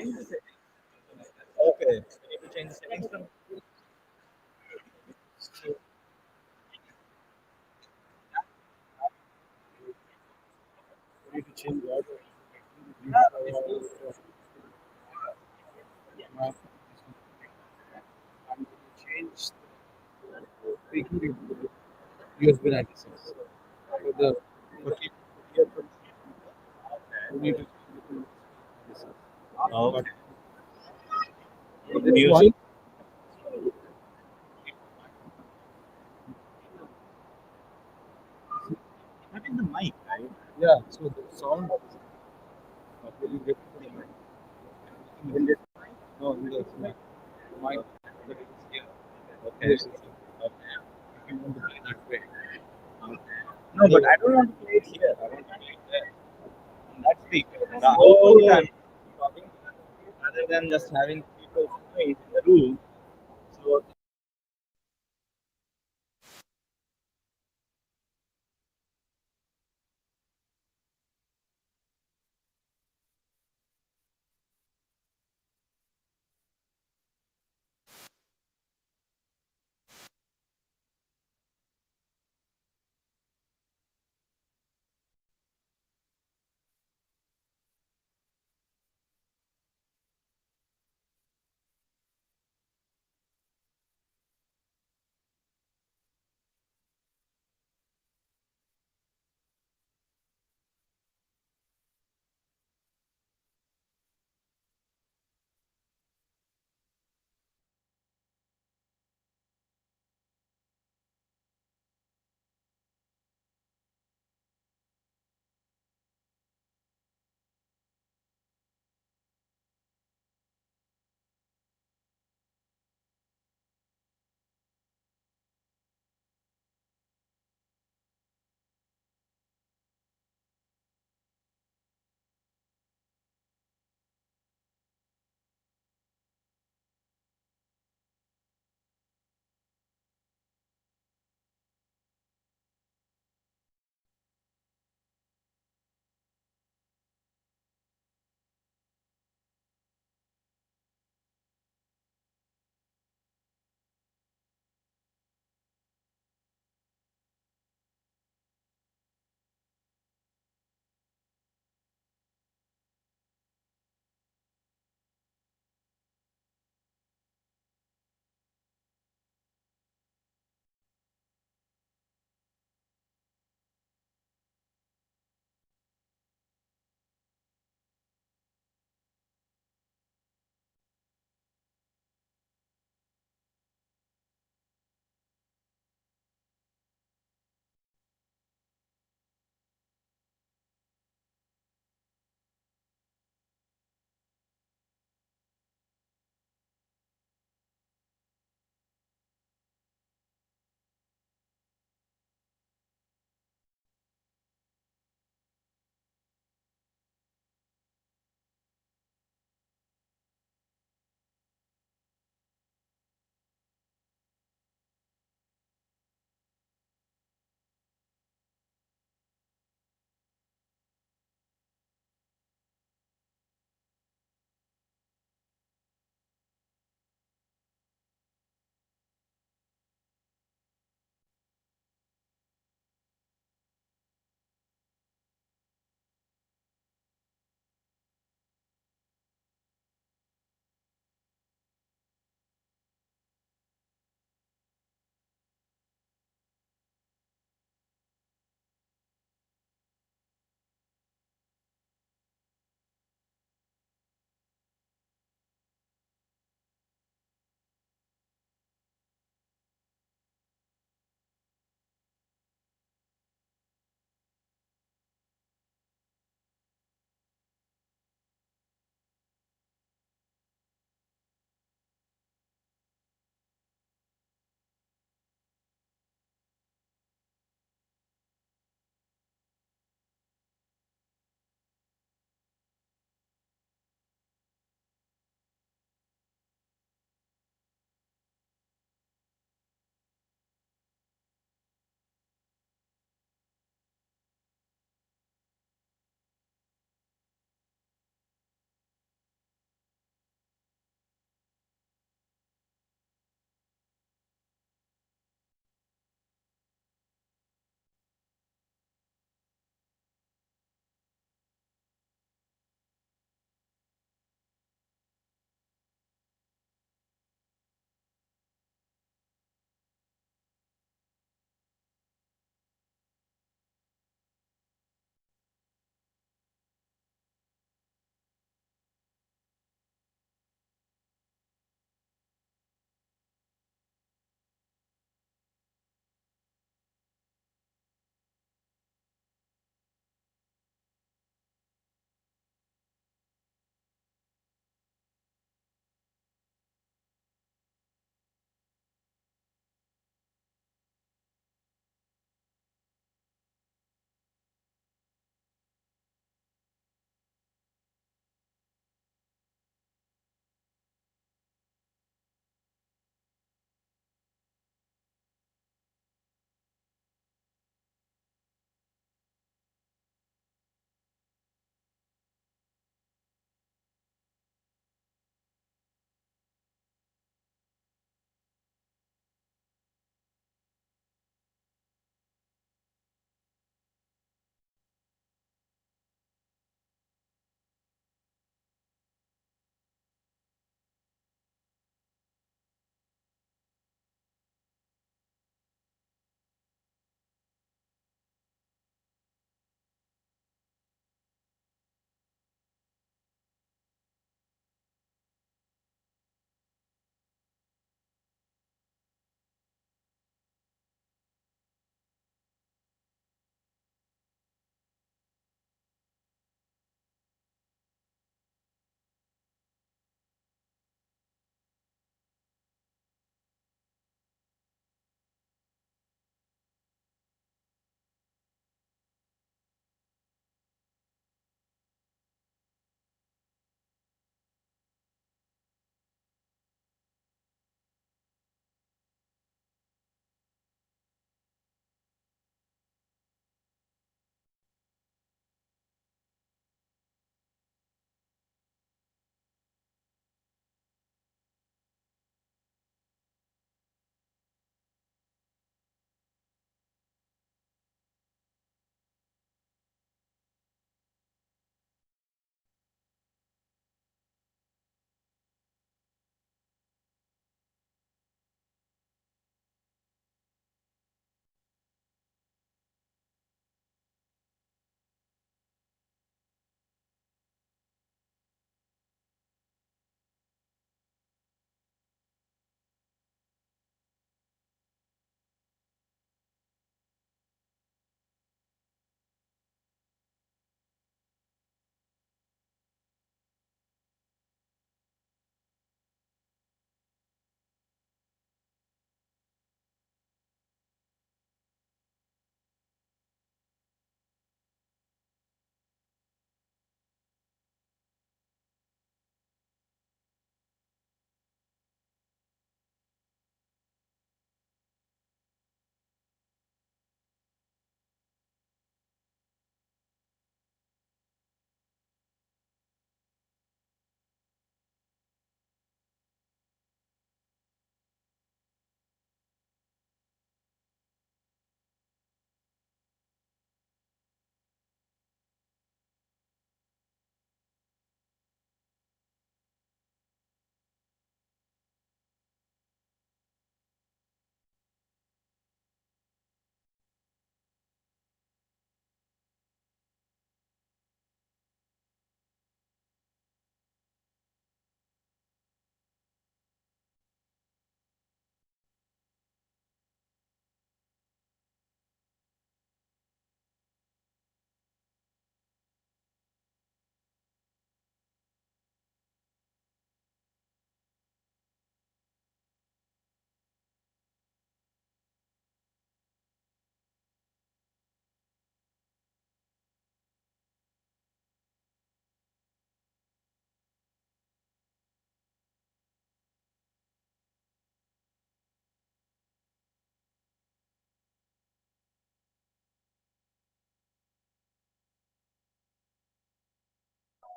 Okay. We need to change the settings from. We need to change that. I'm going to change the speaking USB 96. For the for keep earphones, we need to change it to 96. Oh, But this music. one, Not in the mic, right? yeah. So the sound will be different from the mic. In this, no, in the mic, but it's here. Okay. Yes, it's here. Okay. If you want to play that way. Okay. No, but I don't want to play it here. I want to play it there. On that speaker. The output I'm talking rather than just having people noise in the room. So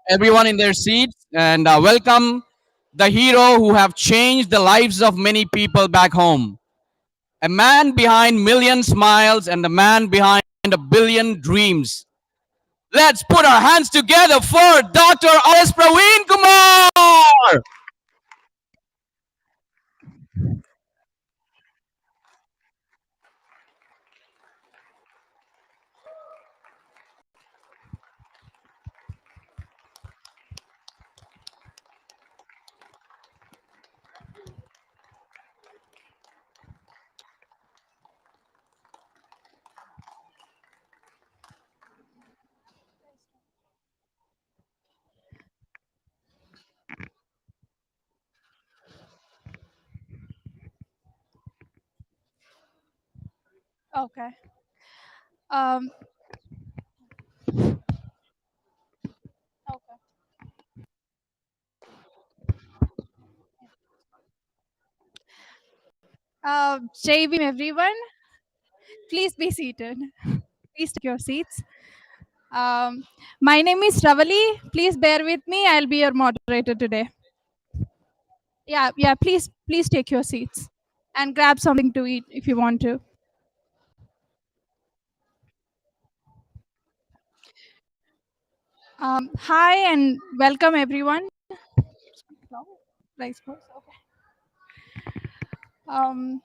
everyone in their seats and welcome the hero who have changed the lives of many people back home. A man behind million smiles and a man behind a billion dreams. Let's put our hands together for Dr. R.S. Praveen Kumar. Okay. Um, okay. JB, everyone, please be seated. Please take your seats. Um, my name is Ravali. Please bear with me. I'll be your moderator today. Yeah. Please take your seats and grab something to eat if you want to. Hi and welcome, everyone. Rice balls, okay. Um,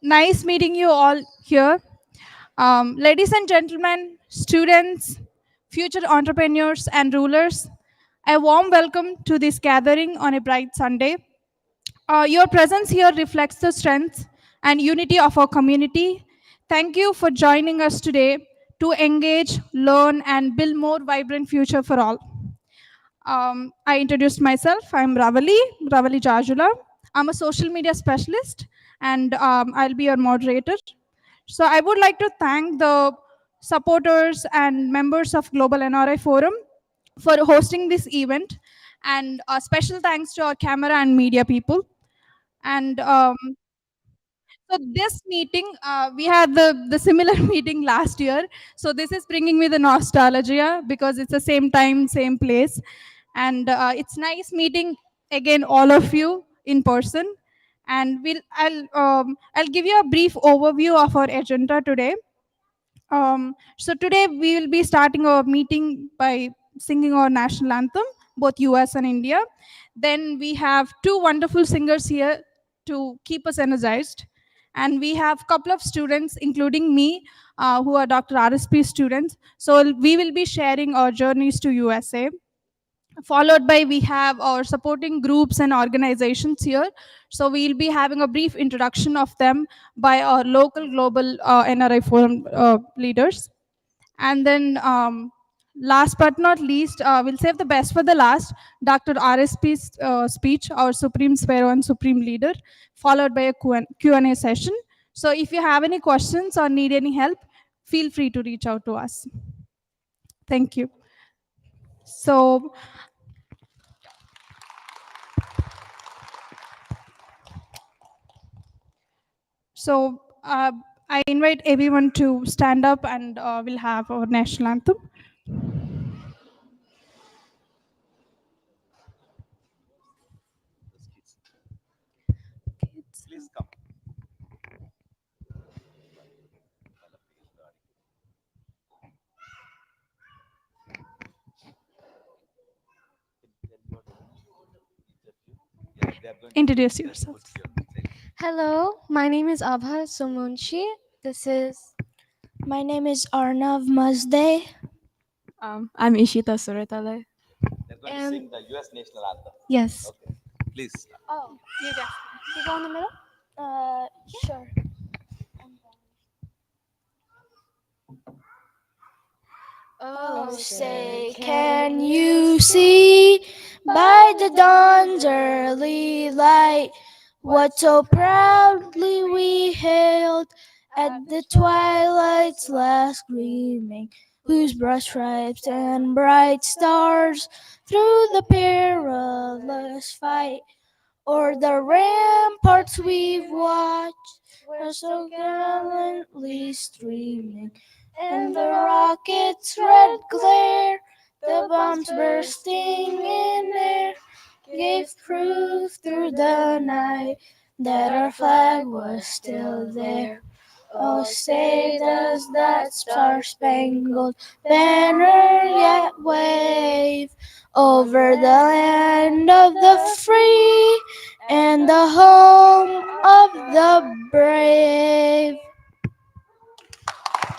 nice meeting you all here. Ladies and gentlemen, students, future entrepreneurs, and rulers, a warm welcome to this gathering on a bright Sunday. Your presence here reflects the strength and unity of our community. Thank you for joining us today to engage, learn, and build more vibrant future for all. I introduced myself. I'm Ravali Jajula. I'm a social media specialist, and I'll be your moderator. So I would like to thank the supporters and members of Global NRI Forum for hosting this event, and special thanks to our camera and media people. And so this meeting, we had the similar meeting last year. So this is bringing me the nostalgia because it's the same time, same place, and it's nice meeting again all of you in person. And I'll give you a brief overview of our agenda today. So today we will be starting our meeting by singing our national anthem, both US and India. Then we have two wonderful singers here to keep us energized. And we have a couple of students, including me, who are Dr. RSP students. So we will be sharing our journeys to USA. Followed by we have our supporting groups and organizations here. So we'll be having a brief introduction of them by our local global NRI forum leaders. And then last but not least, we'll save the best for the last, Dr. RSP's speech, our Supreme Sparrow and Supreme Leader, followed by a Q&A session. So if you have any questions or need any help, feel free to reach out to us. Thank you. So So I invite everyone to stand up and we'll have our national anthem. Please come. Yeah, they are going to Introduce put yourself. your Hello, my name is Abha Sumunshi. This is My name is Arnav Mazde. I'm Ishita Suratale. They're going to And sing the US national anthem. yes. Okay. Please start. Oh, you go in the middle? Sure. Oh, say, can you see by the dawn's early light what so proudly we hailed at the twilight's last gleaming, whose broad stripes and bright stars through the perilous fight o'er the ramparts we've watched were so gallantly streaming, and the rocket's red glare The bombs bursting in air gave proof through the night that our flag was still there. Oh, say does that star-spangled banner yet wave over the land of the free and the home of the brave.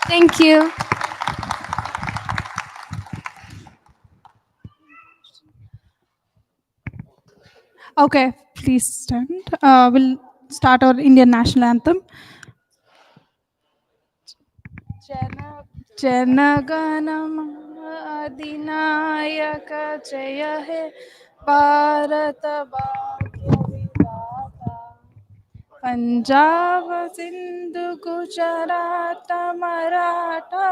Thank you. Okay, please stand. We'll start our Indian national anthem. Jana Gana Mana अधिनायक जय हे भारत भाग्य विधाता पंजाब सिंधु गुजरात मराठा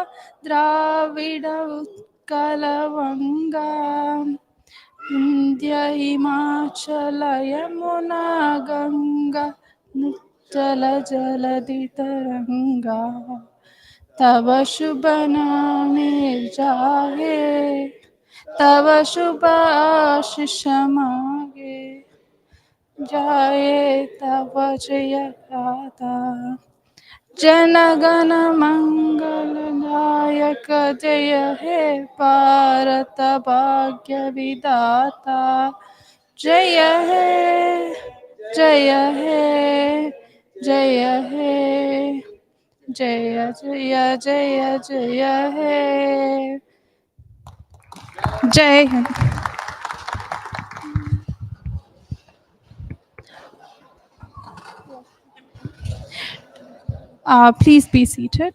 द्राविड उत्कल वंगा विंध्य हिमाचल यमुना गंगा उच्चल जलधि तरंगा तब शुभ नामे जागे तब शुभ आशीष मागे जाए तब जय गाथा जनगण मंगल नायक जय हे भारत भाग्य विधाता जय हे जय हे जय हे जय जय जय जय हे जय Hind. Please be seated.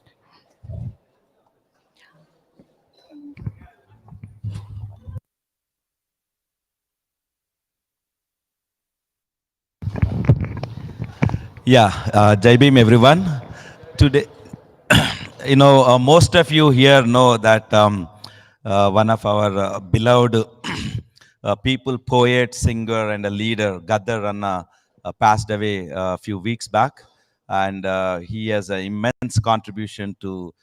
Yeah, Jai Bhim, everyone. Today, most of you here know that one of our beloved people, poet, singer, and a leader, Gadar Ranna, passed away a few weeks back, and he has an immense contribution to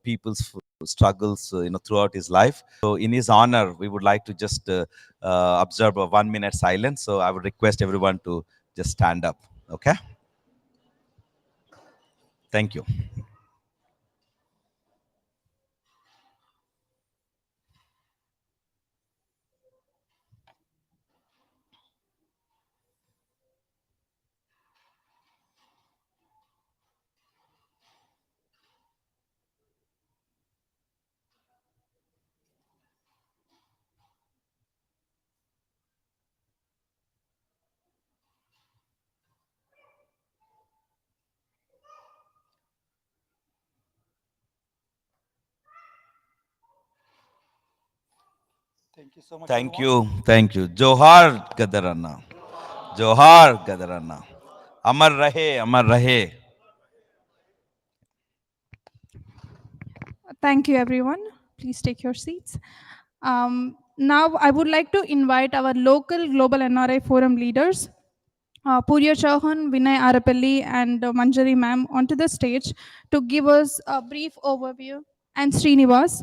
people's struggles throughout his life. So in his honor, we would like to just observe a 1 minute silence. So I would request everyone to just stand up. Okay. Thank you. Thank you so much. Thank you. Thank you. Johar Gadarana. Johar Gadarana. Amar Rahe, Amar Rahe. Thank you, everyone. Please take your seats. Now, I would like to invite our local Global NRI Forum leaders, Purya Chauhan, Vinay Arapalli, and Manjari ma'am, onto the stage to give us a brief overview, and Srinivas,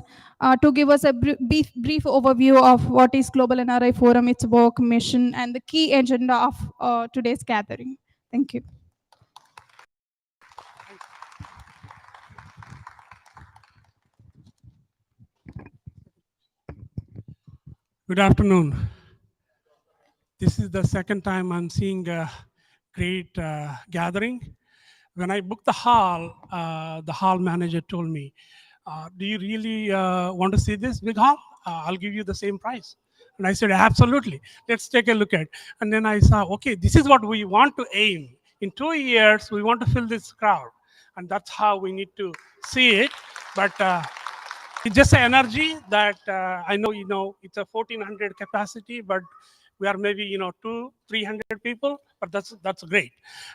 to give us a brief overview of what is Global NRI Forum, its work, mission, and the key agenda of today's gathering. Thank you. Good afternoon. This is the second time I'm seeing a great gathering. When I booked the hall manager told me, do you really want to see this big hall? I'll give you the same price. And I said, absolutely. Let's take a look at it. And then I saw, okay, this is what we want to aim. In 2 years, we want to fill this crowd. And that's how we need to see it. But it's just an energy that I know, it's a 1,400 capacity, but we are maybe, 200-300 people, but that's great.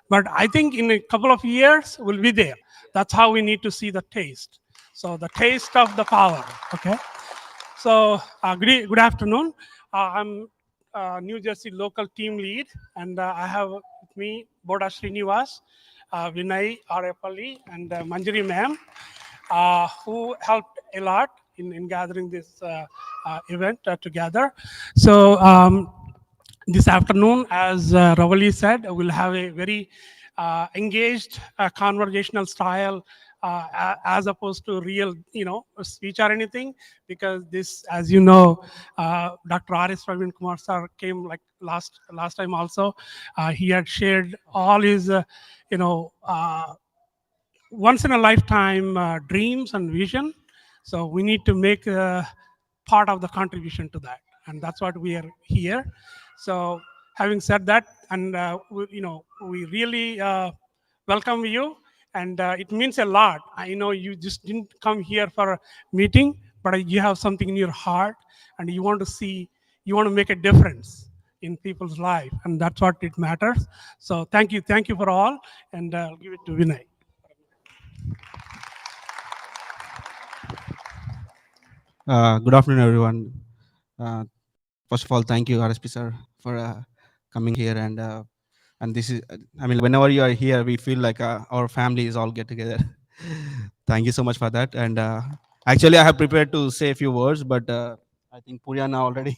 But I think in a couple of years, we'll be there. That's how we need to see the taste. So the taste of the power, okay? So good afternoon. I'm New Jersey local team lead, and I have with me Boda Srinivas, Vinay Arapalli, and Manjari ma'am, who helped a lot in gathering this event together. So this afternoon, as Ravali said, we'll have a very engaged conversational style as opposed to real, speech or anything, because this, as you know, Dr. R.S. Praveen Kumar sir came like last time also. He had shared all his, once in a lifetime dreams and vision. So we need to make part of the contribution to that, and that's what we are here. So having said that, and we really welcome you, and it means a lot. I know you just didn't come here for a meeting, but you have something in your heart, and you want to make a difference in people's life, and that's what it matters. So thank you for all, and I'll give it to Vinay. Good afternoon, everyone. First of all, thank you, RSP sir, for coming here. And this is, I mean, whenever you are here, we feel like our family is all get together. Thank you so much for that. And actually, I have prepared to say a few words, but I think Puriana already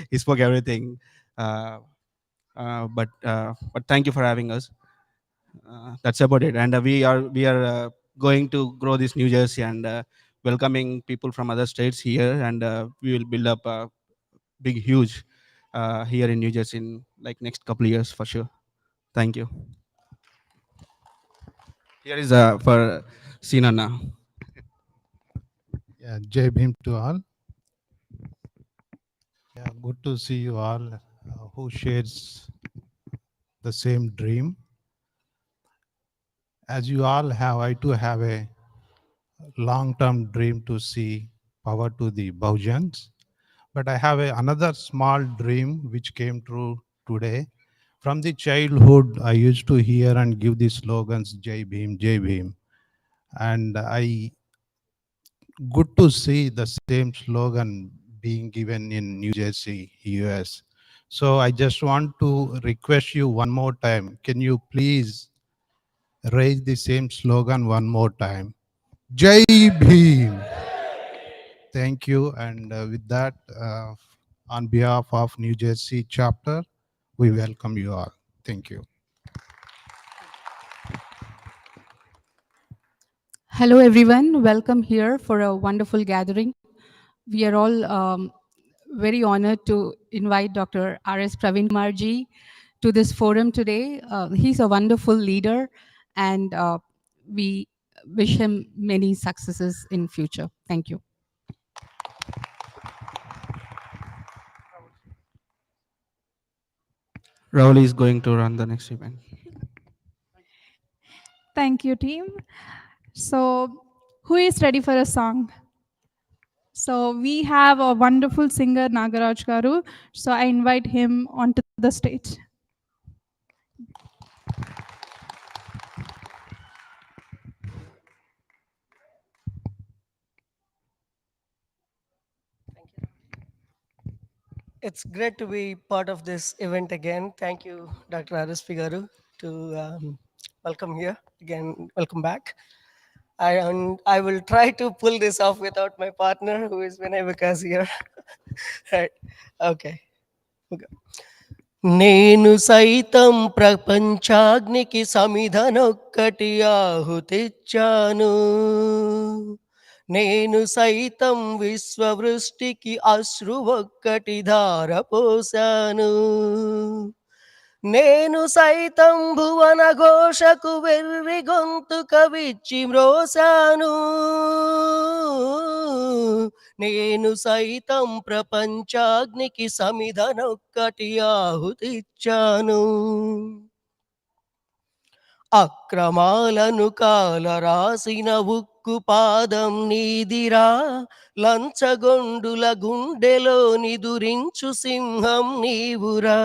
he spoke everything. But thank you for having us. That's about it. And we are going to grow this New Jersey and welcoming people from other states here, and we will build up a big, huge here in New Jersey in like next couple of years for sure. Thank you. Here is for Sinana. Yeah, Jai Bhim to all. Yeah, good to see you all who shares the same dream. As you all have, I too have a long-term dream to see power to the Bahujans. But I have another small dream which came true today. From the childhood, I used to hear and give the slogans Jai Bhim, Jai Bhim. And good to see the same slogan being given in New Jersey, US. So I just want to request you one more time. Can you please raise the same slogan one more time? Jai Bhim. Thank you. And with that, on behalf of New Jersey chapter, we welcome you all. Thank you. Hello, everyone. Welcome here for a wonderful gathering. We are all very honored to invite Dr. R.S. Praveen Kumar ji to this forum today. He's a wonderful leader, and we wish him many successes in future. Thank you. Rahul is going to run the next event. Thank you, team. So, who is ready for a song? So, we have a wonderful singer, Nagaraj Garu. So, I invite him onto the stage. It's great to be part of this event again. Thank you, Dr. R.S. Garu, to welcome here again. Welcome back. I will try to pull this off without my partner, who is Vinay Vikas here. Right. Okay. నేను సైతం ప్రపంచాగ్నికి సమిధనొక్కటి ఆహుతిచ్చాను నేను సైతం విశ్వవృష్టికి అశ్రు ఒక్కటి ధారపోశాను నేను సైతం భువన ఘోషకు వెర్రి గొంతుక విచ్చి మ్రోశాను నేను సైతం ప్రపంచాగ్నికి సమిధనొక్కటి ఆహుతిచ్చాను అక్రమాలను కాలరాసిన ఉక్కు పాదం నీదిరా లంచగొండుల గుండెలో నిదురించు సింహం నీవురా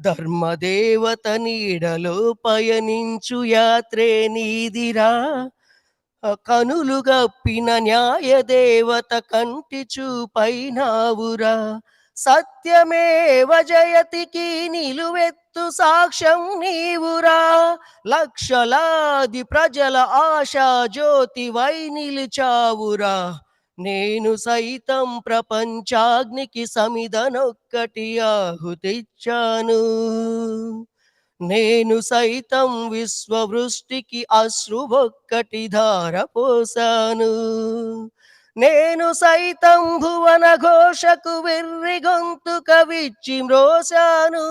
ధర్మదేవత నీడలో పయనించు యాత్రే నీదిరా కనులు గప్పిన న్యాయ దేవత కంటి చూపైనావురా సత్యమేవ జయతికి నిలువెత్తు సాక్ష్యం నీవురా లక్షలాది ప్రజల ఆశా జ్యోతి వై నిలిచావురా నేను సైతం ప్రపంచాగ్నికి సమిధనొక్కటి ఆహుతిచ్చాను. నేను సైతం విశ్వవృష్టికి అశ్రువొక్కటి ధారపోసాను. నేను సైతం భువన ఘోషకు వెర్రి గొంతుక విచ్చి మ్రోశాను.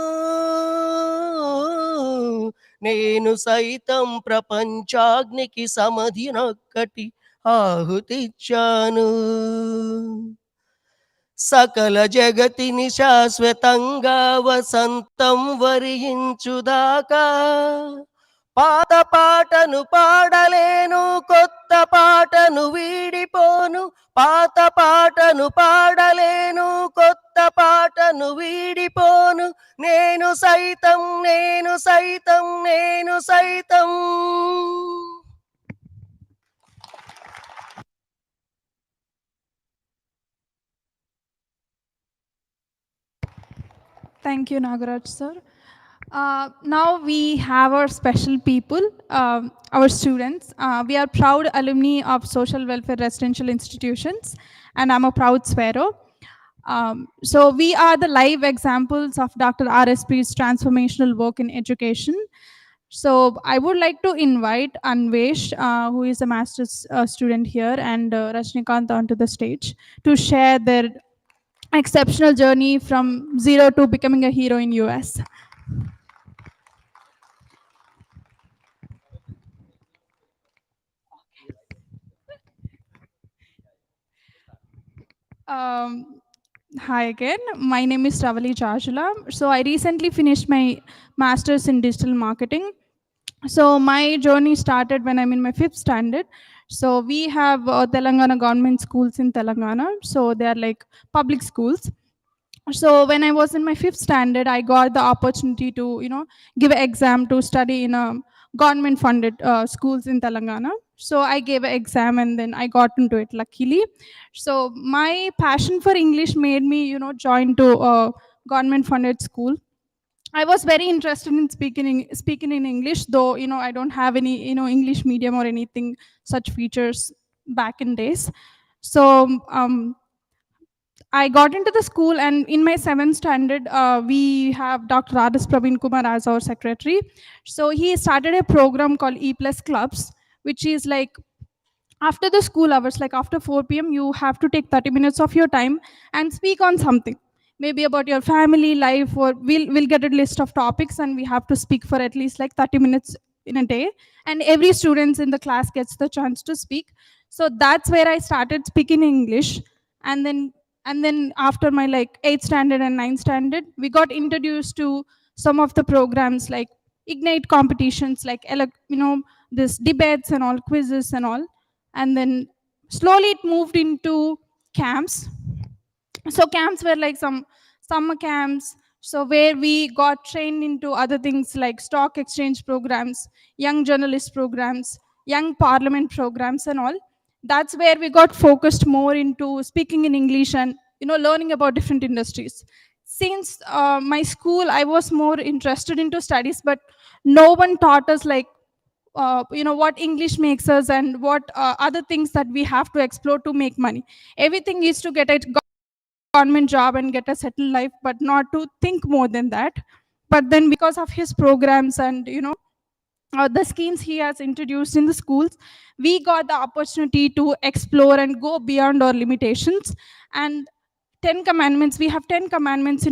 నేను సైతం ప్రపంచాగ్నికి సమధినొక్కటి ఆహుతిచ్చాను. సకల జగతిని శాశ్వతంగా వసంతం వరించుదాకా పాత పాటను పాడలేను, కొత్త పాటను వీడిపోను. పాత పాటను పాడలేను, కొత్త పాటను వీడిపోను. నేను సైతం, నేను సైతం, నేను సైతం. Thank you, Nagaraj sir. Now we have our special people, our students. We are proud alumni of social welfare residential institutions, and I'm a proud sparrow. So we are the live examples of Dr. RSP's transformational work in education. So I would like to invite Anvesh, who is a master's student here, and Rajnikant onto the stage to share their exceptional journey from zero to becoming a hero in US. Hi again. My name is Ravali Jajula. So I recently finished my master's in digital marketing. So my journey started when I'm in my 5th standard. So we have Telangana government schools in Telangana. So they are like public schools. So when I was in my 5th standard, I got the opportunity to, give an exam to study in a government funded schools in Telangana. So I gave an exam and then I got into it luckily. So my passion for English made me, join to a government funded school. I was very interested in speaking in English, though I don't have any English medium or anything such features back in days. So I got into the school, and in my 7th standard, we have Dr. Praveen Kumar as our secretary. So he started a program called E Plus Clubs, which is like after the school hours, like after 4 p.m., you have to take 30 minutes of your time and speak on something, maybe about your family life, or we'll get a list of topics, and we have to speak for at least like 30 minutes in a day. And every student in the class gets the chance to speak. So that's where I started speaking English. And then after my like 8th standard and 9th standard, we got introduced to some of the programs like Ignite competitions, like this debates and all, quizzes and all. And then slowly it moved into camps. So camps were like some summer camps, so where we got trained into other things like stock exchange programs, young journalist programs, young parliament programs and all. That's where we got focused more into speaking in English and learning about different industries. Since my school, I was more interested into studies, but no one taught us like what English makes us and what other things that we have to explore to make money. Everything is to get a government job and get a settled life, but not to think more than that. But then because of his programs and the schemes he has introduced in the schools, we got the opportunity to explore and go beyond our limitations. And 10 commandments, we have 10 commandments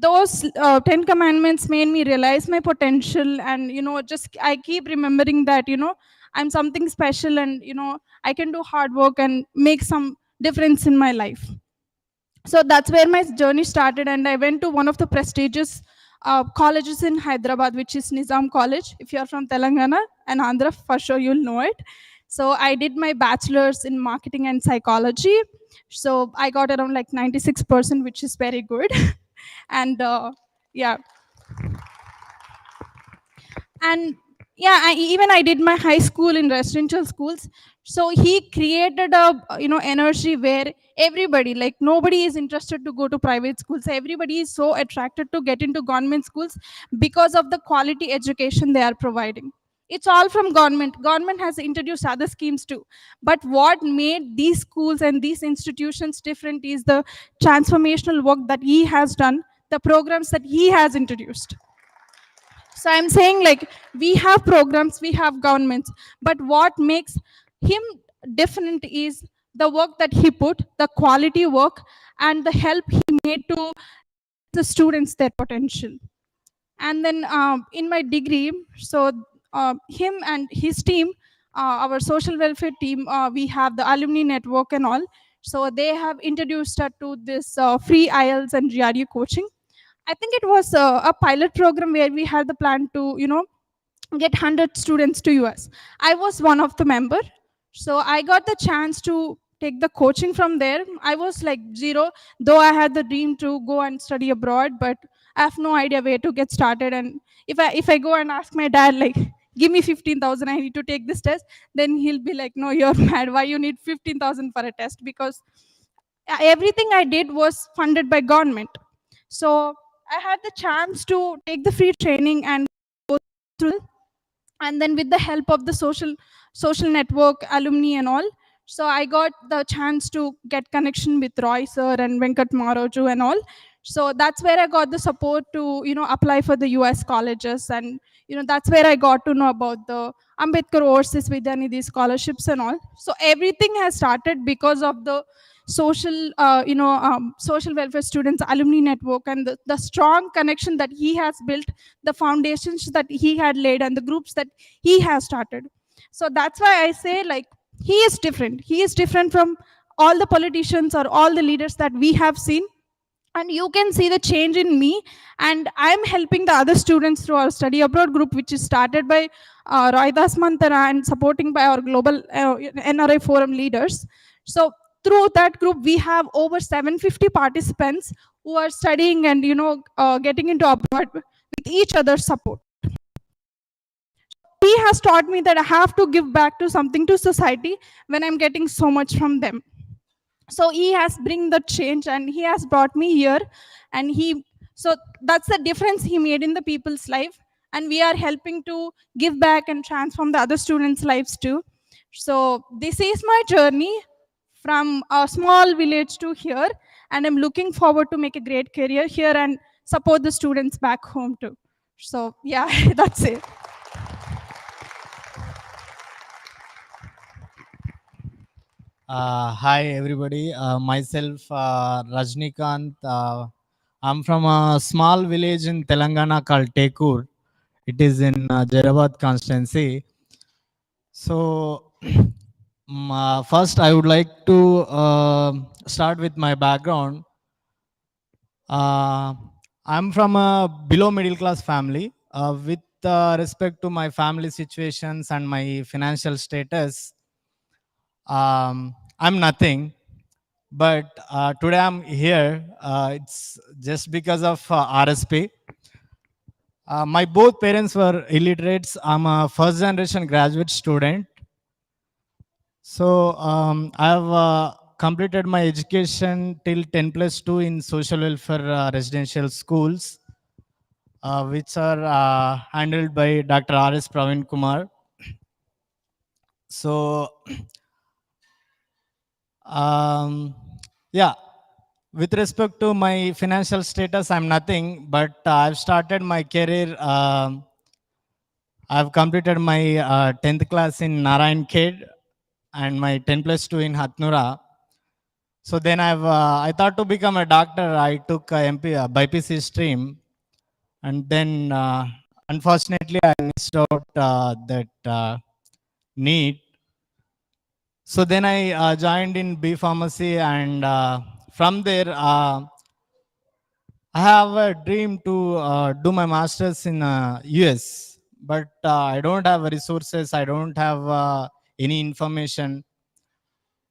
those 10 commandments made me realize my potential. And just I keep remembering that I'm something special, and I can do hard work and make some difference in my life. So that's where my journey started, and I went to one of the prestigious colleges in Hyderabad, which is Nizam College. If you're from Telangana and Andhra, for sure you'll know it. So I did my bachelor's in marketing and psychology. So I got around like 96%, which is very good. And yeah, and yeah, even I did my high school in residential schools. So he created a energy where everybody, like nobody is interested to go to private schools. Everybody is so attracted to get into government schools because of the quality education they are providing. It's all from government has introduced other schemes too, but what made these schools and these institutions different is the transformational work that he has done, the programs that he has introduced. So I'm saying, like, we have programs, we have governments, but what makes him different is the work that he put, the quality work, and the help he made to the students their potential. And then in my degree, so him and his team, our social welfare team, we have the alumni network and all. So they have introduced us to this free IELTS and GRE coaching. I think it was a pilot program where we had the plan to, get 100 students to US. I was one of the member. So I got the chance to take the coaching from there. I was like zero, though I had the dream to go and study abroad, but I have no idea where to get started. And if I go and ask my dad, like, give me 15,000, I need to take this test, then he'll be like, no, you're mad. Why you need 15,000 for a test? Because everything I did was funded by government. So I had the chance to take the free training and go through, and then with the help of the social network alumni and all, so I got the chance to get connection with Roy sir and Venkat Maroju and all. So that's where I got the support to apply for the US colleges, and that's where I got to know about the Ambedkar Overseas Vidyanidhi scholarships and all. So everything has started because of the social welfare students alumni network, and the strong connection that he has built, the foundations that he had laid, and the groups that he has started. So that's why I say, like, he is different. He is different from all the politicians or all the leaders that we have seen. And you can see the change in me, and I'm helping the other students through our study abroad group, which is started by Roidas Mantara and supporting by our global NRI forum leaders. So through that group, we have over 750 participants who are studying and getting into abroad with each other's support. He has taught me that I have to give back to something to society when I'm getting so much from them. So he has bring the change, and he has brought me here, and so that's the difference he made in the people's life, and we are helping to give back and transform the other students' lives too. So this is my journey from a small village to here, and I'm looking forward to make a great career here and support the students back home too. So yeah, that's it. Hi everybody. Myself Rajnikant. I'm from a small village in Telangana called Tekur. It is in Jarabad constituency. So first I would like to start with my background. I'm from a below middle class family. With respect to my family situations and my financial status, I'm nothing. But today I'm here. It's just because of RSP. My both parents were illiterates. I'm a first generation graduate student. So I've completed my education till 10 plus 2 in social welfare residential schools, which are handled by Dr. R.S. Praveen Kumar. So yeah, with respect to my financial status, I'm nothing, but I've started my career. I've completed my 10th class in Narayan Khed and my 10 plus 2 in Hatnura. So then I thought to become a doctor. I took a BPC stream, and then unfortunately I missed out that need. So then I joined in B Pharmacy, and from there I have a dream to do my masters in US, but I don't have resources. I don't have any information.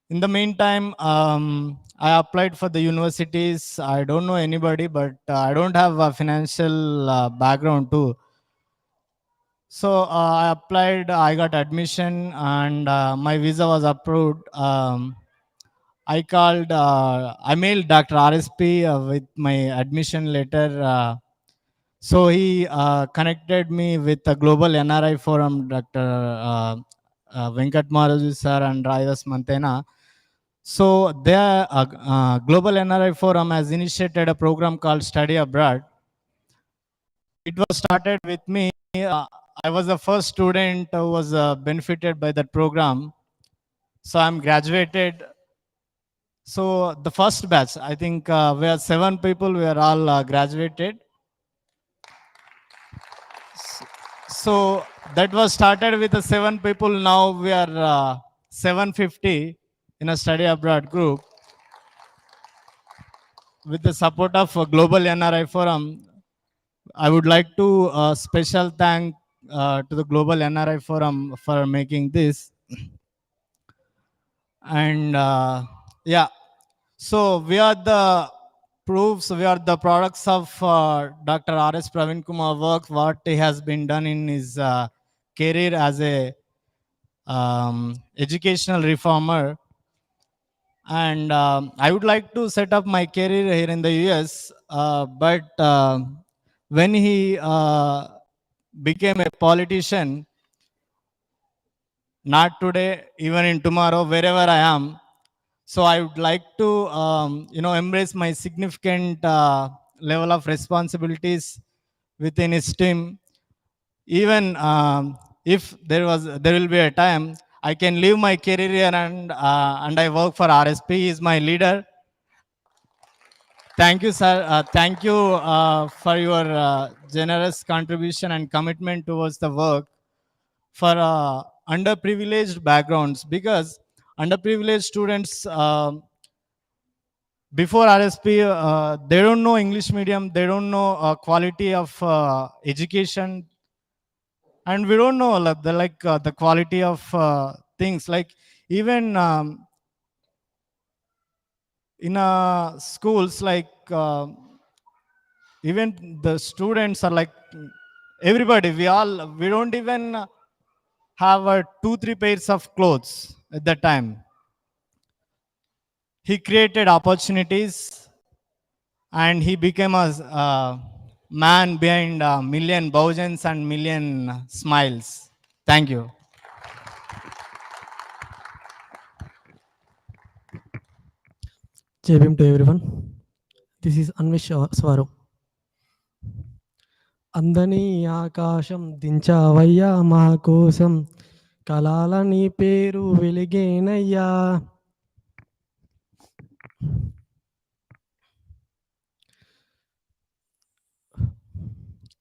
In the meantime, I applied for the universities. I don't know anybody, but I don't have a financial background too. So I applied, I got admission, and my visa was approved. I mailed Dr. RSP with my admission letter. So he connected me with the Global NRI Forum, Dr. Venkat Maharaju sir and Rayas Mantena. So the Global NRI Forum has initiated a program called Study Abroad. It was started with me. I was the first student who was benefited by that program. So I'm graduated. So the first batch, I think we are 7 people, we are all graduated. So that was started with the 7 people. Now we are 750 in a study abroad group. With the support of Global NRI Forum, I would like to special thank to the Global NRI Forum for making this. And yeah, so we are the proofs, we are the products of Dr. R.S. Praveen Kumar work, what he has been done in his career as a educational reformer. And I would like to set up my career here in the US, but when he became a politician, not today, even in tomorrow, wherever I am. So I would like to, embrace my significant level of responsibilities within his team. Even if there will be a time, I can leave my career here and I work for RSP. He is my leader. Thank you, sir. Thank you for your generous contribution and commitment towards the work for underprivileged backgrounds, because underprivileged students before RSP, they don't know English medium, they don't know quality of education, and we don't know the quality of things. Like even in schools, like even the students are like everybody. We don't even have 2-3 pairs of clothes at that time. He created opportunities, and he became a man behind a million Bahujans and million smiles. Thank you. JBM to everyone. This is Anvish Swaro. అందని ఆకాశం దించావయ్యా మా కోసం, కలాల నీ పేరు వెలిగేనయ్యా.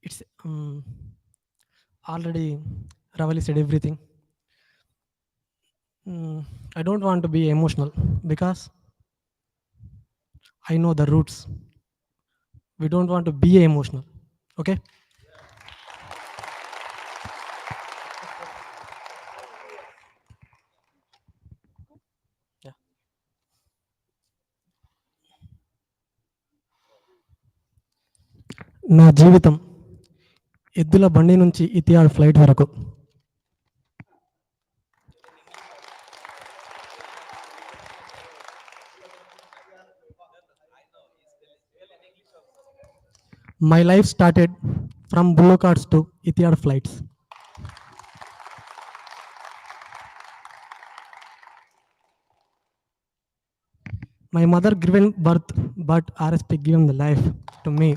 It's already Ravali said everything. I don't want to be emotional because I know the roots. We don't want to be emotional. Okay? నా జీవితం ఎద్దుల బండి నుంచి ఇతిహాడ్ ఫ్లైట్ వరకు. My life started from bullock carts to Etihad flights. My mother given birth, but RSP given the life to me.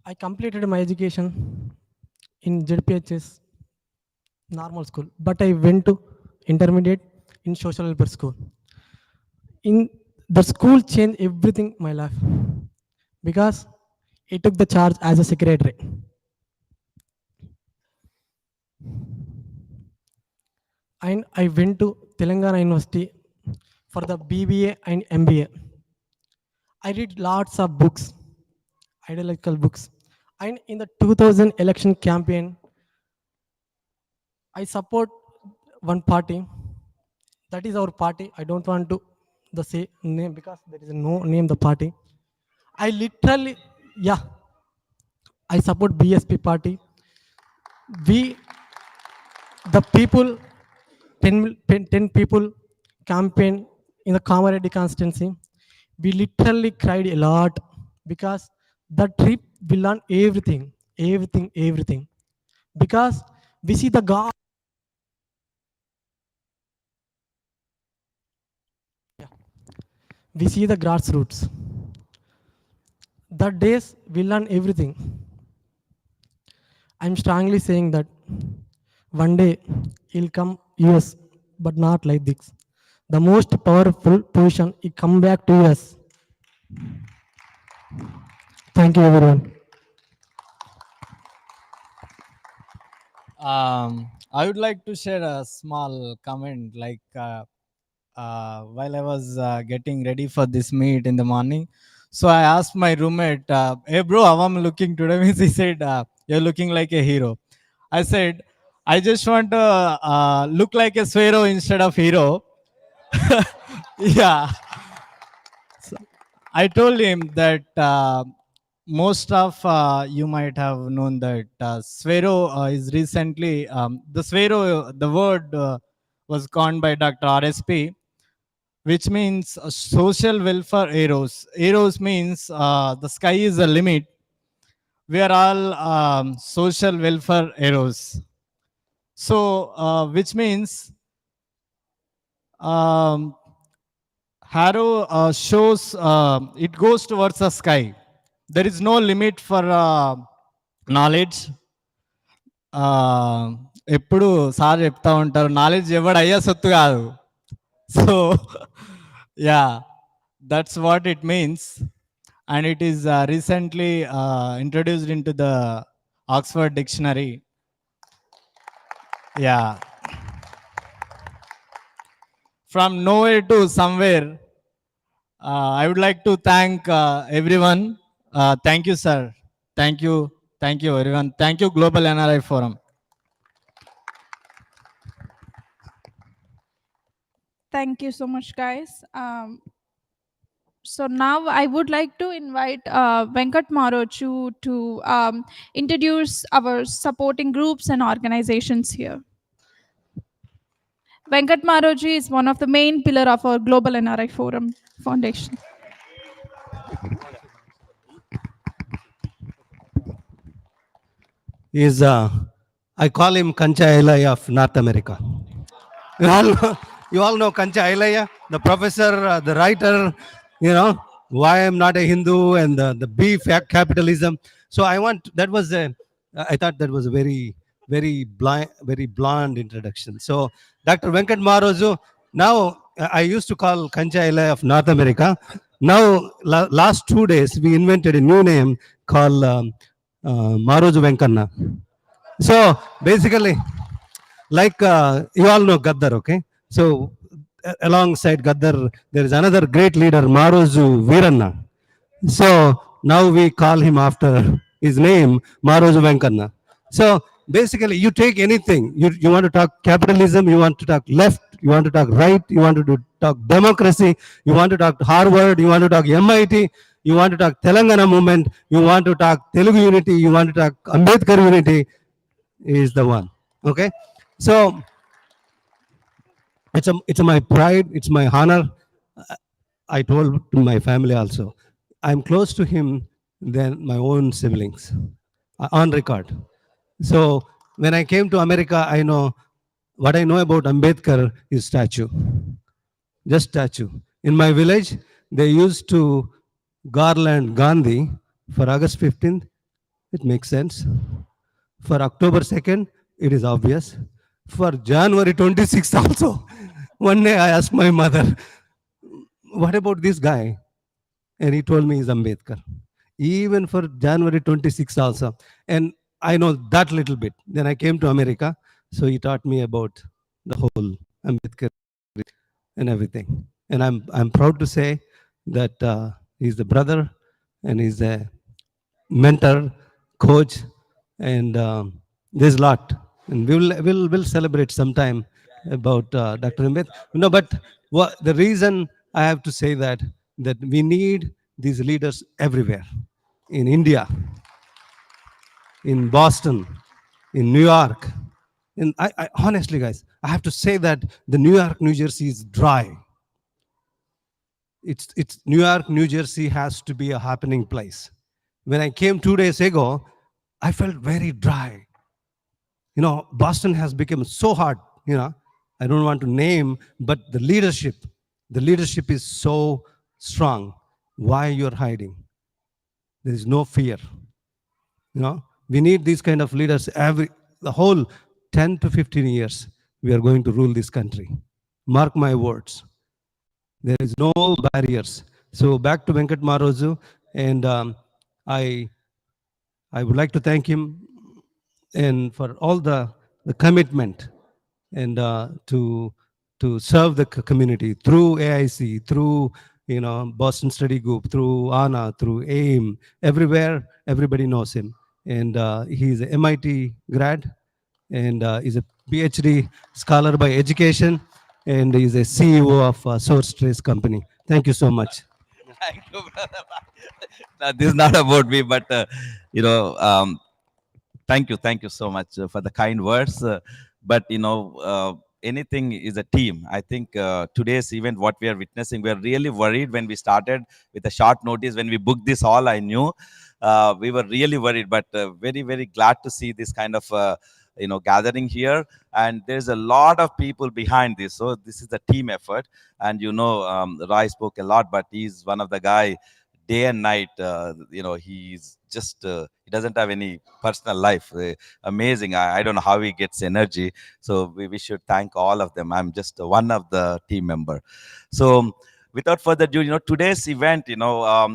I completed my education in ZPHS normal school, but I went to intermediate in social welfare school. In the school changed everything my life because he took the charge as a secretary. and I went to Telangana University for the BBA and MBA. I read lots of books, ideological books. And in the 2000 election campaign, I support one party. That is our party. I don't want to the say name because there is no name the party. I literally, yeah, I support BSP party. We, the people, 10 people campaign in the Kamareddy constituency. We literally cried a lot because the trip we learn everything, everything, everything. Because we see the God. We see the grassroots. That days we learn everything. I'm strongly saying that one day he'll come US, but not like this. The most powerful position, he come back to US. Thank you, everyone. I would like to share a small comment. Like while I was getting ready for this meet in the morning, so I asked my roommate, "Hey bro, how am I looking today?" Means he said, "You're looking like a hero." I said, "I just want to look like a Swero instead of hero." Yeah. So I told him that most of you might have known that Swero is recently, the Swero, the word was coined by Dr. RSP, which means social welfare heroes. Heroes means the sky is the limit. We are all social welfare heroes. So, which means um, Harrow shows it goes towards the sky. There is no limit for knowledge. ఎప్పుడు sir చెప్తా ఉంటారు, knowledge ఎవడు అయ్యా సొత్తు కాదు. So yeah, that's what it means. And it is recently introduced into the Oxford Dictionary. Yeah. From nowhere to somewhere. I would like to thank everyone. Thank you, sir. Thank you. Thank you, everyone. Thank you, Global NRI Forum. Thank you so much, guys. So now I would like to invite Venkat Marochu to introduce our supporting groups and organizations here. Venkat Maroji is one of the main pillar of our Global NRI Forum Foundation. Is I call him Kancha Elaya of North America. You all know Kancha Elaya, the professor, the writer, you know, why I'm not a Hindu and the beef capitalism. So I want, that was I thought that was a very blonde introduction. So Dr. Venkat Maroju, now I used to call Kancha Elaya of North America. Now, last 2 days, we invented a new name called Maroju Venkanna. So basically, like you all know Gaddar, okay? So alongside Gaddar, there is another great leader, Maroju Veeranna. So now we call him after his name, Maroju Venkanna. So basically, you take anything, you want to talk capitalism, you want to talk left, you want to talk right, you want to talk democracy, you want to talk Harvard, you want to talk MIT, you want to talk Telangana movement, you want to talk Telugu unity, you want to talk Ambedkar unity, is the one. Okay, so it's my pride, it's my honor. I told to my family also, I'm close to him than my own siblings, on record. So when I came to America, I know what I know about Ambedkar is statue, just statue. In my village, they used to garland Gandhi for August 15th. It makes sense. For October 2nd, it is obvious. For January 26th also. One day I asked my mother, what about this guy? And he told me he's Ambedkar. Even for January 26th also. And I know that little bit. Then I came to America. So he taught me about the whole Ambedkar and everything. And I'm proud to say that he's the brother and he's a mentor, coach, and there's a lot. And we'll celebrate sometime about Dr. Ambedkar. No, but what the reason I have to say that we need these leaders everywhere, in India, in Boston, in New York. And I honestly, guys, I have to say that the New York, New Jersey is dry. It's New York, New Jersey has to be a happening place. When I came 2 days ago, I felt very dry. You know, Boston has become so hard. You know, I don't want to name, but the leadership is so strong. Why you're hiding? There is no fear. You know, we need these kind of leaders. The whole 10 to 15 years, we are going to rule this country. Mark my words. There is no barriers. So back to Venkat Marozu, and I would like to thank him and for all the commitment and to serve the community through AIC, through Boston Study Group, through ANA, through AIM, everywhere. Everybody knows him, and he's an MIT grad, and he's a PhD scholar by education, and he's a CEO of Source Trace Company. Thank you so much. Thank you, brother. Now, this is not about me, but you know, thank you so much for the kind words. But anything is a team. I think today's event, what we are witnessing, we are really worried when we started with a short notice. When we booked this hall, I knew we were really worried, but very, very glad to see this kind of gathering here. And there's a lot of people behind this, so this is a team effort. And Rai spoke a lot, but he's one of the guy day and night. He's just he doesn't have any personal life. Amazing. I don't know how he gets energy. So we should thank all of them. I'm just one of the team member. So without further ado, today's event,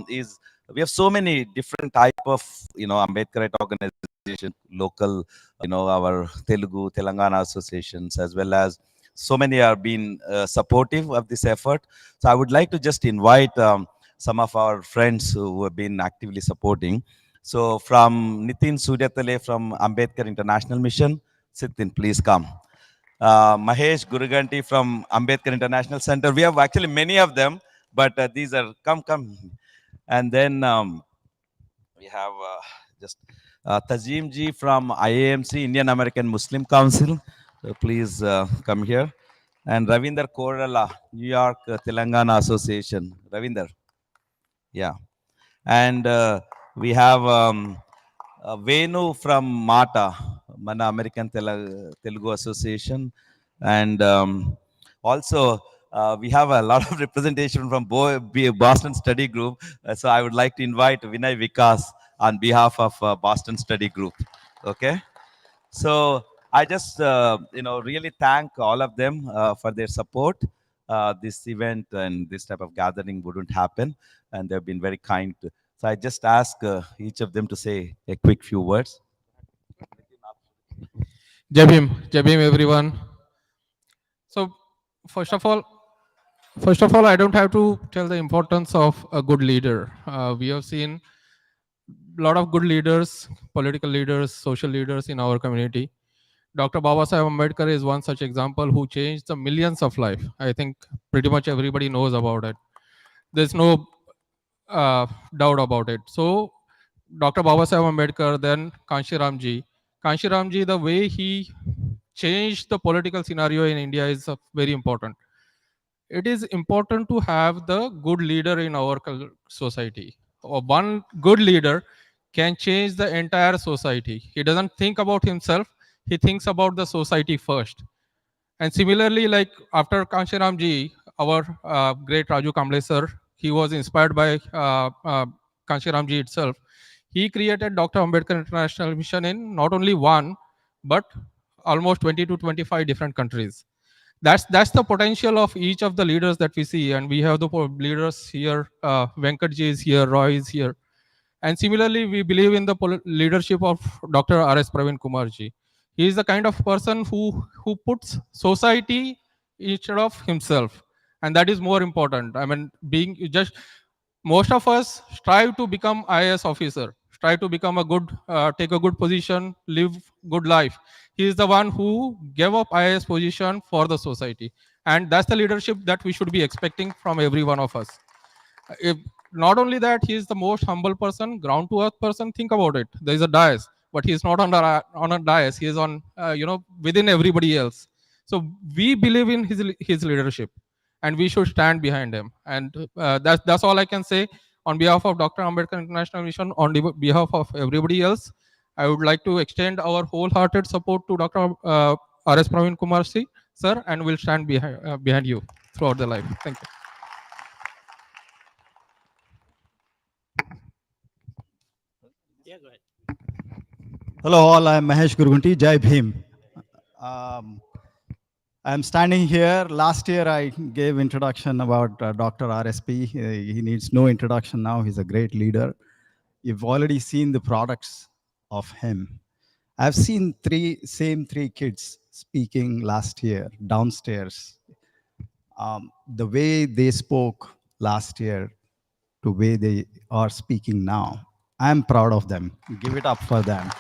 is we have so many different type of Ambedkarite organization, local, our Telugu, Telangana associations, as well as so many are being supportive of this effort. So I would like to just invite some of our friends who have been actively supporting. So from Nitin Suryatale from Ambedkar International Mission, Sitin, please come. Mahesh Guruganti from Ambedkar International Center. We have actually many of them, but these are, come. And then we have just Tajim ji from IAMC, Indian American Muslim Council. So please come here. And Ravinder Korala, New York Telangana Association. Ravinder. Yeah. And we have Venu from MATA, Mana American Telugu Association. And also we have a lot of representation from Boston Study Group. So I would like to invite Vinay Vikas on behalf of Boston Study Group. Okay. So I just, really thank all of them for their support. This event and this type of gathering wouldn't happen, and they've been very kind. So I just ask each of them to say a quick few words. Jai Bhim, everyone. So first of all, I don't have to tell the importance of a good leader. We have seen a lot of good leaders, political leaders, social leaders in our community. Dr. Babasaheb Ambedkar is one such example who changed the millions of lives. I think pretty much everybody knows about it. There's no doubt about it. So Dr. Babasaheb Ambedkar, then Kanshiramji. Kanshiramji, the way he changed the political scenario in India is very important. It is important to have the good leader in our society. One good leader can change the entire society. He doesn't think about himself, he thinks about the society first. And similarly, like after Kanshiramji, our great Raju Kamble sir, he was inspired by Kanshiramji itself. He created Dr. Ambedkar International Mission in not only one, but almost 20 to 25 different countries. That's the potential of each of the leaders that we see. And we have the leaders here, Venkatji is here, Roy is here. And similarly, we believe in the leadership of Dr. R.S. Praveen Kumarji. He is the kind of person who puts society instead of himself, and that is more important. I mean, being just most of us strive to become IAS officer, strive to become a good, take a good position, live good life. He is the one who gave up IAS position for the society, and that's the leadership that we should be expecting from every one of us. If not only that, he is the most humble person, ground to earth person. Think about it. There is a dais, but he is not on a dais. He is on, within everybody else. So we believe in his leadership, and we should stand behind him. And that's all I can say on behalf of Dr. Ambedkar International Mission. On behalf of everybody else, I would like to extend our wholehearted support to Dr. R.S. Praveen Kumar sir, and will stand behind you throughout the life. Thank you. Hello all, I am Mahesh Gurgunti, Jai Bhim. I am standing here. Last year I gave introduction about Dr. RSP. He needs no introduction now. He's a great leader. You've already seen the products of him. I've seen same three kids speaking last year downstairs. The way they spoke last year to way they are speaking now, I'm proud of them. Give it up for them.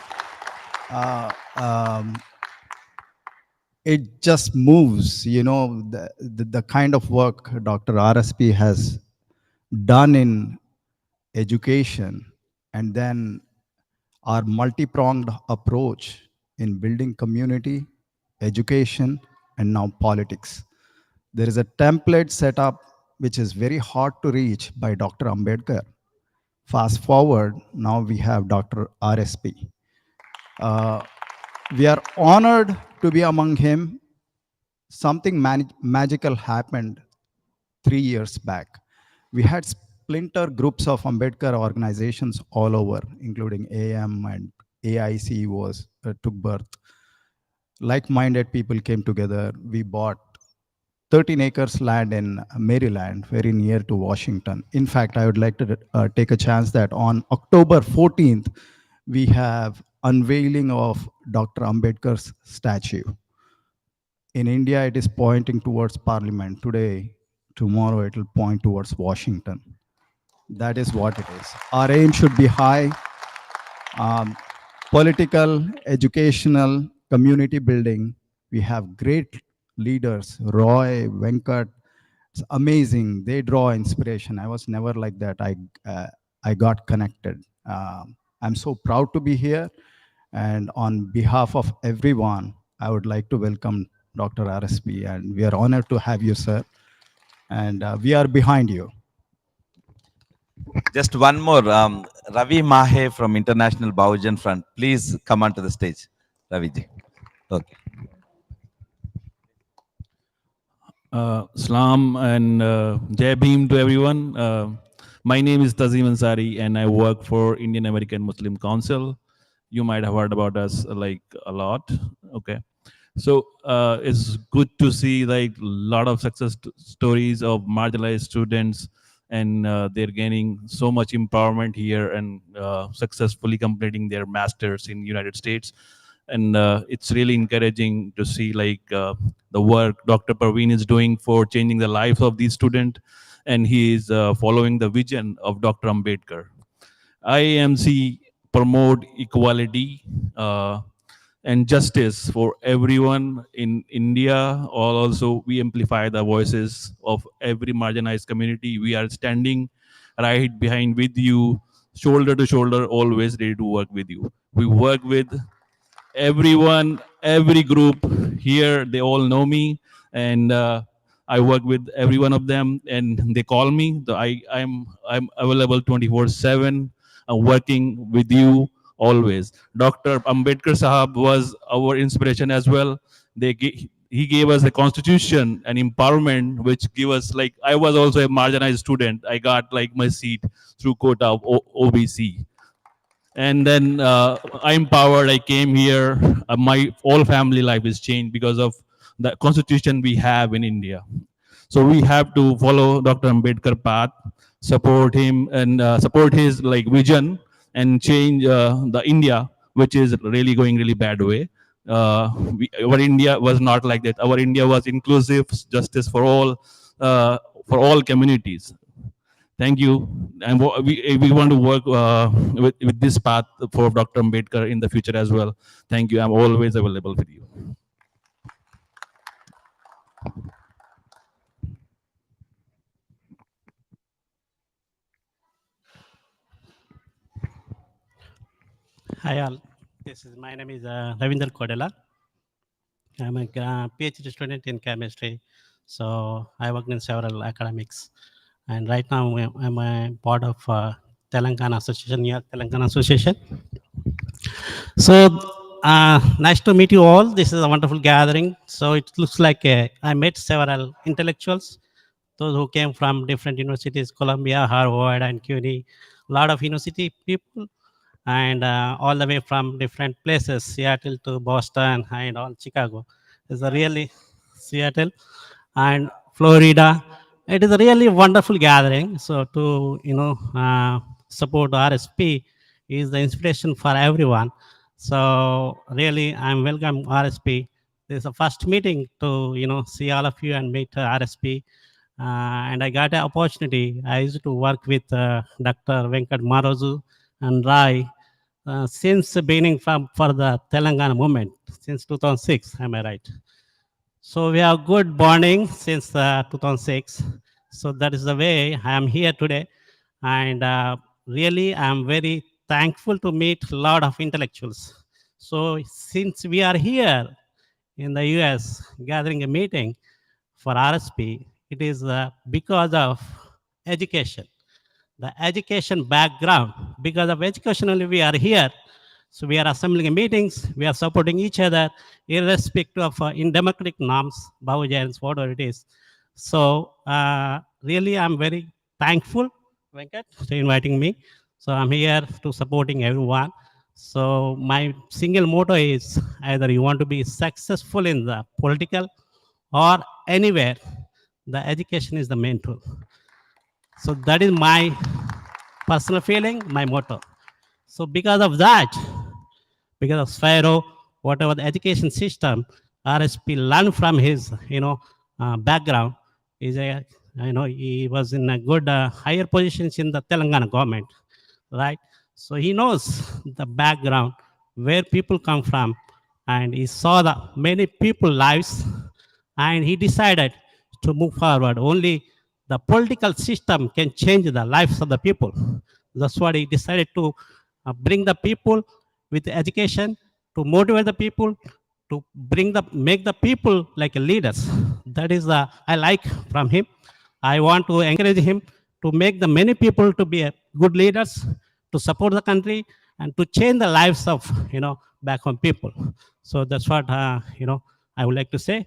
It just moves, the kind of work Dr. RSP has done in education, and then our multi-pronged approach in building community, education, and now politics. There is a template set up which is very hard to reach by Dr. Ambedkar. Fast forward, now we have Dr. RSP. We are honored to be among him. Something magical happened 3 years back. We had splinter groups of Ambedkar organizations all over, including AM and AIC took birth. Like-minded people came together. We bought 13 acres land in Maryland, very near to Washington. In fact, I would like to take a chance that on October 14th, we have unveiling of Dr. Ambedkar's statue. In India, it is pointing towards Parliament. Today, tomorrow, it will point towards Washington. That is what it is. Our aim should be high. Political, educational, community building. We have great leaders, Roy, Venkat. It's amazing. They draw inspiration. I was never like that. I got connected. I'm so proud to be here. And on behalf of everyone, I would like to welcome Dr. RSP, and we are honored to have you, sir. And we are behind you. Just one more. Ravi Mahe from International Bahujan Front. Please come onto the stage, Raviji. Okay. Salam and Jai Bhim to everyone. My name is Tazim Ansari and I work for Indian American Muslim Council. You might have heard about us like a lot. Okay. So it's good to see like a lot of success stories of marginalized students, and they're gaining so much empowerment here and successfully completing their masters in United States. And it's really encouraging to see like the work Dr. Praveen is doing for changing the lives of these students, and he is following the vision of Dr. Ambedkar. IAMC promote equality and justice for everyone in India. Also, we amplify the voices of every marginalized community. We are standing right behind with you, shoulder to shoulder, always ready to work with you. We work with everyone, every group here. They all know me, and I work with every one of them, and they call me. I'm available 24/7. I'm working with you always. Dr. Ambedkar Sahab was our inspiration as well. He gave us a constitution and empowerment, which give us like, I was also a marginalized student. I got like my seat through quota of OBC. And then I'm empowered. I came here. My whole family life is changed because of the constitution we have in India. So we have to follow Dr. Ambedkar path, support him, and support his like vision, and change the India, which is really going really bad way. Our India was not like that. Our India was inclusive, justice for all communities. Thank you. And we want to work with this path for Dr. Ambedkar in the future as well. Thank you. I'm always available for you. Hi all. My name is Ravinder Kodela. I'm a PhD student in chemistry. So I worked in several academics. And right now I'm a part of Telangana Association, New York Telangana Association. So nice to meet you all. This is a wonderful gathering. So it looks like I met several intellectuals, those who came from different universities, Columbia, Harvard, and CUNY, a lot of university people, and all the way from different places, Seattle to Boston and all Chicago. It's a really Seattle and Florida. It is a really wonderful gathering. So to support RSP is the inspiration for everyone. So really, I'm welcome RSP. This is the first meeting to see all of you and meet RSP. And I got an opportunity. I used to work with Dr. Venkat Marozu and Rai since the beginning for the Telangana movement since 2006. Am I right? So we have good bonding since 2006. So that is the way I am here today. And really, I am very thankful to meet a lot of intellectuals. So since we are here in the US gathering a meeting for RSP, it is because of education, the education background. Because of education only we are here. So we are assembling meetings, we are supporting each other, irrespective of in democratic norms, Bhavujans, whatever it is. So really, I'm very thankful, Venkat, for inviting me. So I'm here to supporting everyone. So my single motto is either you want to be successful in the political or anywhere, the education is the main tool. So that is my personal feeling, my motto. So because of that, because of Sphero, whatever the education system, RSP learned from his, background, is a, he was in a good higher positions in the Telangana government, right? So he knows the background, where people come from, and he saw the many people lives, and he decided to move forward. Only the political system can change the lives of the people. That's what he decided to bring the people with education, to motivate the people, to make the people like leaders. That is I like from him. I want to encourage him to make the many people to be good leaders, to support the country, and to change the lives of back home people. So that's what I would like to say.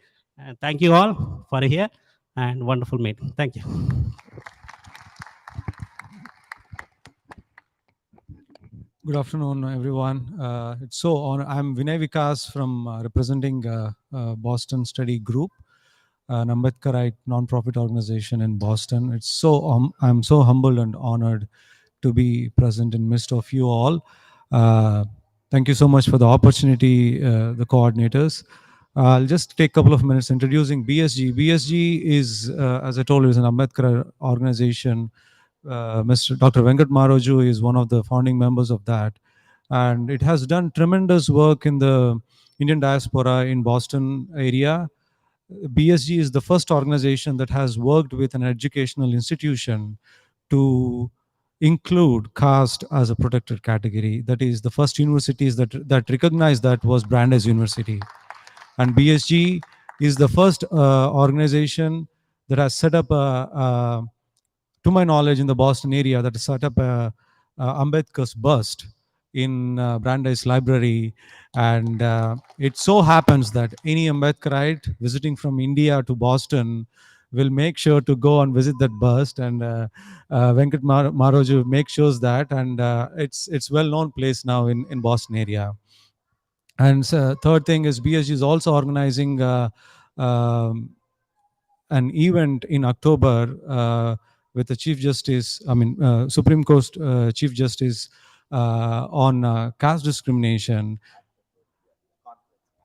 Thank you all for here and wonderful meeting. Thank you. Good afternoon, everyone. It's so honor. I'm Vinay Vikas from representing Boston Study Group, an Ambedkarite nonprofit organization in Boston. It's so I'm so humbled and honored to be present in midst of you all. Thank you so much for the opportunity, the coordinators. I'll just take a couple of minutes introducing BSG. BSG is, as I told you, is an Ambedkar organization. Mr. Dr. Venkat Maroju is one of the founding members of that. And it has done tremendous work in the Indian diaspora in Boston area. BSG is the first organization that has worked with an educational institution to include caste as a protected category. That is, the first universities that recognized that was Brandeis University. And BSG is the first organization that has set up to my knowledge, in the Boston area, that has set up Ambedkar's bust in Brandeis Library. And it so happens that any Ambedkarite visiting from India to Boston will make sure to go and visit that bust. And Venkat Maroju makes sure that, and it's well-known place now in Boston area. And third thing is BSG is also organizing an event in October with the Chief Justice, Supreme Court Chief Justice on caste discrimination.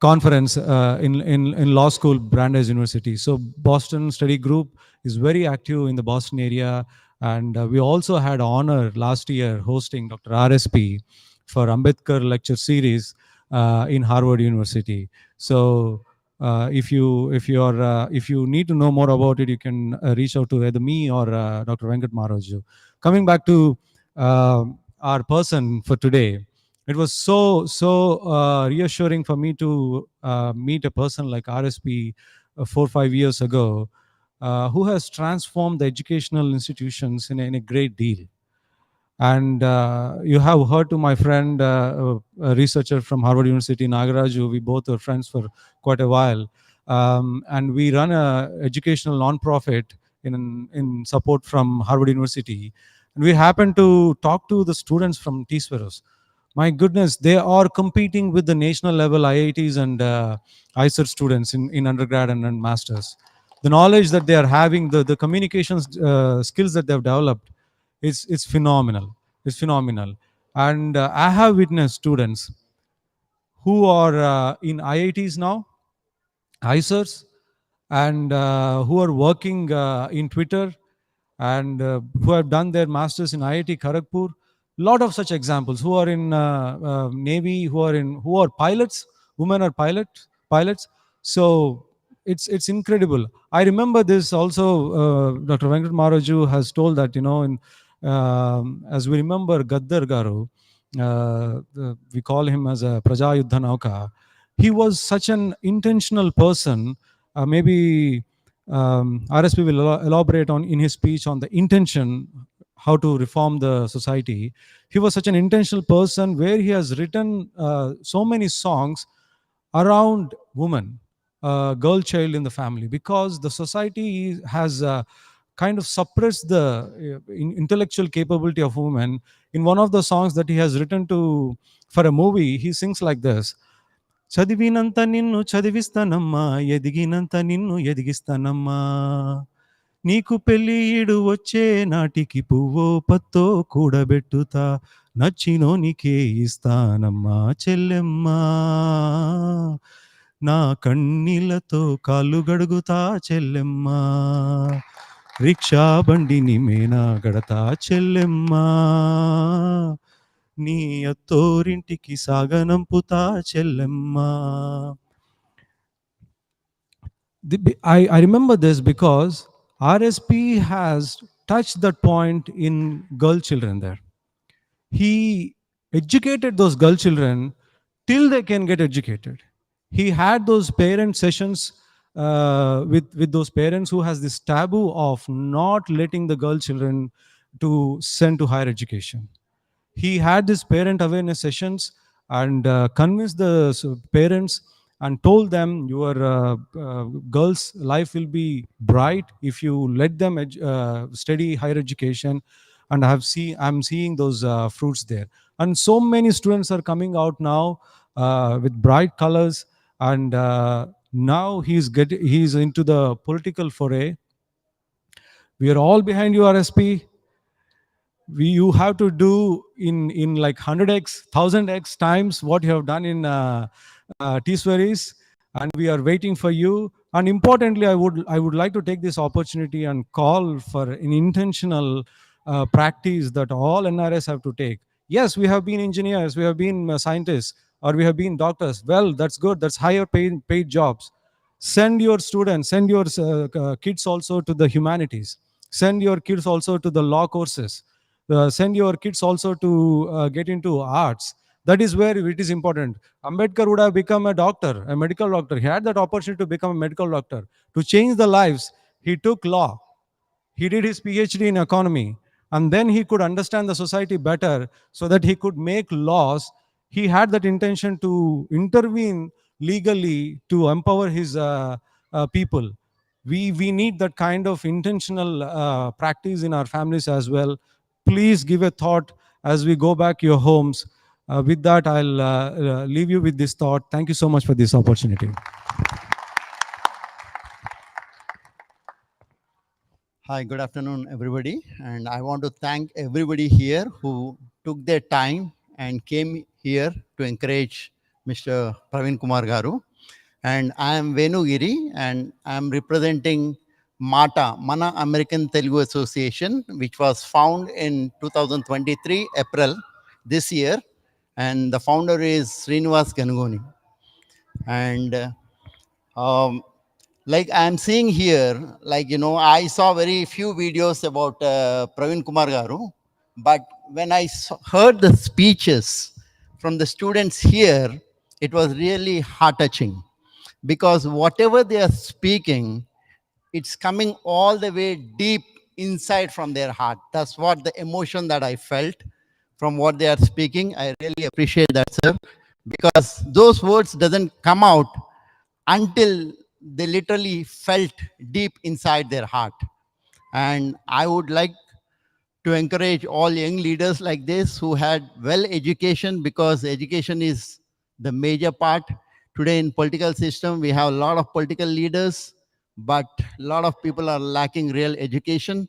conference in law school, Brandeis University. So Boston Study Group is very active in the Boston area, and we also had honor last year hosting Dr. RSP for Ambedkar lecture series in Harvard University. So if you need to know more about it, you can reach out to either me or Dr. Venkat Maraju. Coming back to our person for today, it was so reassuring for me to meet a person like RSP 4 or 5 years ago, who has transformed the educational institutions in a great deal. And you have heard to my friend, a researcher from Harvard University, Nagaraju. We both were friends for quite a while. And we run a educational nonprofit in support from Harvard University. And we happened to talk to the students from TSPEROS. My goodness, they are competing with the national level IITs and ISER students in undergrad and masters. The knowledge that they are having, the communications skills that they have developed, it's phenomenal. It's phenomenal. And I have witnessed students who are in IITs now, ISERs, and who are working in Twitter, and who have done their masters in IIT Kharagpur. Lot of such examples who are in Navy, who are pilots. Women are pilots. So it's incredible. I remember this also. Dr. Venkat Maraju has told that, as we remember Gaddar Garu, we call him as a Praja Yuddha Nauka. He was such an intentional person. Maybe RSP will elaborate on in his speech on the intention, how to reform the society. He was such an intentional person where he has written so many songs around women, girl child in the family, because the society has kind of suppressed the intellectual capability of women. In one of the songs that he has written for a movie, he sings like this: చదివినంత నిన్ను చదివిస్తానమ్మా, ఎదిగినంత నిన్ను ఎదిగిస్తానమ్మా, నీకు పెళ్ళిడు వచ్చే నాటికి పువ్వో పత్తో కూడబెట్టుతా, నచ్చినోనికే ఇస్తానమ్మా చెల్లెమ్మా, నా కన్నీళ్లతో కాళ్ళు గడుగుతా చెల్లెమ్మా, రిక్షా బండిని మేనా గడతా చెల్లెమ్మా, నీ అత్తోరింటికి సాగనంపుతా చెల్లెమ్మా. I remember this because RSP has touched that point in girl children there. He educated those girl children till they can get educated. He had those parent sessions with those parents who has this taboo of not letting the girl children to send to higher education. He had these parent awareness sessions and convinced the parents and told them, your girls' life will be bright if you let them study higher education. And I'm seeing those fruits there. And so many students are coming out now with bright colors. And now he's into the political foray. We are all behind you, RSP. You have to do in like 100x 1000x times what you have done in T-Series, and we are waiting for you. And importantly, I would like to take this opportunity and call for an intentional practice that all NRIs have to take. Yes, we have been engineers, we have been scientists, or we have been doctors. Well, that's good, that's higher paid jobs. Send your students, send your kids also to the humanities, send your kids also to the law courses, send your kids also to get into arts. That is where it is important. Ambedkar would have become a doctor, a medical doctor. He had that opportunity to become a medical doctor. To change the lives, he took law. He did his PhD in economy. And then he could understand the society better so that he could make laws. He had that intention to intervene legally to empower his people. We need that kind of intentional practice in our families as well. Please give a thought as we go back your homes. With that, I'll leave you with this thought. Thank you so much for this opportunity. Hi, good afternoon, everybody. And I want to thank everybody here who took their time and came here to encourage Mr. Praveen Kumar Garu. And I am Venugiri, and I am representing MATA, Mana American Telugu Association, which was found in 2023, April this year. And the founder is Srinivas Ganugoni. And like I'm seeing here, like, I saw very few videos about Praveen Kumar Garu, but when I heard the speeches from the students here, it was really heart-touching, because whatever they are speaking, it's coming all the way deep inside from their heart. That's what the emotion that I felt from what they are speaking. I really appreciate that, sir, because those words doesn't come out until they literally felt deep inside their heart. And I would like to encourage all young leaders like this who had well education, because education is the major part. Today in political system, we have a lot of political leaders, but a lot of people are lacking real education.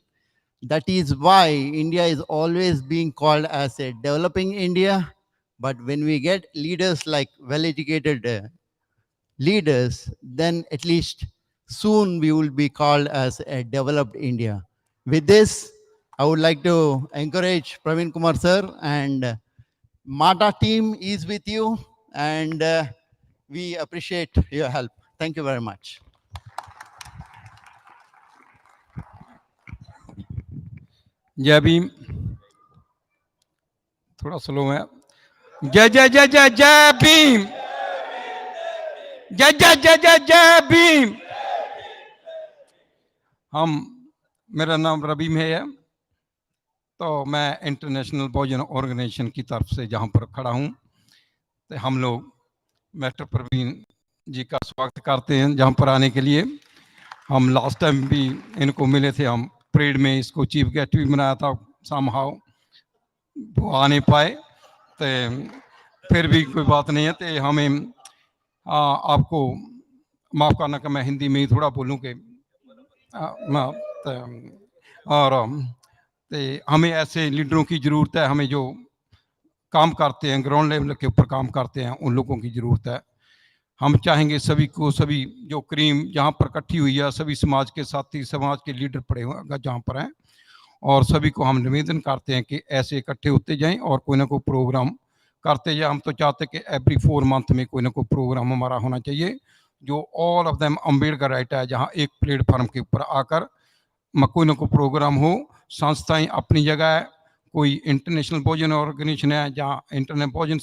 That is why India is always being called as a developing India. But when we get leaders like well-educated leaders, then at least soon we will be called as a developed India. With this, I would like to encourage Praveen Kumar sir, and MATA team is with you, and we appreciate your help. Thank you very much. जय भीम। थोड़ा slow है। जय जय जय जय जय भीम। जय जय जय जय जय भीम। मेरा नाम रबीम है, तो मैं इंटरनेशनल भोजन ऑर्गेनाइजेशन की तरफ से जहाँ पर खड़ा हूँ, तो हम लोग मिस्टर प्रवीण जी का स्वागत करते हैं जहाँ पर आने के लिए। हम लास्ट टाइम भी इनको मिले थे, हम परेड में इसको चीफ गेस्ट भी बनाया था, समहाउ वो आ नहीं पाए, तो फिर भी कोई बात नहीं है। तो हमें आपको माफ़ करना कि मैं हिंदी में ही थोड़ा बोलूँ कि और हमें ऐसे लीडरों की ज़रूरत है, हमें जो काम करते हैं ग्राउंड लेवल के ऊपर काम करते हैं उन लोगों की ज़रूरत है। हम चाहेंगे सभी को, सभी जो क्रीम जहाँ पर इकट्ठी हुई है, सभी समाज के साथी, समाज के लीडर पड़े हुए जहाँ पर हैं, और सभी को हम निवेदन करते हैं कि ऐसे इकट्ठे होते जाएं और कोई ना कोई प्रोग्राम करते जाएं। हम तो चाहते हैं कि एवरी 4 मंथ में कोई ना कोई प्रोग्राम हमारा होना चाहिए, जो all of them Ambedkar right है, जहाँ एक प्लेटफार्म के ऊपर आकर कोई ना कोई प्रोग्राम हो। संस्थाएं अपनी जगह है, कोई इंटरनेशनल भोजन ऑर्गेनाइजेशन है जहाँ इंटरनेशनल भोजन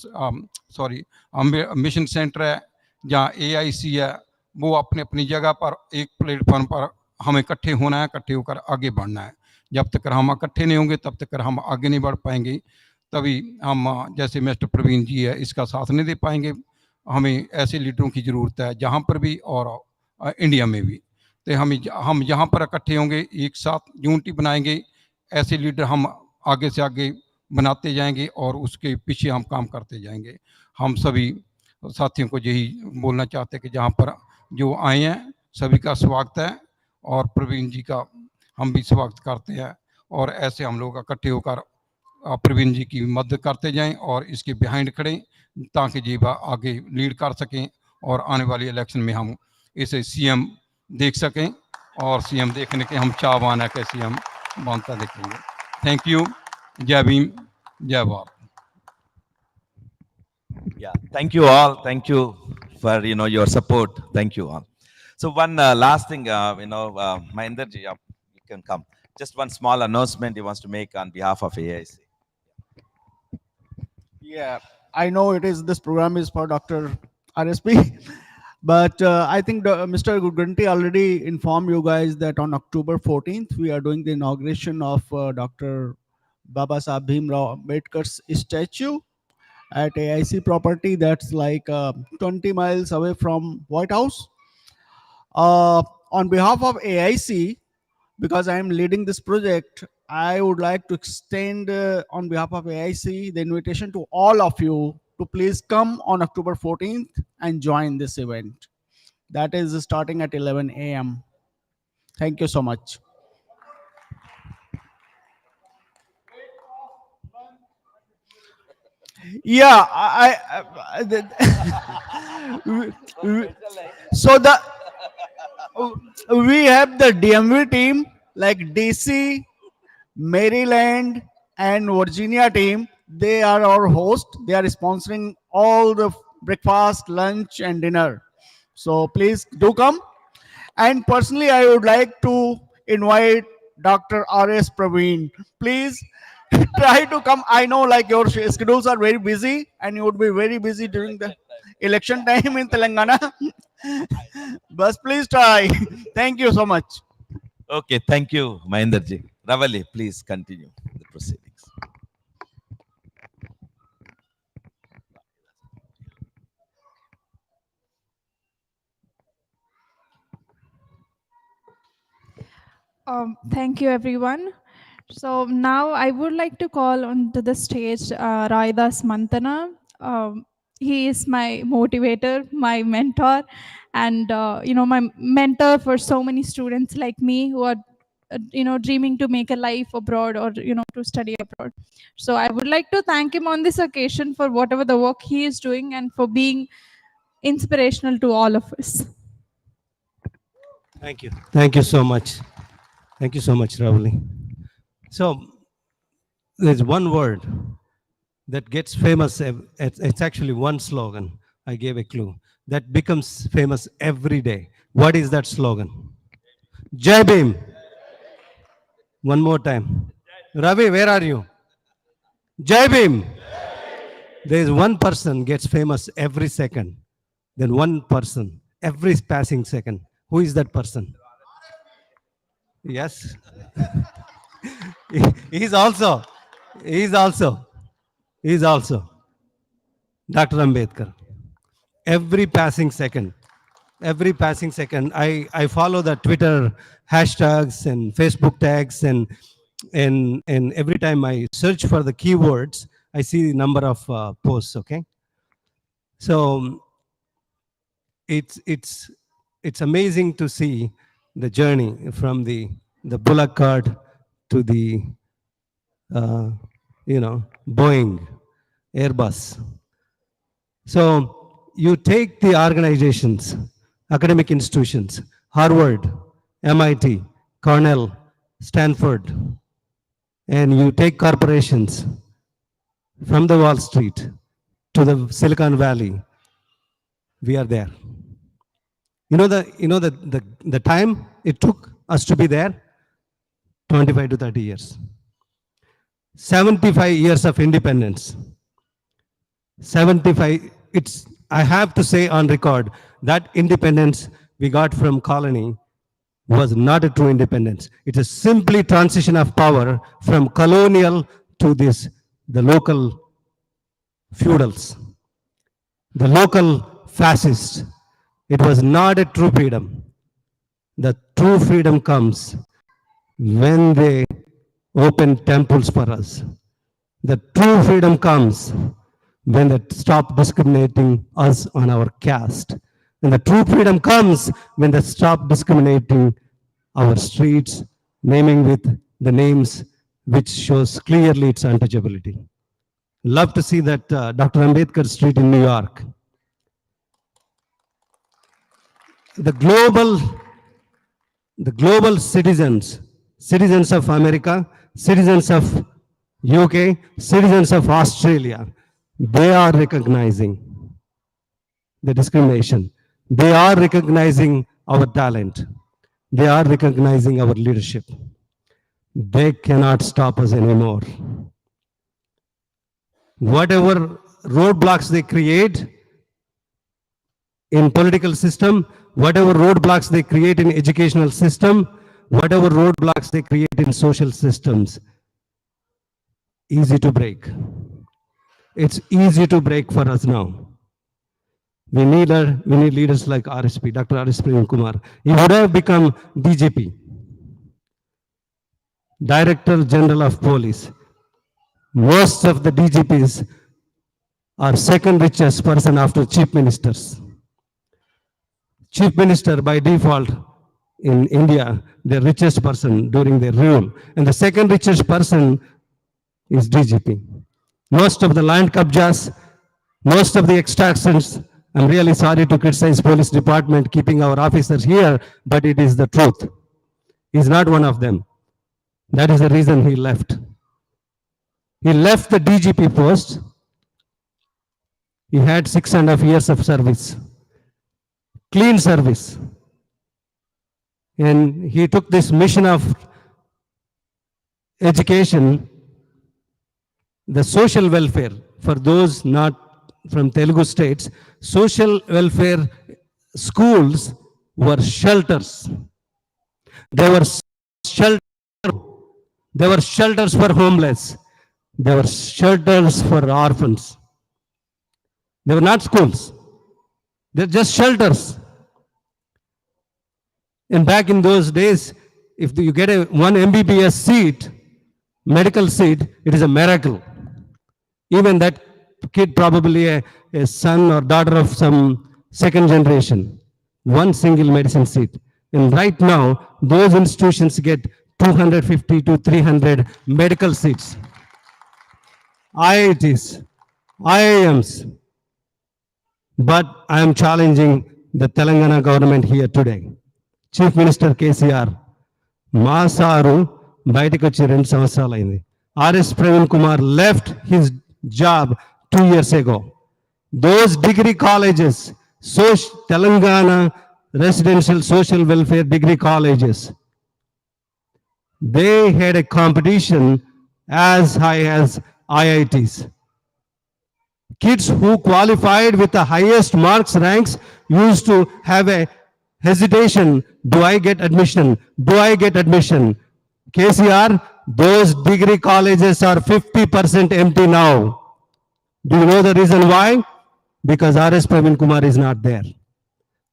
मिशन सेंटर है, जहाँ AIC है, वो अपने अपनी जगह पर एक प्लेटफॉर्म पर हमें इकट्ठे होना है, इकट्ठे होकर आगे बढ़ना है। जब तक हम इकट्ठे नहीं होंगे तब तक हम आगे नहीं बढ़ पाएंगे, तभी हम जैसे मिस्टर प्रवीण जी है इसका साथ नहीं दे पाएंगे। हमें ऐसे लीडरों की ज़रूरत है जहाँ पर भी और इंडिया में भी। तो हम जहाँ पर इकट्ठे होंगे, एक साथ यूनिटी बनाएंगे, ऐसे लीडर हम आगे से आगे बनाते जाएंगे और उसके पीछे हम काम करते जाएंगे। हम सभी साथियों को यही बोलना चाहते हैं कि जहाँ पर जो आए हैं सभी का स्वागत है, और प्रवीण जी का हम भी स्वागत करते हैं, और ऐसे हम लोग इकट्ठे होकर प्रवीण जी की मदद करते जाएं और इसके बिहाइंड खड़ें, ताकि जी आगे लीड कर सकें और आने वाली इलेक्शन में हम इसे CM देख सकें, और CM देखने के हम चाहवान है कि CM बनता देखेंगे। Thank you. जय भीम, जय Bharat. Yeah, thank you all. Thank you for your support. Thank you all. So one last thing, Mahinder ji, you can come. Just one small announcement he wants to make on behalf of AIC. Yeah, I know this program is for Dr. RSP, but I think Mr. Gurganti already informed you guys that on October 14th, we are doing the inauguration of Dr. Baba Saheb Bhimrao Ambedkar's statue at AIC property that's like 20 miles away from White House. On behalf of AIC, because I am leading this project, I would like to extend on behalf of AIC the invitation to all of you to please come on October 14th and join this event. That is starting at 11 a.m. Thank you so much. Yeah, So we have the DMV team like DC, Maryland, and Virginia team. They are our host. They are sponsoring all the breakfast, lunch, and dinner. So please do come. And personally, I would like to invite Dr. R.S. Praveen. Please try to come. I know like your schedules are very busy and you would be very busy during the election time in Telangana. But please try. Thank you so much. Okay, thank you, Mahenderji. Ravali, please continue the proceedings. Thank you, everyone. So now I would like to call onto the stage Raidas Mantana. He is my motivator, my mentor, and my mentor for so many students like me who are dreaming to make a life abroad or to study abroad. So I would like to thank him on this occasion for whatever the work he is doing and for being inspirational to all of us. Thank you. Thank you so much. Thank you so much, Ravali. So there's one word that gets famous. It's actually one slogan. I gave a clue. That becomes famous every day. What is that slogan? Jai Bhim. One more time. Ravi, where are you? Jai Bhim. There is one person gets famous every second. Then one person every passing second. Who is that person? Yes. He's also Dr. Ambedkar. Every passing second, I follow the Twitter hashtags and Facebook tags, and every time I search for the keywords, I see the number of posts. Okay, so it's amazing to see the journey from the bullock cart to the Boeing, Airbus. So you take the organizations, academic institutions, Harvard, MIT, Cornell, Stanford, and you take corporations from the Wall Street to the Silicon Valley. We are there. You know the time it took us to be there? 25 to 30 years. 75 years of independence. 75, I have to say on record, that independence we got from colony was not a true independence. It is simply transition of power from colonial to the local feudals, the local fascists. It was not a true freedom. The true freedom comes when they open temples for us. The true freedom comes when they stop discriminating us on our caste. And the true freedom comes when they stop discriminating our streets, naming with the names which shows clearly its untouchability. Love to see that Dr. Ambedkar Street in New York. The global citizens of America, citizens of UK, citizens of Australia, they are recognizing the discrimination. They are recognizing our talent. They are recognizing our leadership. They cannot stop us anymore. Whatever roadblocks they create in political system, whatever roadblocks they create in educational system, whatever roadblocks they create in social systems, easy to break. It's easy to break for us now. We need leaders like RSP, Dr. RSP Kumar. He would have become DGP, Director General of Police. Most of the DGPs are second richest person after chief ministers. Chief minister by default in India, the richest person during their rule. And the second richest person is DGP. Most of the land kabjas, most of the extractions I'm really sorry to criticize police department keeping our officers here, but it is the truth. He's not one of them. That is the reason he left. He left the DGP post. He had 6.5 years of service, clean service. And he took this mission of education, the social welfare for those not from Telugu states. Social welfare schools were shelters. They were shelters. They were shelters for homeless. They were shelters for orphans. They were not schools. They're just shelters. And back in those days, if you get one MBBS seat, medical seat, it is a miracle. Even that kid, probably a son or daughter of some second generation, one single medicine seat. And right now, those institutions get 250 to 300 medical seats. IITs, IIMs. But I am challenging the Telangana government here today. Chief Minister KCR, మా sir బయటకు వచ్చి 2 సంవత్సరాలు అయింది. RS Praveen Kumar left his job 2 years ago. Those degree colleges, Telangana residential social welfare degree colleges, they had a competition as high as IITs. Kids who qualified with the highest marks ranks used to have a hesitation. Do I get admission? Do I get admission? KCR, those degree colleges are 50% empty now. Do you know the reason why? Because RS Praveen Kumar is not there.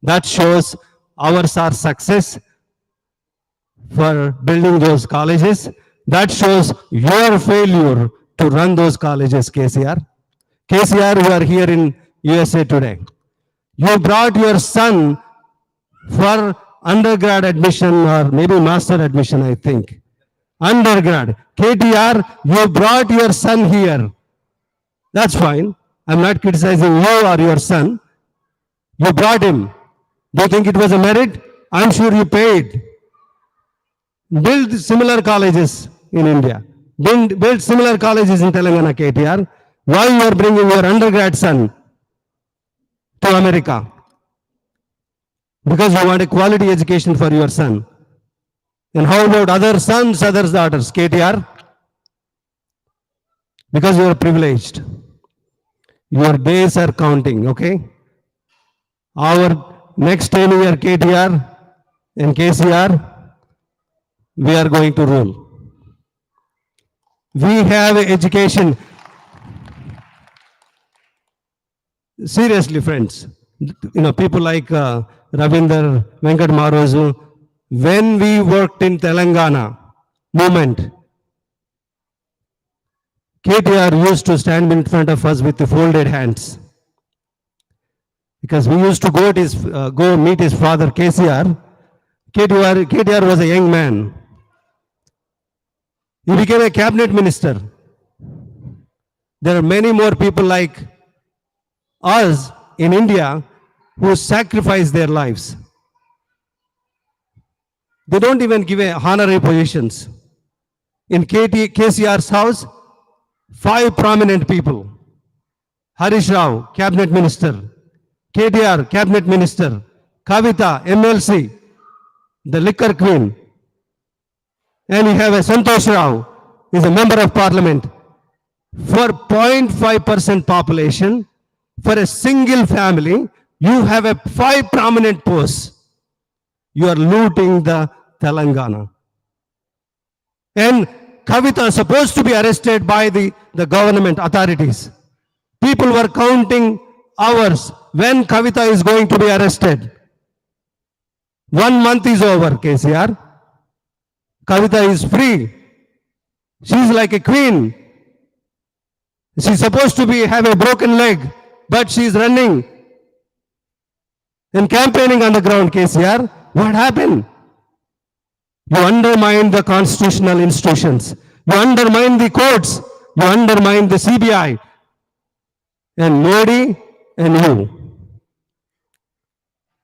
That shows ours are success for building those colleges. That shows your failure to run those colleges, KCR. KCR, you are here in USA today. You brought your son for undergrad admission or maybe master admission, I think. Undergrad. KTR, you brought your son here. That's fine. I'm not criticizing you or your son. You brought him. Do you think it was a merit? I'm sure you paid. Build similar colleges in India. Build similar colleges in Telangana, KTR. Why you are bringing your undergrad son to America? Because you want a quality education for your son. And how about other sons, other daughters, KTR? Because you are privileged. Your days are counting, okay? Our next 10-year KTR and KCR, we are going to rule. We have education. Seriously, friends, people like Ravinder, Venkat Marozu, when we worked in Telangana movement, KTR used to stand in front of us with the folded hands. Because we used to go meet his father, KCR. KTR was a young man. He became a cabinet minister. There are many more people like us in India who sacrifice their lives. They don't even give honorary positions. In KCR's house, 5 prominent people. Harish Rao, cabinet minister. KTR, cabinet minister. Kavita, MLC, the liquor queen. And you have a Santosh Rao, is a member of parliament. For 0.5% population, for a single family, you have a 5 prominent posts. You are looting the Telangana. And Kavita is supposed to be arrested by the government authorities. People were counting hours when Kavita is going to be arrested. 1 month is over, KCR. Kavita is free. She's like a queen. She's supposed to have a broken leg, but she's running and campaigning on the ground, KCR. What happened? You undermine the constitutional institutions. You undermine the courts. You undermine the CBI. And Modi and you,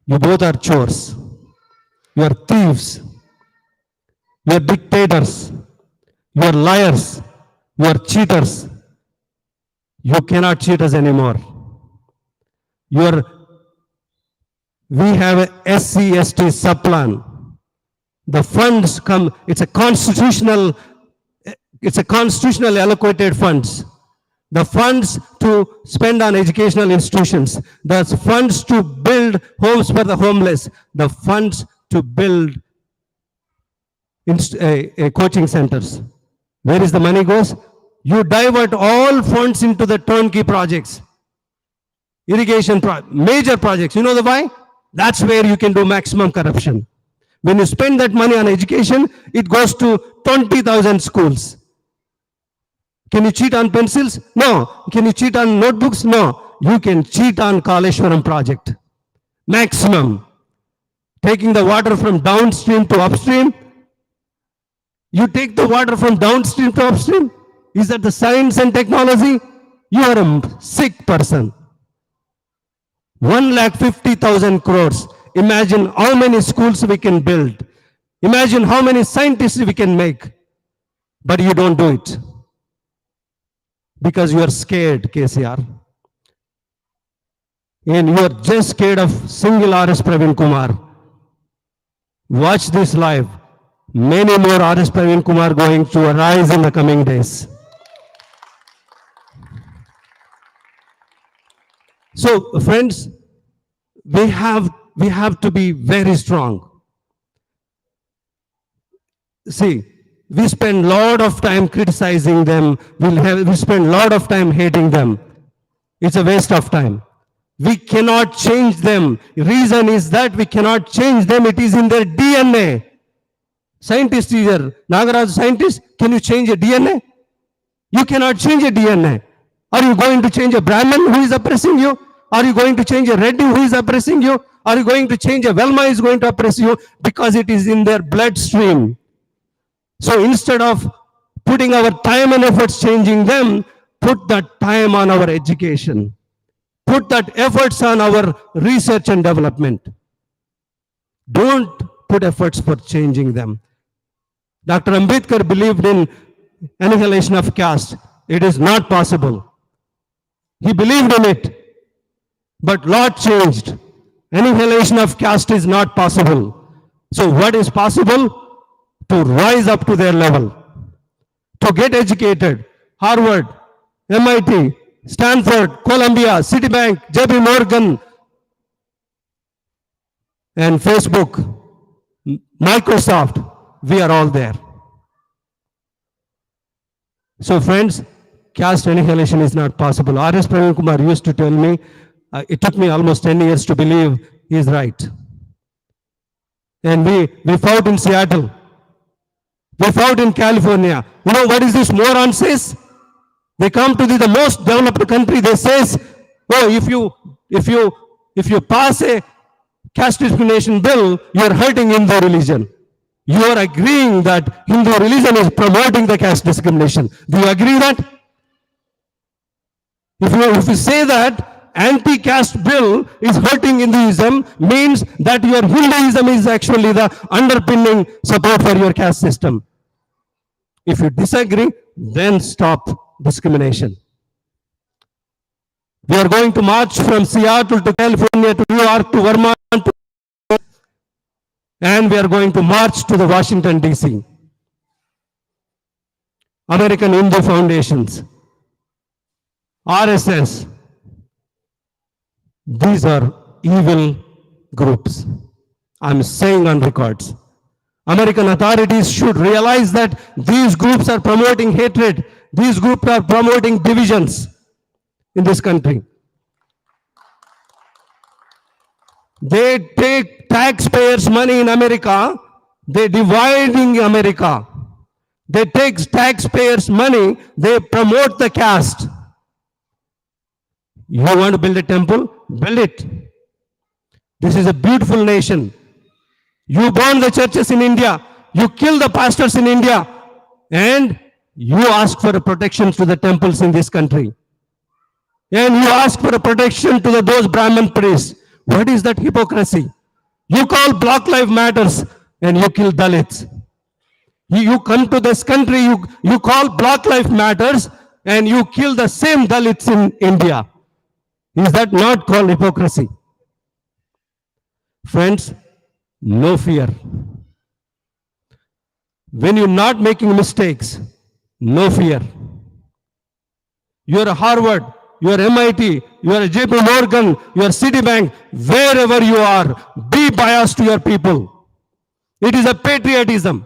You both are chores. You are thieves. You are dictators. You are liars. You are cheaters. You cannot cheat us anymore. We have a SC/ST subplan. The funds come, it's a constitutional allocated funds. The funds to spend on educational institutions, the funds to build homes for the homeless, the funds to build coaching centers. Where is the money goes? You divert all funds into the turnkey projects, irrigation, major projects. You know the why? That's where you can do maximum corruption. When you spend that money on education, it goes to 20,000 schools. Can you cheat on pencils? No. Can you cheat on notebooks? No. You can cheat on Kaleshwaram project. Maximum. Taking the water from downstream to upstream. You take the water from downstream to upstream. Is that the science and technology? You are a sick person. 1,50,000 crores. Imagine how many schools we can build. Imagine how many scientists we can make. But you don't do it. Because you are scared, KCR. And you are just scared of single RS Praveen Kumar. Watch this live. Many more RS Praveen Kumar going to arise in the coming days. So, friends, we have to be very strong. See, we spend a lot of time criticizing them. We spend a lot of time hating them. It's a waste of time. We cannot change them. Reason is that we cannot change them. It is in their DNA. Scientist here, Nagaraj scientist, can you change a DNA? You cannot change a DNA. Are you going to change a Brahmin who is oppressing you? Are you going to change a Reddy who is oppressing you? Are you going to change a Velma who is going to oppress you? Because it is in their bloodstream. So instead of putting our time and efforts changing them, put that time on our education. Put that efforts on our research and development. Don't put efforts for changing them. Dr. Ambedkar believed in annihilation of caste. It is not possible. He believed in it, but lot changed. Annihilation of caste is not possible. So what is possible? To rise up to their level, to get educated. Harvard, MIT, Stanford, Columbia, Citibank, JP Morgan, and Facebook, Microsoft, we are all there. So friends, caste annihilation is not possible. R.S. Praveen Kumar used to tell me, it took me almost 10 years to believe he is right. And we fought in Seattle. We fought in California. You know what is this moron says? They come to the most developed country, they says, oh, if you pass a caste discrimination bill, you are hurting Hindu religion. You are agreeing that Hindu religion is promoting the caste discrimination. Do you agree that? If you say that anti-caste bill is hurting Hinduism, means that your Hinduism is actually the underpinning support for your caste system. If you disagree, then stop discrimination. We are going to march from Seattle to California to New York to Vermont, and we are going to march to the Washington, D.C. American Hindu Foundations, RSS. These are evil groups. I'm saying on records. American authorities should realize that these groups are promoting hatred. These groups are promoting divisions in this country. They take taxpayers' money in America. They dividing America. They take taxpayers' money. They promote the caste. You want to build a temple? Build it. This is a beautiful nation. You burn the churches in India. You kill the pastors in India. And you ask for a protection to the temples in this country. And you ask for a protection to those Brahmin priests. What is that hypocrisy? You call Black Lives Matters and you kill Dalits. You come to this country, you call Black Lives Matters and you kill the same Dalits in India. Is that not called hypocrisy? Friends, no fear. When you're not making mistakes, no fear. You're a Harvard, you're MIT, you're a JP Morgan, you're Citibank, wherever you are, be biased to your people. It is a patriotism.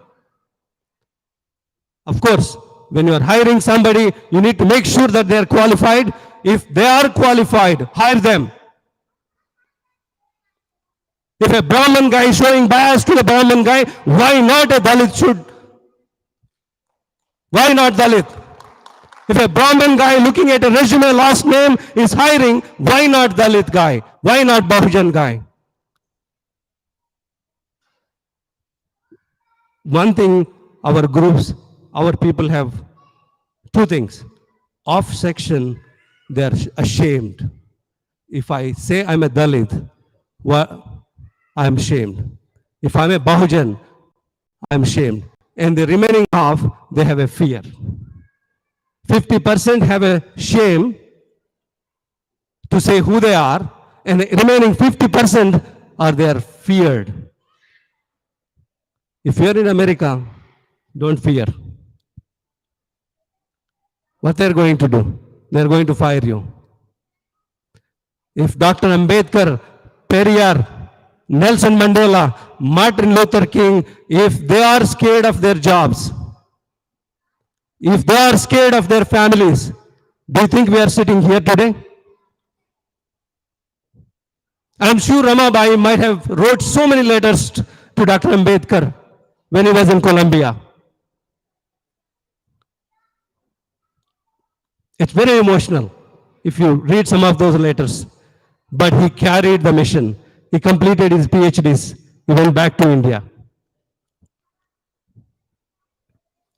Of course, when you are hiring somebody, you need to make sure that they are qualified. If they are qualified, hire them. If a Brahmin guy is showing bias to the Brahmin guy, why not a Dalit should? Why not Dalit? If a Brahmin guy looking at a resume last name is hiring, why not Dalit guy? Why not Bahujan guy? One thing our groups, our people have two things. Off section, they are ashamed. If I say I'm a Dalit, I'm ashamed. If I'm a Bahujan, I'm ashamed. And the remaining half, they have a fear. 50% have a shame to say who they are, and the remaining 50% are they feared. If you're in America, don't fear. What they're going to do? They're going to fire you. If Dr. Ambedkar, Periyar, Nelson Mandela, Martin Luther King, if they are scared of their jobs, if they are scared of their families, do you think we are sitting here today? I'm sure Ramabai might have wrote so many letters to Dr. Ambedkar when he was in Colombia. It's very emotional if you read some of those letters. But he carried the mission. He completed his PhDs. He went back to India.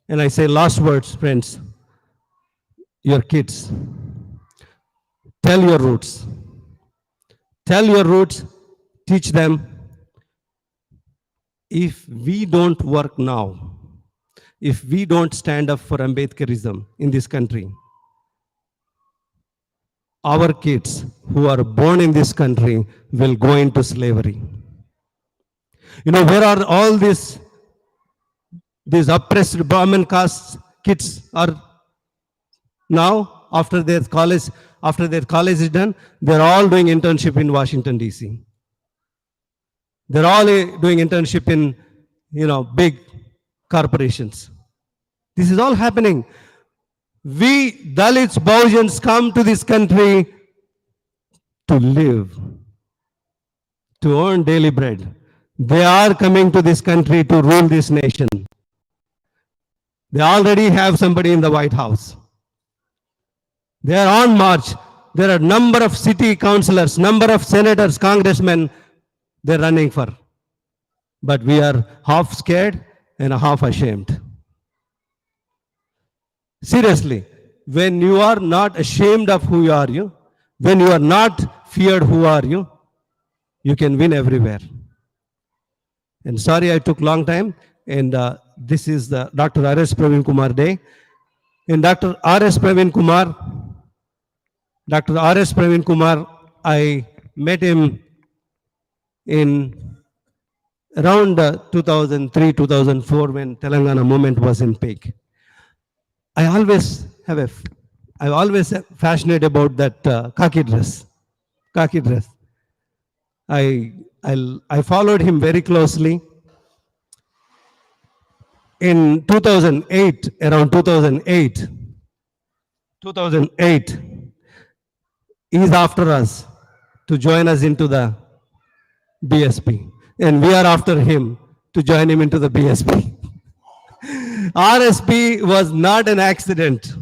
And I say last words, friends. Your kids. Tell your roots. Tell your roots. Teach them. If we don't work now, if we don't stand up for Ambedkarism in this country, our kids who are born in this country will go into slavery. You know, where are all these oppressed Brahmin caste kids are now after their college is done? They're all doing internship in Washington, D.C. They're all doing internship in, big corporations. This is all happening. We Dalits, Bahujans come to this country to live, to earn daily bread. They are coming to this country to rule this nation. They already have somebody in the White House. They are on march. There are a number of city councillors, number of senators, congressmen they're running for. But we are half scared and half ashamed. Seriously, when you are not ashamed of who you are, when you are not feared who are you can win everywhere. And sorry I took long time, and this is the Dr. R.S. Praveen Kumar Day. And Dr. R.S. Praveen Kumar, I met him in around 2003, 2004 when Telangana movement was in peak. I always fascinated about that khaki dress. I followed him very closely. In 2008, around 2008, he's after us to join us into the BSP. And we are after him to join him into the BSP. RSP was not an accident.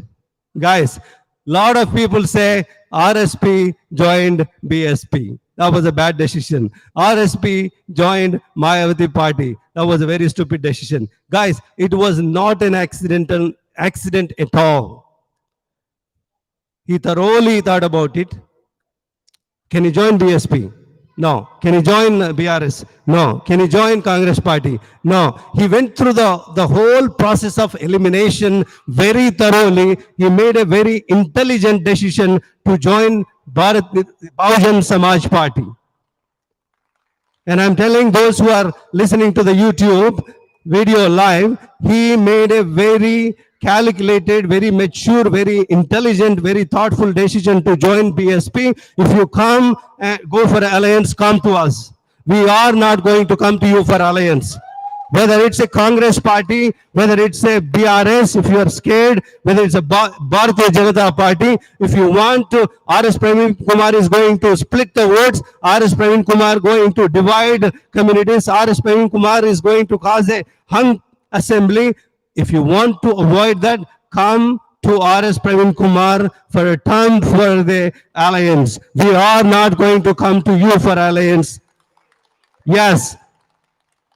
Guys, lot of people say RSP joined BSP. That was a bad decision. RSP joined Mayavati party. That was a very stupid decision. Guys, it was not an accident at all. He thoroughly thought about it. Can he join BSP? No. Can he join BRS? No. Can he join Congress party? No. He went through the whole process of elimination very thoroughly. He made a very intelligent decision to join Bahujan Samaj Party. And I'm telling those who are listening to the YouTube video live, he made a very calculated, very mature, very intelligent, very thoughtful decision to join BSP. If you come and go for alliance, come to us. We are not going to come to you for alliance. Whether it's a Congress party, whether it's a BRS, if you are scared, whether it's a Bharatiya Janata party, if you want to, RS Praveen Kumar is going to split the votes, RS Praveen Kumar going to divide communities, RS Praveen Kumar is going to cause a hung assembly. If you want to avoid that, come to RS Praveen Kumar for a term for the alliance. We are not going to come to you for alliance. Yes.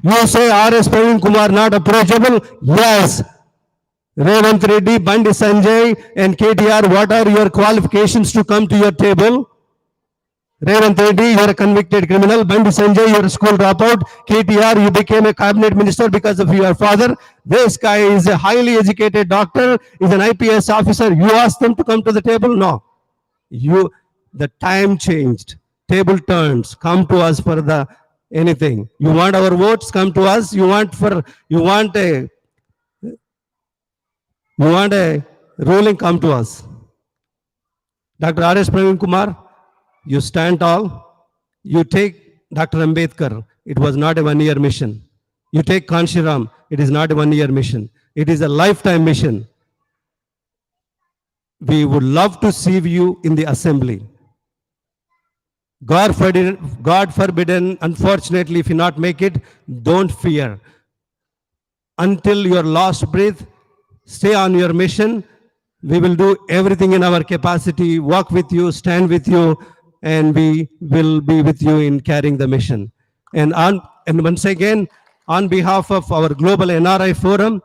You say RS Praveen Kumar not approachable? Yes. Revant Reddy, Bandi Sanjay and KTR, what are your qualifications to come to your table? Revant Reddy, you are a convicted criminal. Bandi Sanjay, you are a school dropout. KTR, you became a cabinet minister because of your father. This guy is a highly educated doctor, is an IPS officer. You asked them to come to the table? No. The time changed. Table turns. Come to us for the anything. You want our votes? Come to us. You want a ruling? Come to us. Dr. R.S. Praveen Kumar, you stand tall. You take Dr. Ambedkar. It was not a one-year mission. You take Kanshiram. It is not a one-year mission. It is a lifetime mission. We would love to see you in the assembly. God forbidden, unfortunately, if you not make it, don't fear. Until your last breath, stay on your mission. We will do everything in our capacity, walk with you, stand with you, and we will be with you in carrying the mission. And once again, on behalf of our global NRI forum,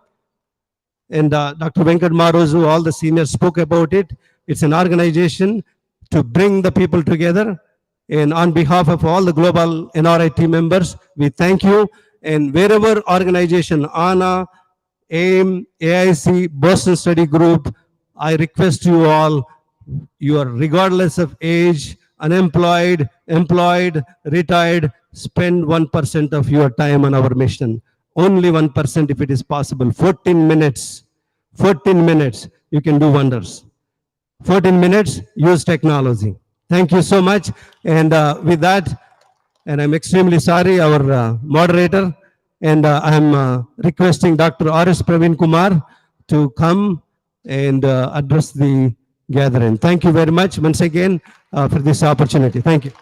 and Dr. Venkat Marozu, all the seniors spoke about it. It's an organization to bring the people together. And on behalf of all the global NRI team members, we thank you. And wherever organization, ANA, AIM, AIC, Boston Study Group, I request you all, you are regardless of age, unemployed, employed, retired, spend 1% of your time on our mission. Only 1% if it is possible. 14 minutes. 14 minutes, you can do wonders. 14 minutes, use technology. Thank you so much. And with that, and I'm extremely sorry, our moderator, and I'm requesting Dr. R.S. Praveen Kumar to come and address the gathering. Thank you very much once again for this opportunity. Thank you.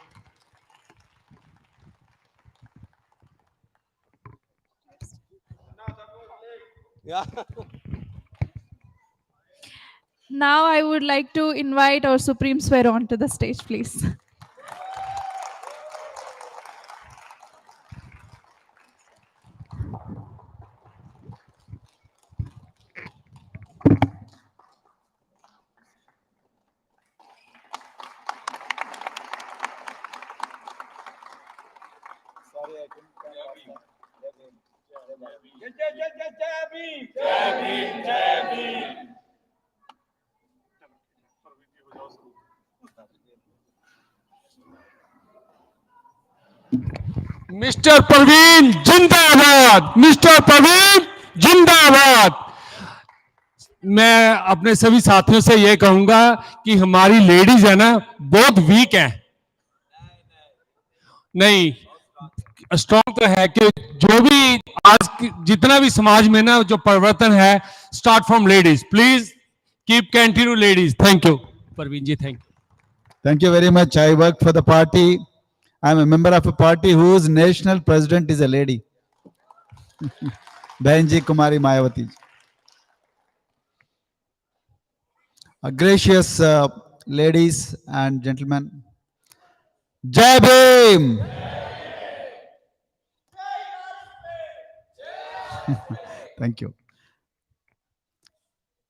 Yeah. Now I would like to invite our Supreme Swear onto the stage, please. Mister Parveen जिंदाबाद, mister Parveen जिंदाबाद। मैं अपने सभी साथियों से यह कहूंगा कि हमारी लेडीज है ना बहुत वीक है। नहीं, स्ट्रॉन्ग तो है कि जो भी आज जितना भी समाज में ना जो परिवर्तन है, start from ladies. Please keep continue ladies. Thank you Parveen ji, thank you. Thank you very much. I work for the party. I'm a member of a party whose national president is a lady. Benji Kumari Mayawati. Gracious ladies and gentlemen. Jai Bhim! Thank you.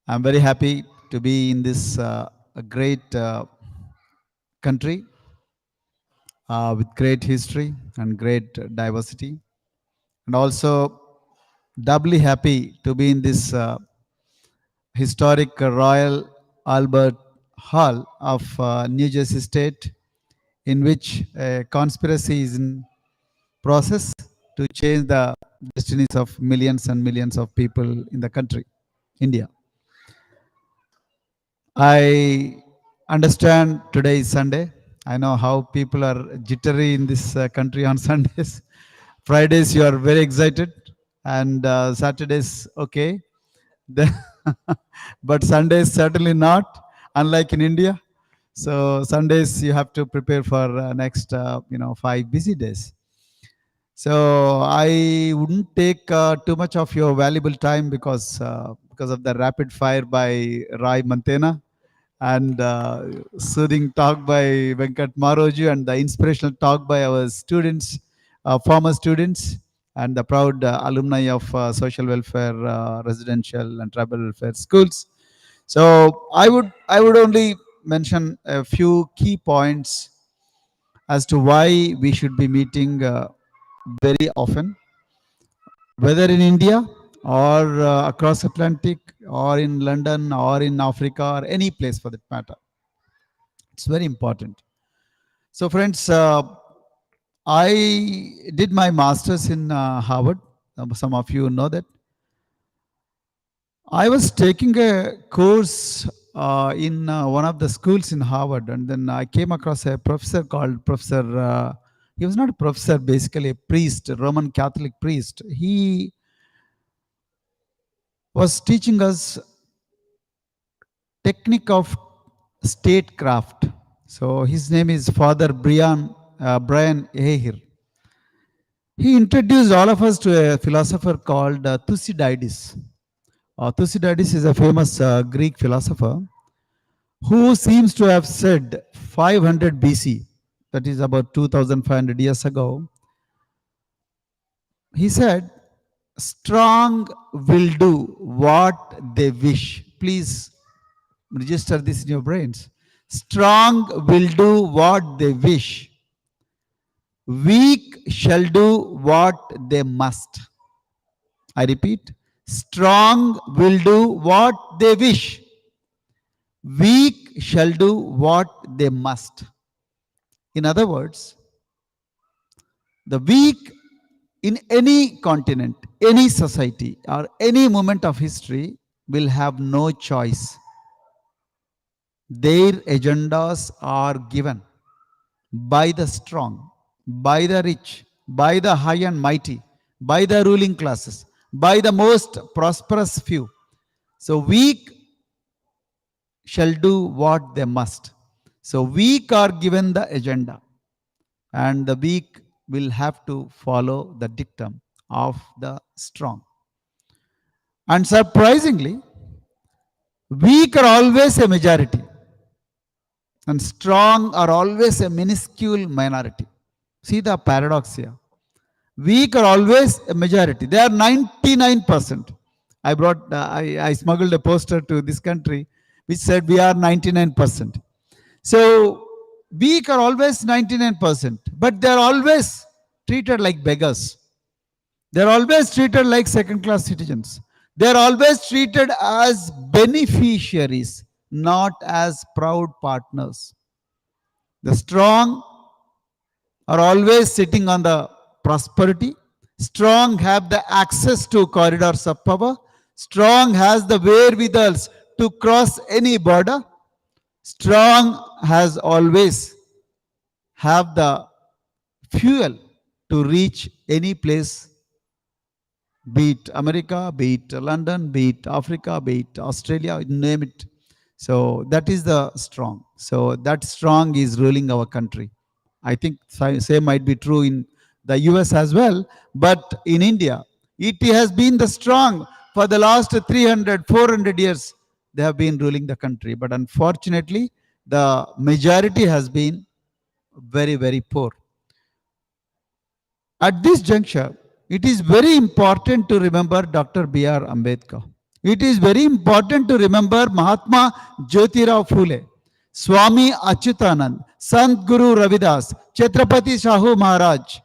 I'm very happy to be in this great country. with great history and great diversity. And also doubly happy to be in this historic Royal Albert Hall of New Jersey State, in which a conspiracy is in process to change the destinies of millions and millions of people in the country, India. I understand today is Sunday. I know how people are jittery in this country on Sundays. Fridays, you are very excited, and Saturdays, okay. The- but Sundays, certainly not, unlike in India. So Sundays, you have to prepare for next, 5 busy days. So I wouldn't take too much of your valuable time because of the rapid fire by Rai Mantena and soothing talk by Venkat Maroju and the inspirational talk by our students, former students, and the proud alumni of social welfare, residential and tribal welfare schools. So I would only mention a few key points as to why we should be meeting very often, whether in India or across Atlantic or in London or in Africa or any place for that matter. It's very important. So friends, I did my master's in Harvard. Some of you know that. I was taking a course in one of the schools in Harvard, and then I came across a professor called Professor. He was not a professor, basically a priest, a Roman Catholic priest. He was teaching us technique of statecraft. So his name is Father Brian Ahir. He introduced all of us to a philosopher called Thucydides. Thucydides is a famous Greek philosopher who seems to have said 500 BC, that is about 2500 years ago. He said, strong will do what they wish. Please register this in your brains. Strong will do what they wish. Weak shall do what they must. I repeat, strong will do what they wish. Weak shall do what they must. In other words, the weak in any continent, any society, or any moment of history will have no choice. Their agendas are given by the strong, by the rich, by the high and mighty, by the ruling classes, by the most prosperous few. So weak shall do what they must. So weak are given the agenda, and the weak will have to follow the dictum of the strong. And surprisingly, weak are always a majority, and strong are always a minuscule minority. See the paradox here. Weak are always a majority. They are 99%. I smuggled a poster to this country which said we are 99%. So weak are always 99%, but they are always treated like beggars. They are always treated like second-class citizens. They are always treated as beneficiaries, not as proud partners. The strong are always sitting on the prosperity. Strong have the access to corridors of power. Strong has the wherewithals to cross any border. Strong has always have the fuel to reach any place, be it America, be it London, be it Africa, be it Australia, name it. So that is the strong. So that strong is ruling our country. I think same might be true in the US as well, but in India, it has been the strong for the last 300, 400 years. They have been ruling the country, but unfortunately, the majority has been very, very poor. At this juncture, it is very important to remember Dr. B.R. Ambedkar. It is very important to remember Mahatma Jyotirao Phule. Swami Achyutanand, Sant Guru Ravidas, Chhatrapati Shahu Maharaj,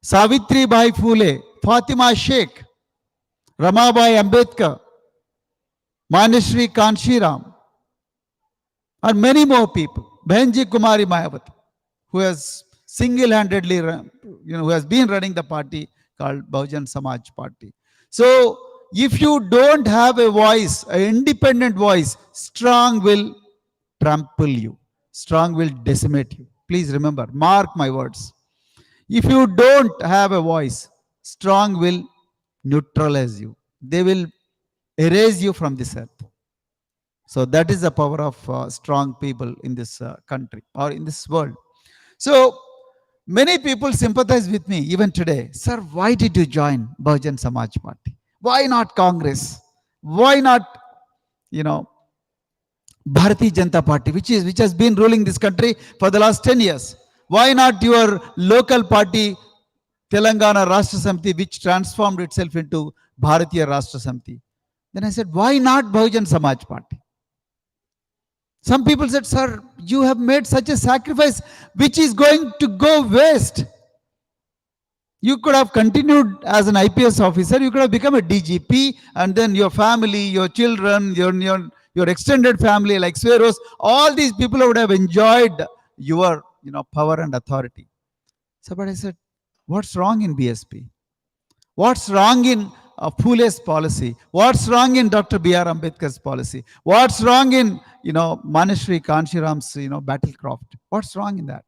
Savitri Bai Phule, Fatima Sheikh, Ramabai Ambedkar, Manishri Kanshiram, and many more people. Bhenji Kumari Mayawati, who has single-handedly, who has been running the party called Bahujan Samaj Party. So, if you don't have a voice, an independent voice, strong will trample you. Strong will decimate you. Please remember, mark my words. If you don't have a voice, strong will neutralize you. They will erase you from this earth. So that is the power of strong people in this country or in this world. So many people sympathize with me even today. Sir, why did you join Bahujan Samaj Party? Why not Congress? Why not, Bharatiya Janata Party, which has been ruling this country for the last 10 years? Why not your local party, Telangana Rashtra Samiti, which transformed itself into Bharatiya Rashtra Samiti? Then I said, why not Bahujan Samaj Party? Some people said, sir, you have made such a sacrifice which is going to go waste. You could have continued as an IPS officer, you could have become a DGP, and then your family, your children, your extended family like Sweros, all these people would have enjoyed your power and authority. So, but I said, what's wrong in BSP? What's wrong in Phule's policy? What's wrong in Dr. B.R. Ambedkar's policy? What's wrong in, Manishri Kanshiram's, battlecraft? What's wrong in that?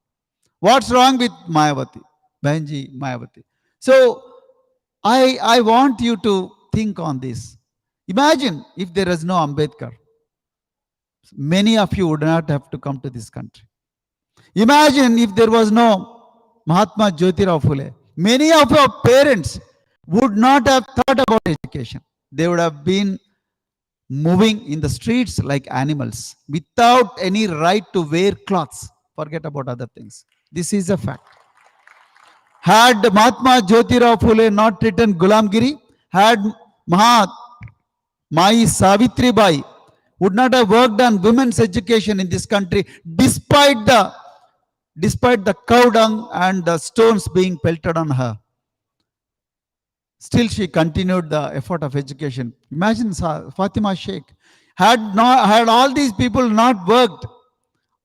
What's wrong with Mayawati, Benji Mayawati? So I want you to think on this. Imagine if there is no Ambedkar. Many of you would not have to come to this country. Imagine if there was no Mahatma Jyotirao Phule. Many of our parents would not have thought about education. They would have been moving in the streets like animals without any right to wear clothes. Forget about other things. This is a fact. Had Mahatma Jyotirao Phule not written Gulamgiri, had Mai Savitri Bai would not have worked on women's education in this country despite the cow dung and the stones being pelted on her. Still she continued the effort of education. Imagine Fatima Sheikh. Had all these people not worked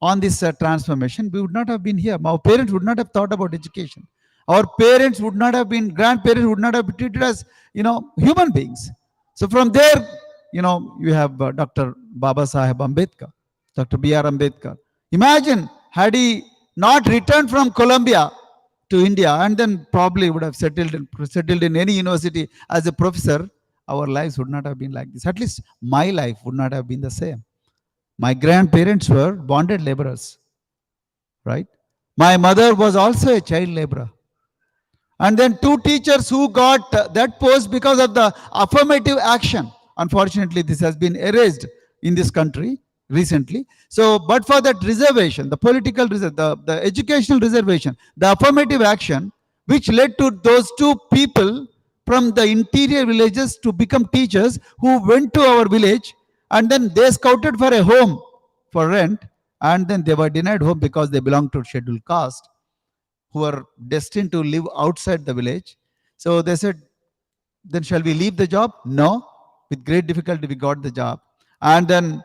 on this transformation, we would not have been here. Our parents would not have thought about education. Our parents would not have been, grandparents would not have been treated as, human beings. So from there, you have Dr. Baba Saheb Ambedkar, Dr. B.R. Ambedkar. Imagine, had he not returned from Colombia to India and then probably would have settled in any university as a professor, our lives would not have been like this. At least my life would not have been the same. My grandparents were bonded laborers, right? My mother was also a child laborer. And then 2 teachers who got that post because of the affirmative action. Unfortunately, this has been erased in this country recently. So, but for that reservation, the political reservation, the educational reservation, the affirmative action, which led to those 2 people from the interior villages to become teachers who went to our village, and then they scouted for a home for rent, and then they were denied home because they belonged to scheduled caste, who are destined to live outside the village. So they said, then shall we leave the job? No. With great difficulty we got the job. And then,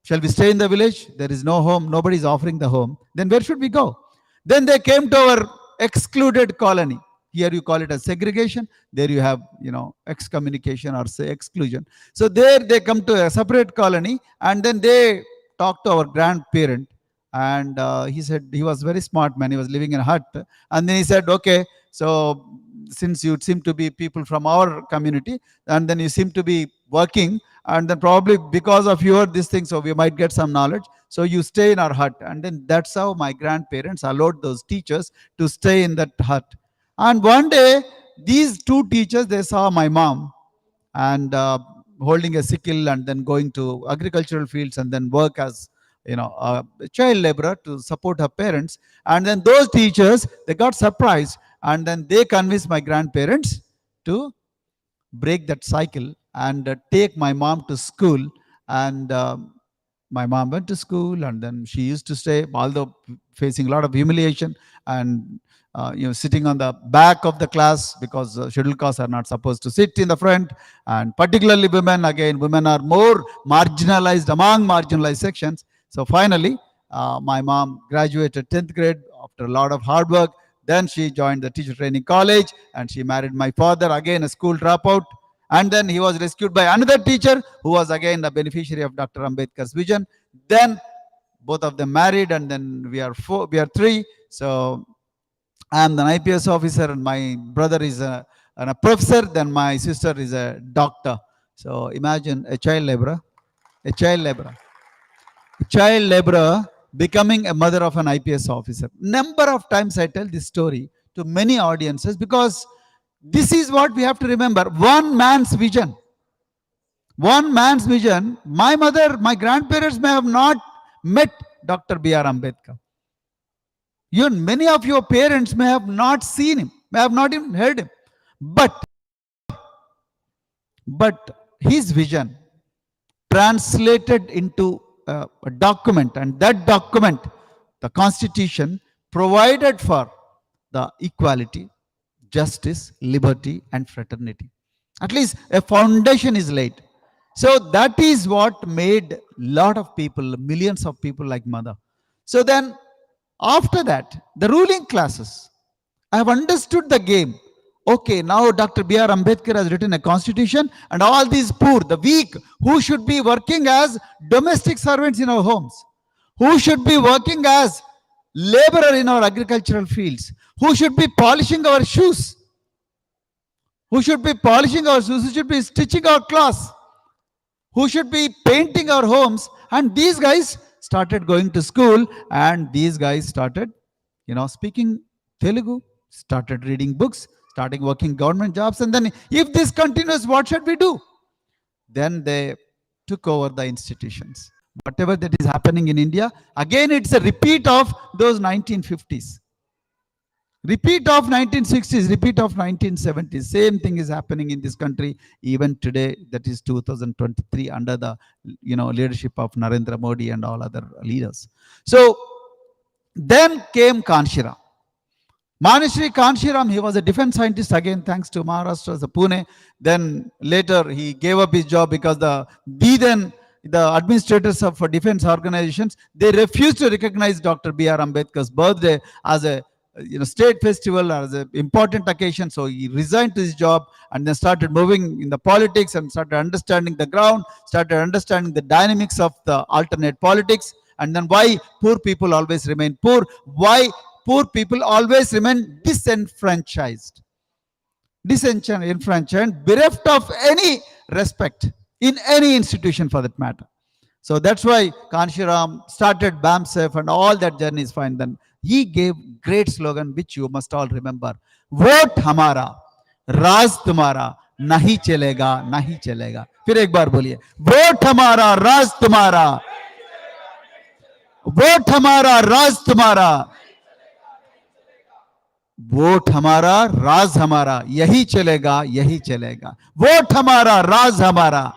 shall we stay in the village? There is no home. Nobody is offering the home. Then where should we go? Then they came to our excluded colony. Here you call it as segregation. There you have, excommunication or say exclusion. So there they come to a separate colony, and then they talk to our grandparent. And he said, he was very smart man. He was living in a hut. And then he said, okay, so since you seem to be people from our community, and then you seem to be working, and then probably because of your this thing, so we might get some knowledge. So you stay in our hut. And then that's how my grandparents allowed those teachers to stay in that hut. And one day, these 2 teachers, they saw my mom and holding a sickle and then going to agricultural fields and then work as a child laborer to support her parents. And then those teachers, they got surprised, and then they convinced my grandparents to break that cycle and take my mom to school. And my mom went to school, and then she used to stay, although facing a lot of humiliation and sitting on the back of the class, because scheduled castes are not supposed to sit in the front, and particularly women. Again, women are more marginalized among marginalized sections. So finally, my mom graduated 10th grade after a lot of hard work. Then she joined the teacher training college, and she married my father, again a school dropout. And then he was rescued by another teacher who was again the beneficiary of Dr. Ambedkar's vision. Then both of them married, and then we are three. So I am an IPS officer, and my brother is a professor. Then my sister is a doctor. So imagine a child laborer becoming a mother of an IPS officer. Number of times I tell this story to many audiences, because this is what we have to remember. One man's vision. My mother, my grandparents may have not met Dr. B.R. Ambedkar. Even many of your parents may have not seen him, may have not even heard him. But his vision translated into a document, and that document, the Constitution, provided for the equality, justice, liberty, and fraternity. At least a foundation is laid. So that is what made a lot of people, millions of people like mother. So then after that, the ruling classes, I have understood the game. Okay, now Dr. B.R. Ambedkar has written a constitution, and all these poor, the weak, who should be working as domestic servants in our homes, who should be working as laborer in our agricultural fields, who should be polishing our shoes, who should be stitching our clothes, who should be painting our homes. And these guys started going to school, and these guys started, speaking Telugu, started reading books, starting working government jobs. And then if this continues, what should we do? Then they took over the institutions. Whatever that is happening in India, again, it's a repeat of those 1950s. Repeat of 1960s, repeat of 1970s. Same thing is happening in this country even today, that is 2023, under the leadership of Narendra Modi and all other leaders. So then came Kanshiram. Manishri Kanshiram, he was a defense scientist, again thanks to Maharashtra, Pune. Then later he gave up his job because the administrators of defense organizations, they refused to recognize Dr. B.R. Ambedkar's birthday as a state festival, as an important occasion. So he resigned to his job and then started moving in the politics and started understanding the ground, started understanding the dynamics of the alternate politics, and then why poor people always remain poor, why poor people always remain disenfranchised, bereft of any respect in any institution for that matter. So that's why Kanshiram started BAMSEF, and all that journey is fine. Then he gave great slogan, which you must all remember: vote hamara, राज तुम्हारा, नहीं चलेगा, नहीं चलेगा. फिर एक बार बोलिए, vote हमारा, राज तुम्हारा, वोट हमारा, राज तुम्हारा, वोट हमारा, राज हमारा, यही चलेगा, यही चलेगा. वोट हमारा, राज हमारा,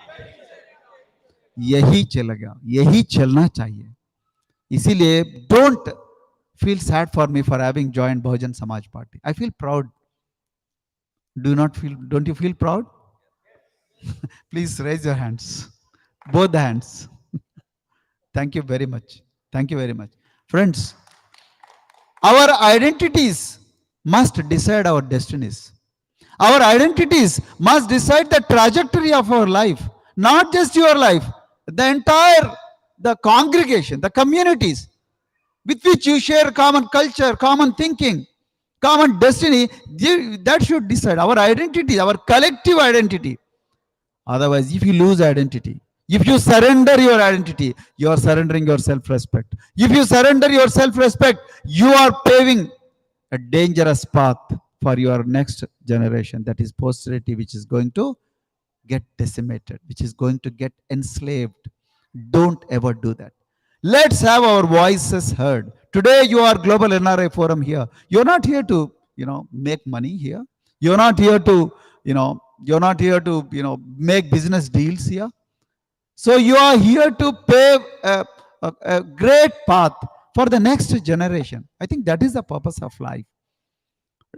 यही चलेगा, यही चलना चाहिए. इसीलिए don't feel sad for me for having joined Bahujan Samaj Party. I feel proud. Don't you feel proud? Please raise your hands, both the hands. Thank you very much. Thank you very much. Friends, our identities must decide our destinies. Our identities must decide the trajectory of our life, not just your life, the entire, the congregation, the communities with which you share common culture, common thinking, common destiny. That should decide our identity, our collective identity. Otherwise, if you lose identity, if you surrender your identity, you are surrendering your self-respect. If you surrender your self-respect, you are paving a dangerous path for your next generation, that is posterity, which is going to get decimated, which is going to get enslaved. Don't ever do that. Let's have our voices heard. Today you are Global NRI Forum here. You're not here to, make money here. You're not here to, make business deals here. So you are here to pave a great path for the next generation. I think that is the purpose of life.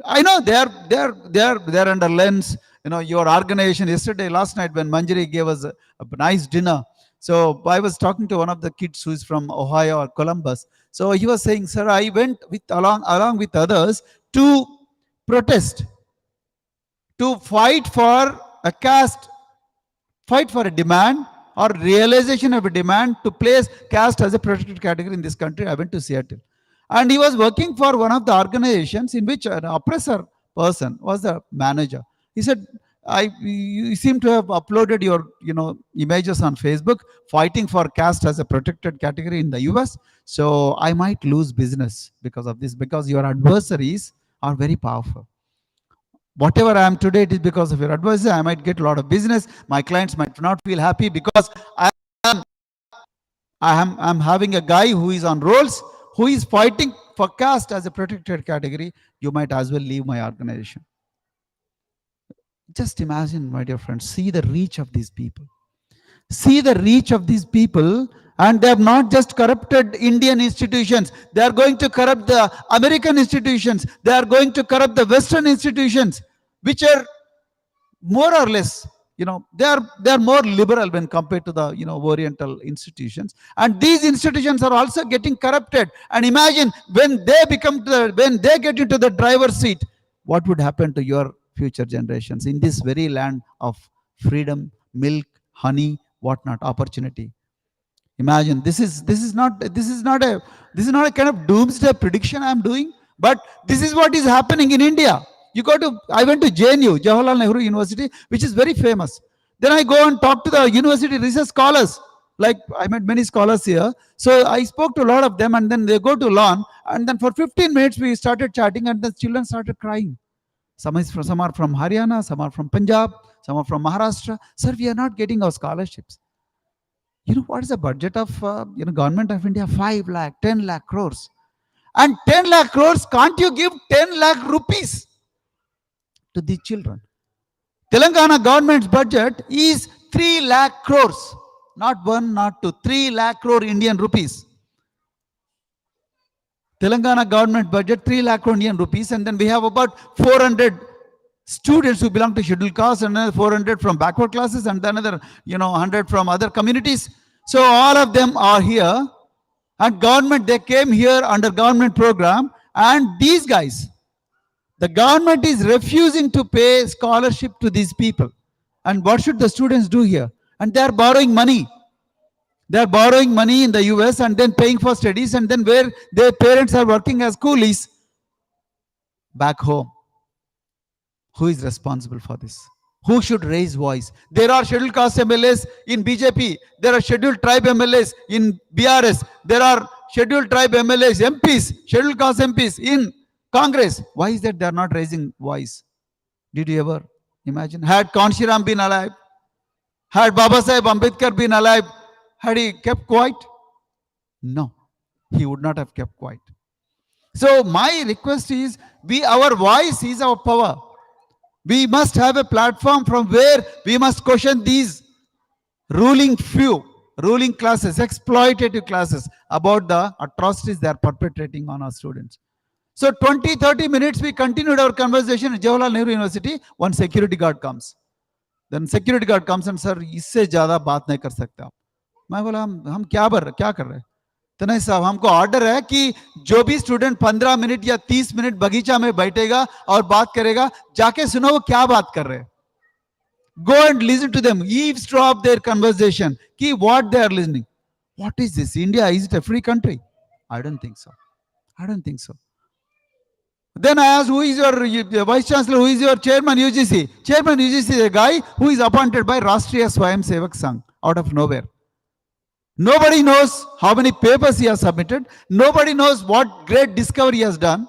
I know they're under lens. You know, your organization yesterday, last night when Manjari gave us a nice dinner. So I was talking to one of the kids who is from Ohio or Columbus. So he was saying, sir, I went with along with others to protest, to fight for a caste, fight for a demand or realization of a demand to place caste as a protected category in this country. I went to Seattle. And he was working for one of the organizations in which an oppressor person was the manager. He said, you seem to have uploaded your images on Facebook fighting for caste as a protected category in the US. So I might lose business because of this, because your adversaries are very powerful. Whatever I am today, it is because of your advice. I might get a lot of business. My clients might not feel happy because I'm having a guy who is on rolls, who is fighting for caste as a protected category. You might as well leave my organization. Just imagine, my dear friends, see the reach of these people. See the reach of these people, and they have not just corrupted Indian institutions. They are going to corrupt the American institutions. They are going to corrupt the Western institutions, which are more or less, they are more liberal when compared to the Oriental institutions. And these institutions are also getting corrupted. And imagine when they get into the driver's seat, what would happen to your future generations in this very land of freedom, milk, honey, whatnot, opportunity. Imagine, this is not a kind of doomsday prediction I am doing, but this is what is happening in India. I went to JNU, Jawaharlal Nehru University, which is very famous. Then I go and talk to the university research scholars. Like, I met many scholars here. So I spoke to a lot of them, and then they go to lawn, and then for 15 minutes we started chatting, and the children started crying. Some are from Haryana, some are from Punjab, some are from Maharashtra. Sir, we are not getting our scholarships. What is the budget of government of India? 5 lakh, 10 lakh crores. And 10 lakh crores, can't you give 10 lakh rupees to the children? Telangana government's budget is 3 lakh crores. Not 1, not 2, 3 lakh crore Indian rupees. Telangana government budget 3 lakh crore Indian rupees, and then we have about 400 students who belong to scheduled castes, and another 400 from backward classes, and another 100 from other communities. So all of them are here, and government, they came here under government program, and these guys, the government is refusing to pay scholarship to these people. And what should the students do here? And they are borrowing money. They are borrowing money in the US and then paying for studies, and then where their parents are working as coolies back home. Who is responsible for this? Who should raise voice? There are scheduled caste MLAs in BJP. There are scheduled tribe MLAs in BRS. There are scheduled tribe MLAs, MPs, scheduled caste MPs in Congress. Why is that they are not raising voice? Did you ever imagine? Had Kanshiram been alive? Had Baba Saheb Ambedkar been alive? Had he kept quiet? No, he would not have kept quiet. So my request is, our voice is our power. We must have a platform from where we must question these ruling classes, exploitative classes, about the atrocities they are perpetrating on our students. So 20-30 minutes we continued our conversation at Jawaharlal Nehru University. One security guard comes. Then security guard comes and, sir, इससे ज़्यादा बात नहीं कर सकते आप. मैं बोला हम क्या कर रहे हैं? तो नहीं साहब, हमको ऑर्डर है कि जो भी स्टूडेंट 15 मिनट या 30 मिनट बगीचा में बैठेगा और बात करेगा, जाके सुनो वो क्या बात कर रहे हैं. Go and listen to them, eavesdrop their conversation, ki what they are listening. What is this? India, is it a free country? I don't think so. I don't think so. Then I asked, who is your vice chancellor? Who is your chairman UGC? Chairman UGC is a guy who is appointed by Rashtriya Swayam Sevak Sangh out of nowhere. Nobody knows how many papers he has submitted. Nobody knows what great discovery he has done.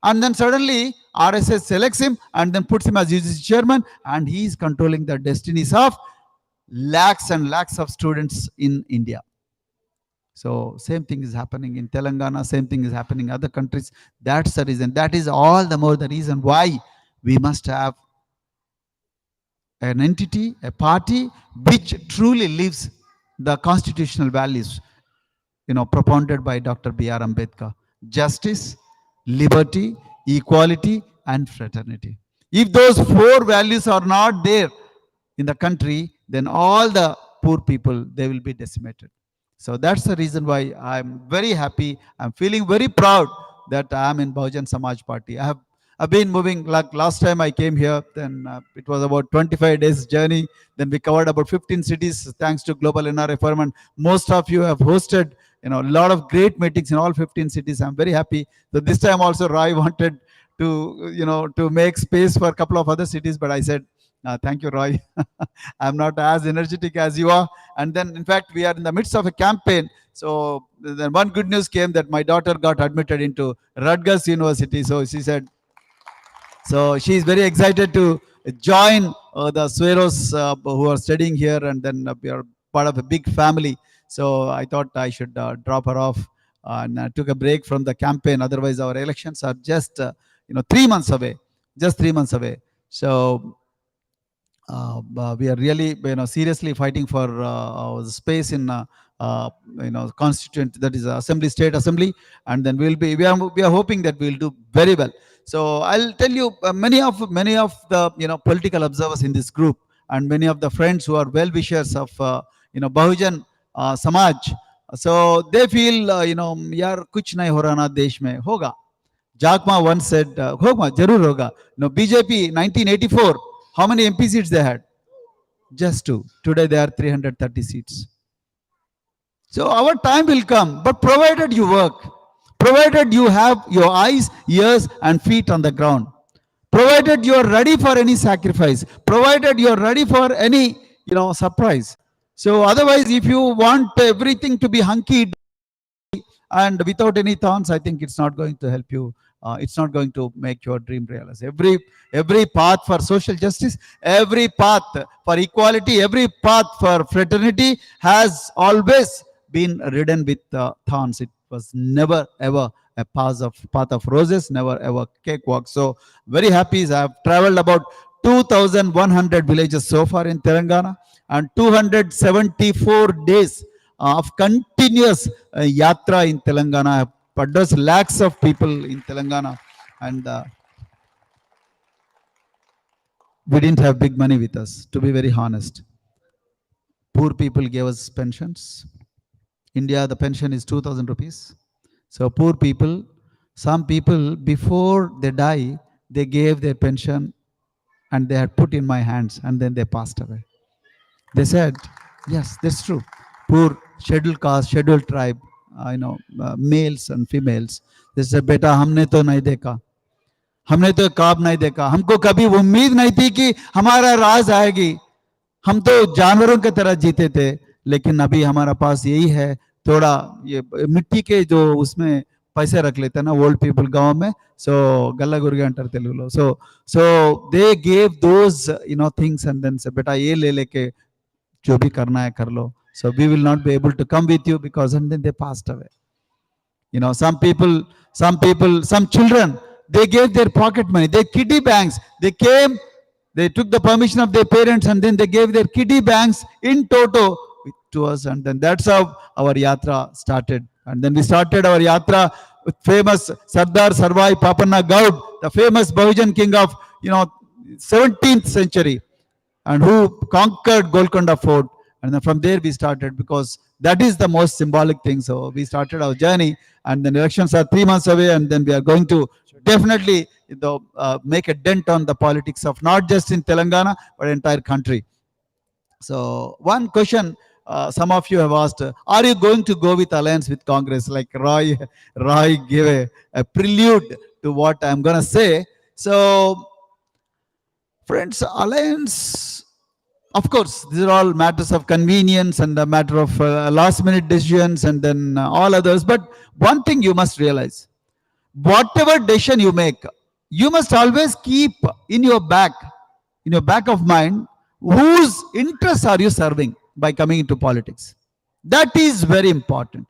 And then suddenly RSS selects him and then puts him as UGC chairman, and he is controlling the destinies of lakhs and lakhs of students in India. So same thing is happening in Telangana, same thing is happening in other countries. That's the reason. That is all the more the reason why we must have an entity, a party which truly lives the constitutional values, propounded by Dr. B.R. Ambedkar: justice, liberty, equality, and fraternity. If those four values are not there in the country, then all the poor people, they will be decimated. So that's the reason why I'm very happy. I'm feeling very proud that I'm in Bahujan Samaj Party. I've been moving, like last time I came here, then it was about 25 days journey. Then we covered about 15 cities thanks to Global NRI Forum. And most of you have hosted, a lot of great meetings in all 15 cities. I'm very happy. So this time also Roy wanted to make space for a couple of other cities, but I said, thank you, Roy. I'm not as energetic as you are. And then, in fact, we are in the midst of a campaign. So then one good news came that my daughter got admitted into Rutgers University. So she said, so she is very excited to join the Sueros who are studying here, and then we are part of a big family. So I thought I should drop her off and took a break from the campaign. Otherwise, our elections are just 3 months away, just 3 months away. So we are really seriously fighting for space in constituent, that is assembly, state assembly, and then we are hoping that we'll do very well. So I'll tell you, many of the political observers in this group and many of the friends who are well wishers of Bahujan Samaj, so they feel yaar kuch nahi ho raha na desh mein, hoga. Jack Ma once said, hoga, jarur hoga. BJP 1984, how many MP seats they had? Just 2. Today they are 330 seats. So our time will come, but provided you work, provided you have your eyes, ears, and feet on the ground, provided you are ready for any sacrifice, provided you are ready for any surprise. So otherwise, if you want everything to be hunky and without any thorns, I think it's not going to help you. It's not going to make your dream realize. Every path for social justice, every path for equality, every path for fraternity has always been ridden with thorns. It was never ever a path of roses, never ever cakewalk. So very happy. I've traveled about 2,100 villages so far in Telangana and 274 days of continuous yatra in Telangana. I have produced lakhs of people in Telangana, and we didn't have big money with us, to be very honest. Poor people gave us pensions. India, the pension is 2,000 rupees. So poor people, some people before they die, they gave their pension and they had put in my hands, and then they passed away. They said, yes, that's true. Poor scheduled caste, scheduled tribe, males and females. They said, beta, हमने तो नहीं देखा, हमने तो ख्वाब नहीं देखा, हमको कभी उम्मीद नहीं थी कि हमारा राज आएगी. हम तो जानवरों की तरह जीते थे, लेकिन अभी हमारा पास यही है, थोड़ा ये मिट्टी के जो उसमें पैसे रख लेते हैं ना ओल्ड पीपल गांव में. So गल्ला गुरगे अंटर Telugu. So they gave those things and then say, बेटा ये ले लेके जो भी करना है कर लो. So we will not be able to come with you, because and then they passed away. Some children, they gave their pocket money, their kiddie banks. They came, they took the permission of their parents, and then they gave their kiddie banks in toto to us, and then that's how our yatra started. And then we started our yatra with famous Sardar Sarvai Papanna Gaud, the famous Bahujan king of 17th century, and who conquered Golconda Fort. And then from there we started, because that is the most symbolic thing. So we started our journey, and then elections are 3 months away, and then we are going to definitely make a dent on the politics of not just in Telangana, but entire country. So one question some of you have asked, are you going to go with alliance with Congress? Like Roy gave a prelude to what I'm going to say. So friends, alliance, of course, these are all matters of convenience and a matter of last minute decisions, and then all others. But one thing you must realize, whatever decision you make, you must always keep in your back of mind, whose interests are you serving by coming into politics. That is very important.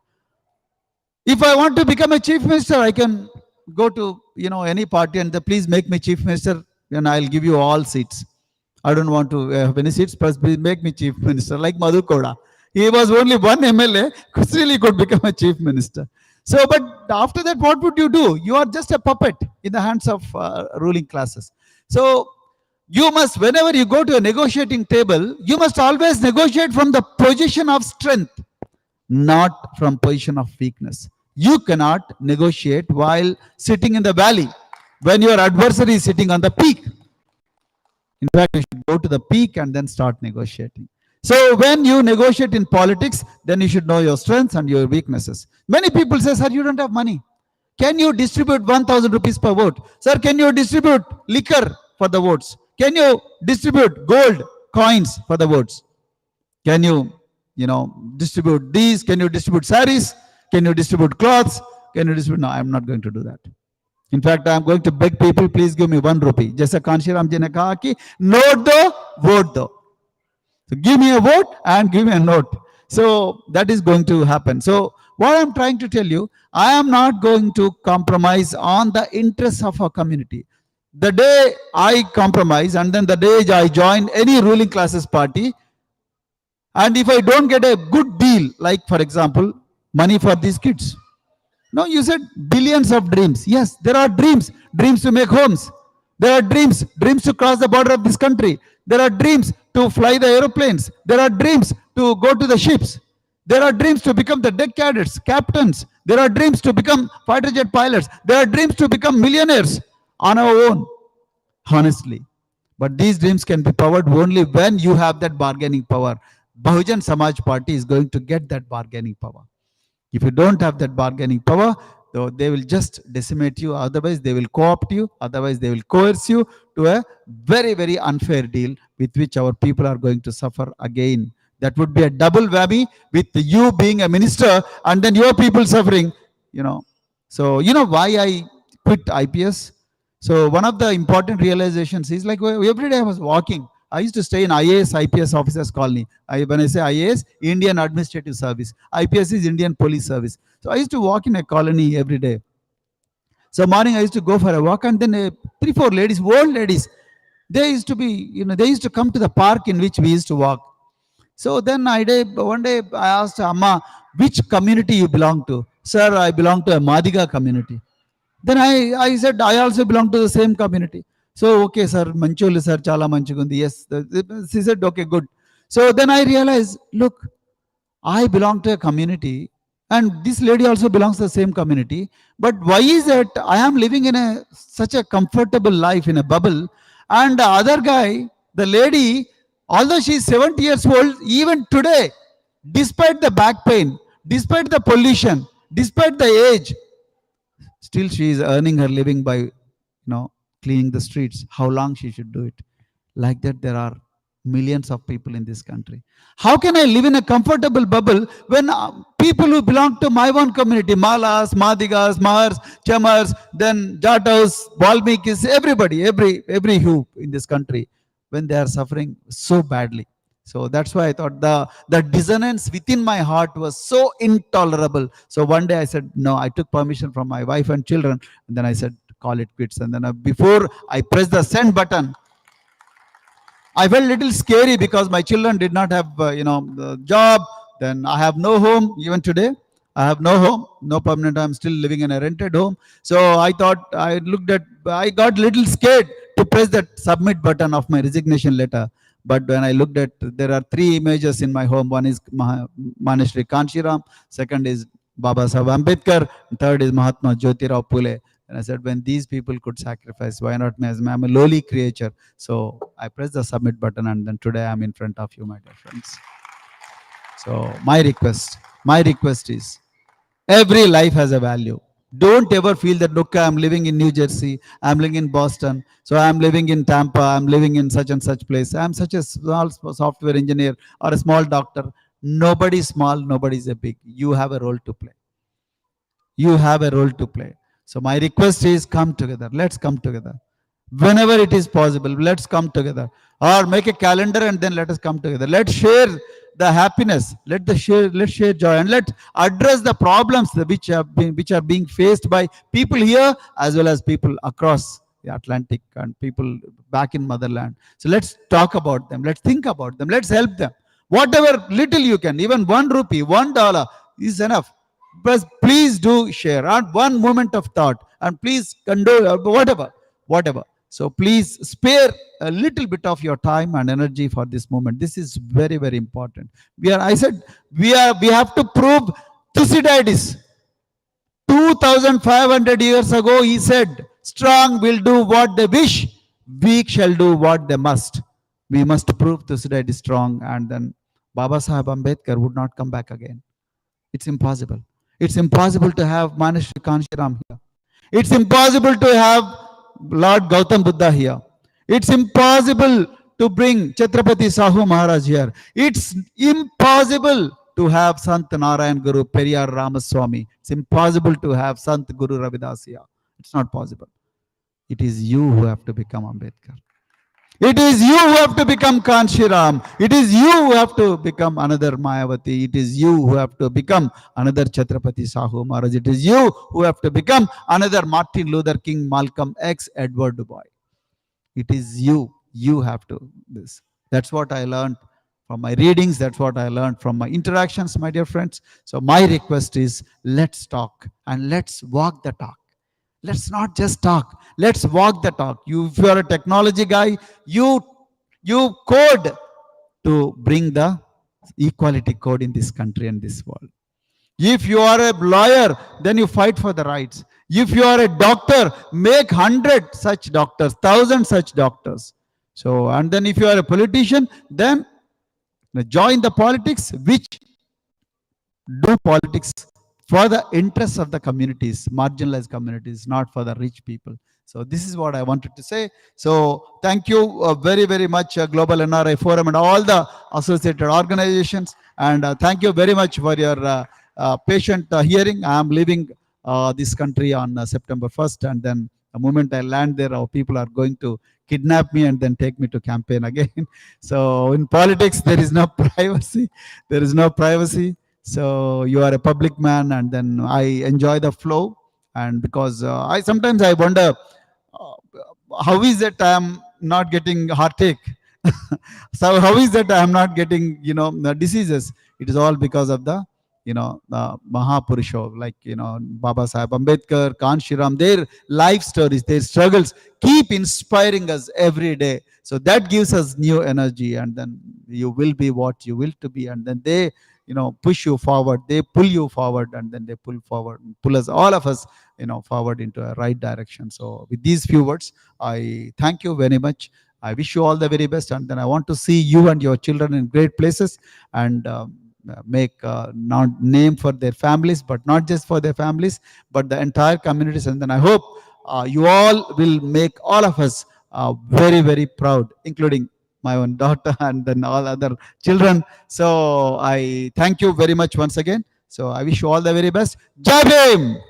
If I want to become a chief minister, I can go to any party and please make me chief minister, and I'll give you all seats. I don't want to have any seats, but please make me chief minister, like Madhu Koda. He was only one MLA, still he could become a chief minister. So, but after that, what would you do? You are just a puppet in the hands of ruling classes. So, you must, whenever you go to a negotiating table, you must always negotiate from the position of strength, not from position of weakness. You cannot negotiate while sitting in the valley when your adversary is sitting on the peak. In fact, you should go to the peak and then start negotiating. So when you negotiate in politics, then you should know your strengths and your weaknesses. Many people say, sir, you don't have money. Can you distribute 1,000 rupees per vote? Sir, can you distribute liquor for the votes? Can you distribute gold coins for the votes? Can you, distribute these? Can you distribute saris? Can you distribute cloths? Can you distribute? No, I'm not going to do that. In fact, I'm going to beg people, please give me 1 rupee. Jaisa Kanshiram ji ne kaha ki, note do, vote do. So give me a vote and give me a note. So that is going to happen. So what I'm trying to tell you, I am not going to compromise on the interests of our community. The day I compromise and then the day I join any ruling classes party, and if I don't get a good deal, like for example, money for these kids. No, you said billions of dreams. Yes, there are dreams. Dreams to make homes. There are dreams. Dreams to cross the border of this country. There are dreams to fly the aeroplanes. There are dreams to go to the ships. There are dreams to become the deck cadets, captains. There are dreams to become fighter jet pilots. There are dreams to become millionaires on our own, honestly. But these dreams can be powered only when you have that bargaining power. Bahujan Samaj Party is going to get that bargaining power. If you don't have that bargaining power, they will just decimate you. Otherwise, they will co-opt you. Otherwise, they will coerce you to a very, very unfair deal with which our people are going to suffer again. That would be a double whammy with you being a minister and then your people suffering, So, why I quit IPS? So, one of the important realizations is like every day I was walking. I used to stay in IAS, IPS officers colony. When I say IAS, Indian Administrative Service. IPS is Indian Police Service. So I used to walk in a colony every day. So morning I used to go for a walk and then 3-4 ladies, old ladies, they used to be, they used to come to the park in which we used to walk. So then one day I asked Amma, which community you belong to? Sir, I belong to a Madiga community. Then I said, I also belong to the same community. So, okay, sir, manchulu sir, chala manchugundi. Yes, she said, okay, good. So then I realized, look, I belong to a community and this lady also belongs to the same community. But why is it I am living in such a comfortable life in a bubble, and the other guy, the lady, although she is 70 years old, even today, despite the back pain, despite the pollution, despite the age, still she is earning her living by, cleaning the streets. How long she should do it? Like that, there are millions of people in this country. How can I live in a comfortable bubble when people who belong to my own community, Malas, Madigas, Mahars, Chamars, then Jatos, Valmikis, everybody, every hue in this country, when they are suffering so badly. So that's why I thought the dissonance within my heart was so intolerable. So one day I said, no, I took permission from my wife and children, and then I said, call it quits. And then before I pressed the send button, I felt a little scary because my children did not have, the job. Then I have no home. Even today, I have no home, no permanent. I'm still living in a rented home. So I thought, I got a little scared to press that submit button of my resignation letter. But when I looked at, there are 3 images in my home. One is Manishri Kanshiram. Second is Baba Saheb Ambedkar. Third is Mahatma Jyotirao Phule. And I said, when these people could sacrifice, why not me? I'm a lowly creature. So I pressed the submit button, and then today I'm in front of you, my dear friends. So my request is, every life has a value. Don't ever feel that, look, I'm living in New Jersey, I'm living in Boston, so I'm living in Tampa, I'm living in such and such place. I'm such a small software engineer or a small doctor. Nobody's small, nobody's a big. You have a role to play. You have a role to play. So my request is, come together. Let's come together. Whenever it is possible, let's come together. Or make a calendar and then let us come together. Let's share the happiness. Let's share joy, and let's address the problems which are being faced by people here as well as people across the Atlantic and people back in motherland. So let's talk about them. Let's think about them. Let's help them. Whatever little you can, even 1 rupee, $1 is enough. But please do share, and one moment of thought, and please condole, whatever. So please spare a little bit of your time and energy for this moment. This is very, very important. We have to prove Thucydides. 2,500 years ago, he said, strong will do what they wish, weak shall do what they must. We must prove Thucydides strong, and then Baba Sahib Ambedkar would not come back again. It's impossible. It's impossible to have Manishri Kanshiram here. It's impossible to have Lord Gautam Buddha here. It's impossible to bring Chhatrapati Sahu Maharaj here. It's impossible to have Sant Narayan Guru Periyar Ramaswamy. It's impossible to have Sant Guru Ravidas here. It's not possible. It is you who have to become Ambedkar. It is you who have to become Kanshiram. It is you who have to become another Mayavati. It is you who have to become another Chhatrapati Sahu Maharaj. It is you who have to become another Martin Luther King, Malcolm X, Edward Du Bois. It is you. You have to this. That's what I learned from my readings. That's what I learned from my interactions, my dear friends. So my request is, let's talk and let's walk the talk. Let's not just talk. Let's walk the talk. If you are a technology guy, you code to bring the equality code in this country and this world. If you are a lawyer, then you fight for the rights. If you are a doctor, make 100 such doctors, 1,000 such doctors. So, and then if you are a politician, then join the politics which do politics for the interests of the communities, marginalized communities, not for the rich people. So this is what I wanted to say. So thank you very, very much, Global NRI Forum and all the associated organizations. And thank you very much for your patient hearing. I am leaving this country on September 1st. And then the moment I land there, our people are going to kidnap me and then take me to campaign again. So in politics, there is no privacy. There is no privacy. So you are a public man, and then I enjoy the flow. And because sometimes I wonder, how is it I am not getting heartache? So how is that I am not getting, the diseases? It is all because of the, the Mahapurusha, like, Baba Sahib Ambedkar, Kanshiram, their life stories, their struggles keep inspiring us every day. So that gives us new energy, and then you will be what you will to be. And then they, push you forward, they pull you forward, and then they pull us, all of us, forward into a right direction. So with these few words, I thank you very much. I wish you all the very best, and then I want to see you and your children in great places, and make not name for their families, but not just for their families, but the entire communities. And then I hope you all will make all of us very, very proud, including my own daughter and then all other children. So I thank you very much once again. So I wish you all the very best. Jai Bhim!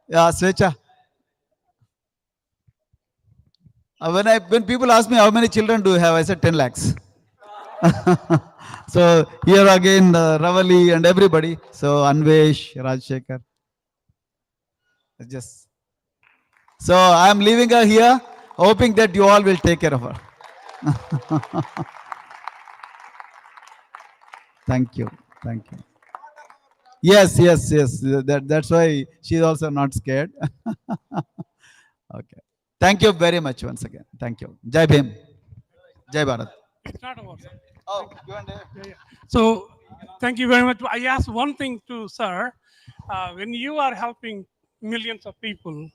Yeah, Svecha. When people ask me how many children do you have, I said 10 lakhs. So here again, Ravali and everybody. So Anvesh, Rajshekhar. So I am leaving her here, hoping that you all will take care of her. Thank you. Thank you. Yes. That's why she's also not scared. Okay. Thank you very much once again. Thank you. Jai Bhim. Jai Bharat. It's not about that. Oh, So, thank you very much. I asked one thing to sir. When you are helping millions of people,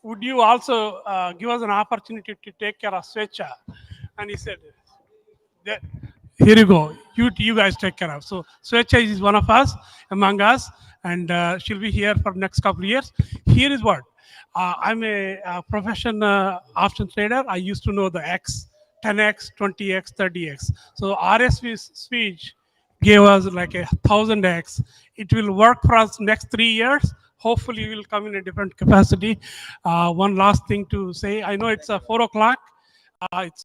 would you also give us an opportunity to take care of Svecha? And he said, here you go. You guys take care of. So Svecha is one of us, among us, and she'll be here for next couple of years. Here is what. I'm a professional option trader. I used to know the X, 10X, 20X, 30X. So RSV's speech gave us like 1,000X. It will work for us next 3 years. Hopefully, we will come in a different capacity. One last thing to say. I know it's 4 o'clock. It's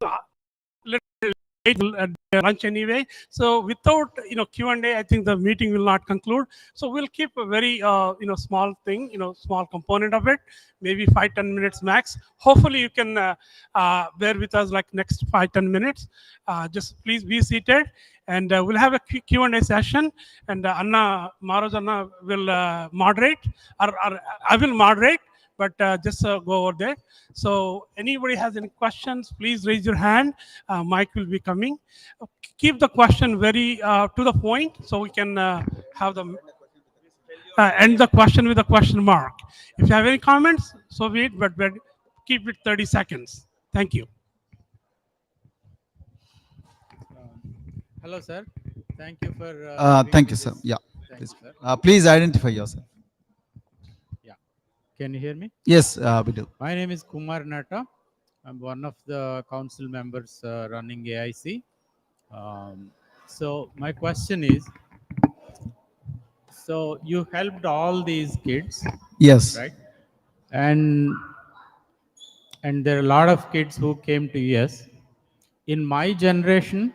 at lunch anyway. So without Q&A, I think the meeting will not conclude. So we'll keep a very small thing, small component of it, maybe 5-10 minutes max. Hopefully you can bear with us like next 5-10 minutes. Just please be seated, and we'll have a Q&A session. And Anna Maroj Anna will moderate, or I will moderate. But just go over there. So anybody has any questions, please raise your hand. Mike will be coming. Keep the question very to the point, so we can have the end the question with a question mark. If you have any comments, so be it, but keep it 30 seconds. Thank you. Hello, sir. Thank you for. Thank you, sir. Yeah. Thank Please, you, sir. please identify yourself. Yeah. Can you hear me? Yes, we do. My name is Kumar Nata. I'm one of the council members running AIC. So my question is, so you helped all these kids. Yes. Right. And there are a lot of kids who came to US. In my generation,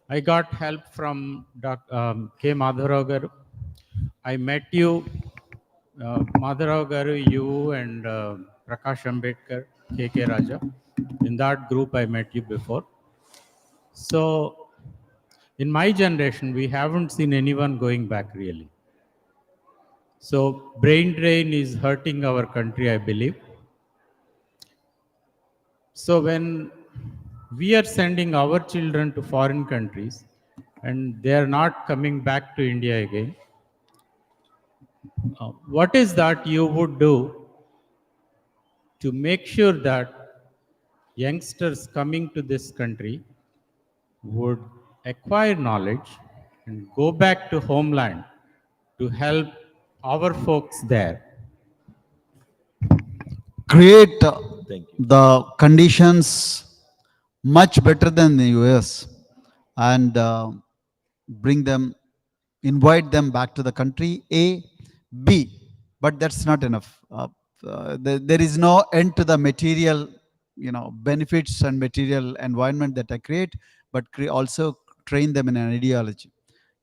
I got help from K. Madhavrao Garu. I met you, Madhavrao Garu, you and Prakash Ambedkar, K. Raja. In that group, I met you before. So, in my generation, we haven't seen anyone going back really. So, brain drain is hurting our country, I believe. So, when we are sending our children to foreign countries and they are not coming back to India again, what is that you would do to make sure that youngsters coming to this country would acquire knowledge and go back to homeland to help our folks there? Create the conditions much better than the US and bring them, invite them back to the country, A. B. But that's not enough. There is no end to the material, benefits and material environment that I create, but also train them in an ideology.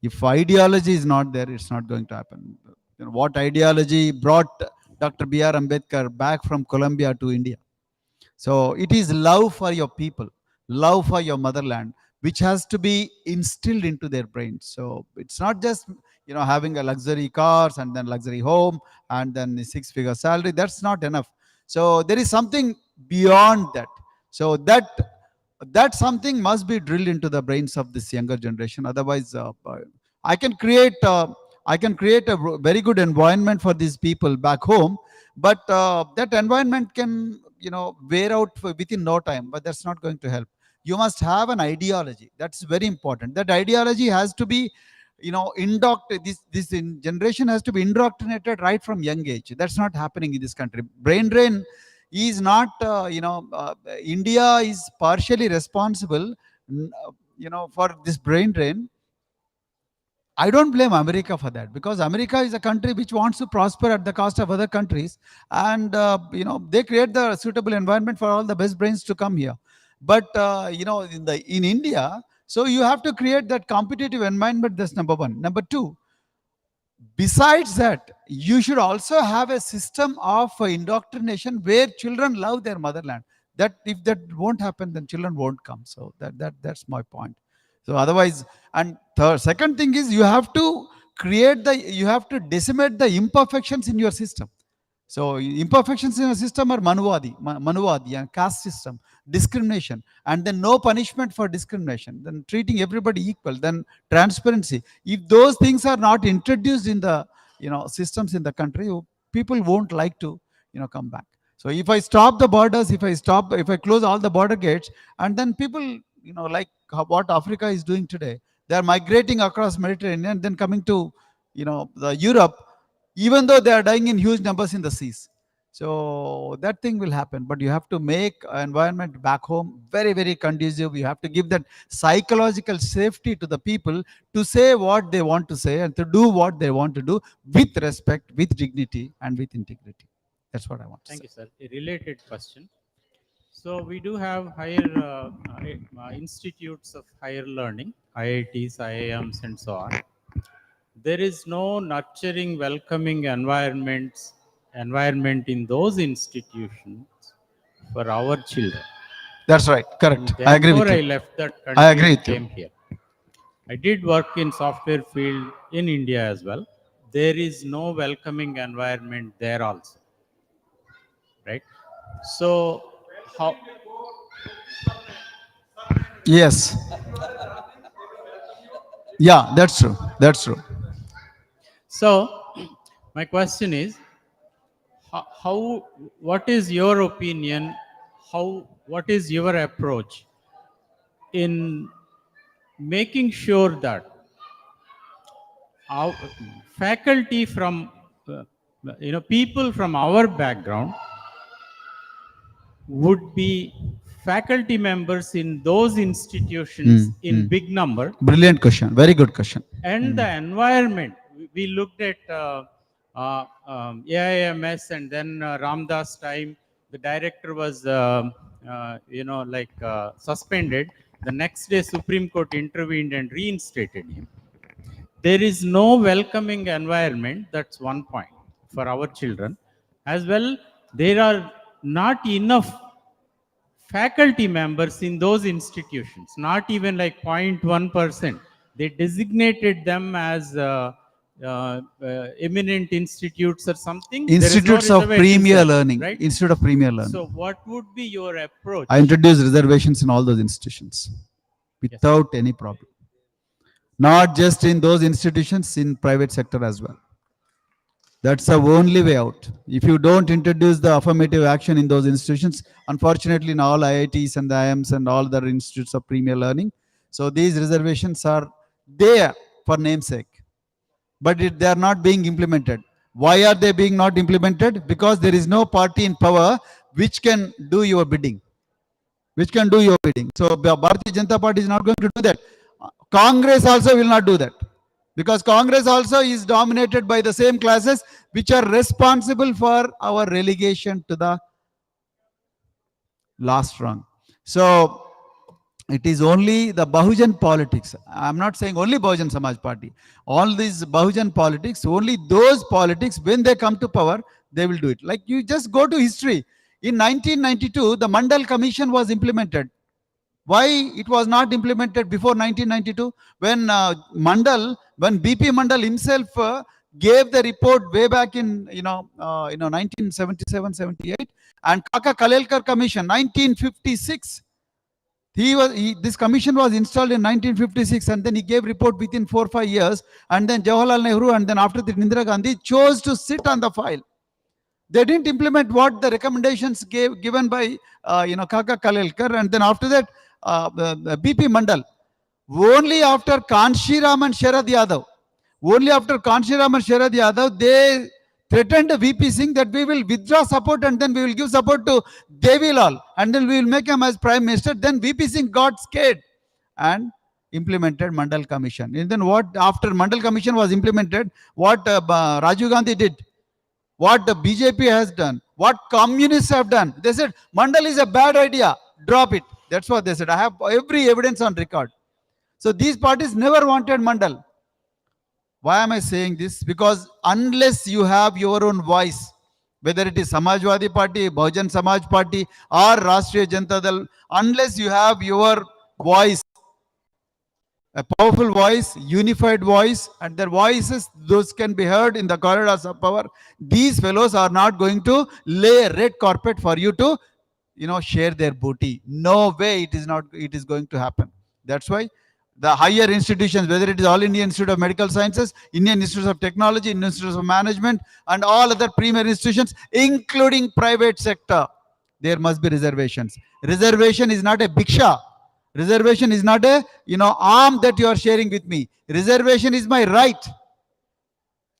If ideology is not there, it's not going to happen. What ideology brought Dr. B.R. Ambedkar back from Colombia to India? So it is love for your people, love for your motherland, which has to be instilled into their brains. So it's not just having a luxury cars and then luxury home and then the 6-figure salary. That's not enough. So there is something beyond that. So that something must be drilled into the brains of this younger generation. Otherwise, I can create a very good environment for these people back home, but that environment can wear out within no time. But that's not going to help. You must have an ideology. That's very important. That ideology has to be this generation has to be indoctrinated right from young age. That's not happening in this country. Brain drain is not India is partially responsible for this brain drain. I don't blame America for that, because America is a country which wants to prosper at the cost of other countries, and they create the suitable environment for all the best brains to come here. But in India, so you have to create that competitive environment. That's number one. Number two, besides that, you should also have a system of indoctrination where children love their motherland. That if that won't happen, then children won't come. So that's my point. So otherwise, and second thing is you have to decimate the imperfections in your system. So imperfections in a system are Manuvadi and caste system, discrimination, and then no punishment for discrimination, then treating everybody equal, then transparency. If those things are not introduced in the systems in the country, people won't like to come back. So if I stop the borders, if I close all the border gates, and then people like what Africa is doing today, they are migrating across Mediterranean, then coming to the Europe, even though they are dying in huge numbers in the seas. So that thing will happen, but you have to make environment back home very, very conducive. You have to give that psychological safety to the people to say what they want to say and to do what they want to do with respect, with dignity, and with integrity. That's what I want to say. Thank you, sir. A related question. So we do have higher institutes of higher learning, IITs, IIMs, and so on. There is no nurturing, welcoming environment in those institutions for our children. That's right. Correct. And I agree with therefore, I you. left that country I agree and with you. came here. I did work in software field in India as well. There is no welcoming environment there also, right? So how? Yes. Yeah, that's true. That's true. So my question is, what is your opinion? What is your approach in making sure that our faculty from, people from our background would be faculty members in those institutions in big number? Brilliant question. Very good question. And the environment, we looked at AIMS, and then Ramdas time, the director was, suspended. The next day, Supreme Court intervened and reinstated him. There is no welcoming environment. That's one point for our children. As well, there are not enough faculty members in those institutions, not even like 0.1%. They designated them as eminent institutes or something. Institutes of Premier Learning. Right? Institute of Premier Learning. So what would be your approach? I introduced reservations in all those institutions without any problem. Not just in those institutions, in private sector as well. That's the only way out. If you don't introduce the affirmative action in those institutions, unfortunately in all IITs and the IIMs and all the institutes of Premier Learning, so these reservations are there for namesake, but they are not being implemented. Why are they being not implemented? Because there is no party in power which can do your bidding. So Bharatiya Janata Party is not going to do that. Congress also will not do that. Because Congress also is dominated by the same classes which are responsible for our relegation to the last rung. So it is only the Bahujan politics. I'm not saying only Bahujan Samaj Party. All these Bahujan politics, only those politics, when they come to power, they will do it. Like you just go to history. In 1992, the Mandal Commission was implemented. Why it was not implemented before 1992? When BP Mandal himself gave the report way back in 1977-78, and Kaka Kalelkar Commission 1956. This commission was installed in 1956, and then he gave report within 4 or 5 years, and then Jawaharlal Nehru, and then after that Indira Gandhi chose to sit on the file. They didn't implement what the recommendations given by Kaka Kalelkar, and then after that BP Mandal. Only after Kanshiram and Sharad Yadav, they threatened VP Singh that we will withdraw support and then we will give support to Devilal and then we will make him as Prime Minister. Then VP Singh got scared and implemented Mandal Commission. And then what, after Mandal Commission was implemented, what Rajiv Gandhi did, what the BJP has done, what communists have done, they said Mandal is a bad idea, drop it. That's what they said. I have every evidence on record. So these parties never wanted Mandal. Why am I saying this? Because unless you have your own voice, whether it is Samajwadi Party, Bahujan Samaj Party or Rashtriya Janata Dal, unless you have your voice, a powerful voice, unified voice, and their voices, those can be heard in the corridors of power, these fellows are not going to lay a red carpet for you to share their booty. No way it is going to happen. That's why the higher institutions, whether it is All India Institute of Medical Sciences, Indian Institute of Technology, Indian Institute of Management, and all other premier institutions, including private sector, there must be reservations. Reservation is not a bhiksha. Reservation is not a arm that you are sharing with me. Reservation is my right.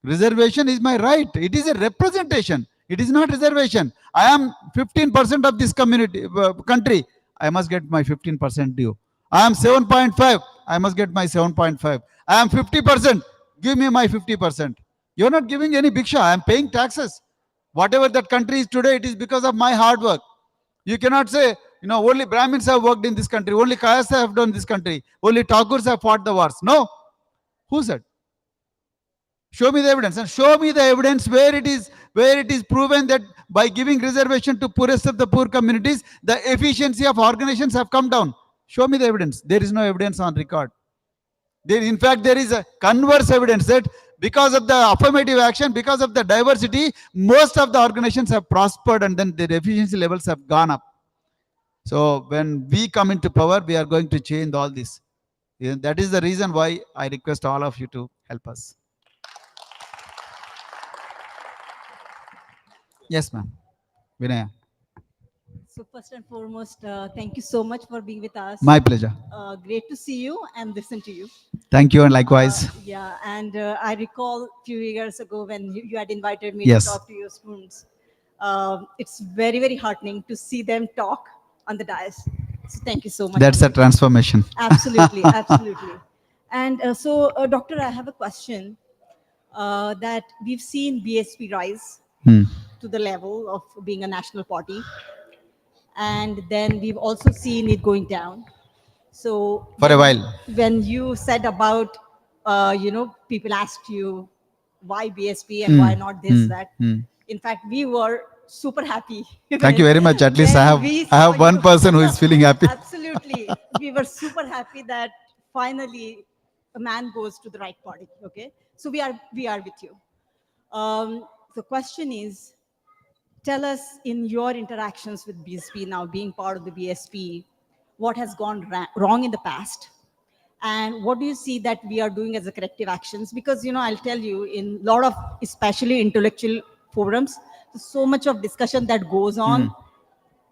Reservation is my right. It is a representation. It is not reservation. I am 15% of this country. I must get my 15% due. I am 7.5. I must get my 7.5. I am 50%. Give me my 50%. You are not giving any bhiksha. I am paying taxes. Whatever that country is today, it is because of my hard work. You cannot say, only Brahmins have worked in this country, only Kayas have done this country, only Thakurs have fought the wars. No. Who said? Show me the evidence, and show me the evidence where it is proven that by giving reservation to poorest of the poor communities, the efficiency of organizations have come down. Show me the evidence. There is no evidence on record. In fact, there is a converse evidence that because of the affirmative action, because of the diversity, most of the organizations have prospered and then their efficiency levels have gone up. So when we come into power, we are going to change all this. That is the reason why I request all of you to help us. Yes, ma'am. Vinaya. So first and foremost, thank you so much for being with us. My pleasure. Great to see you and listen to you. Thank you, and likewise. Yeah, and I recall a few years ago when you had invited me Yes. to talk to your students. It's very, very heartening to see them talk on the dais. So thank you so much. That's a transformation. Absolutely, absolutely. And Doctor, I have a question that we've seen BSP rise to the level of being a national party. And then we've also seen it going down. So For a while. when you said about, people asked you why BSP and why not this, that. In fact, we were super happy. Thank you very much. At least I have one person who is feeling happy. Absolutely. We were super happy that finally a man goes to the right party. Okay. So we are with you. The question is, tell us in your interactions with BSP, now being part of the BSP, what has gone wrong in the past? And what do you see that we are doing as a corrective actions? Because, I'll tell you, in a lot of, especially intellectual forums, there's so much of discussion that goes on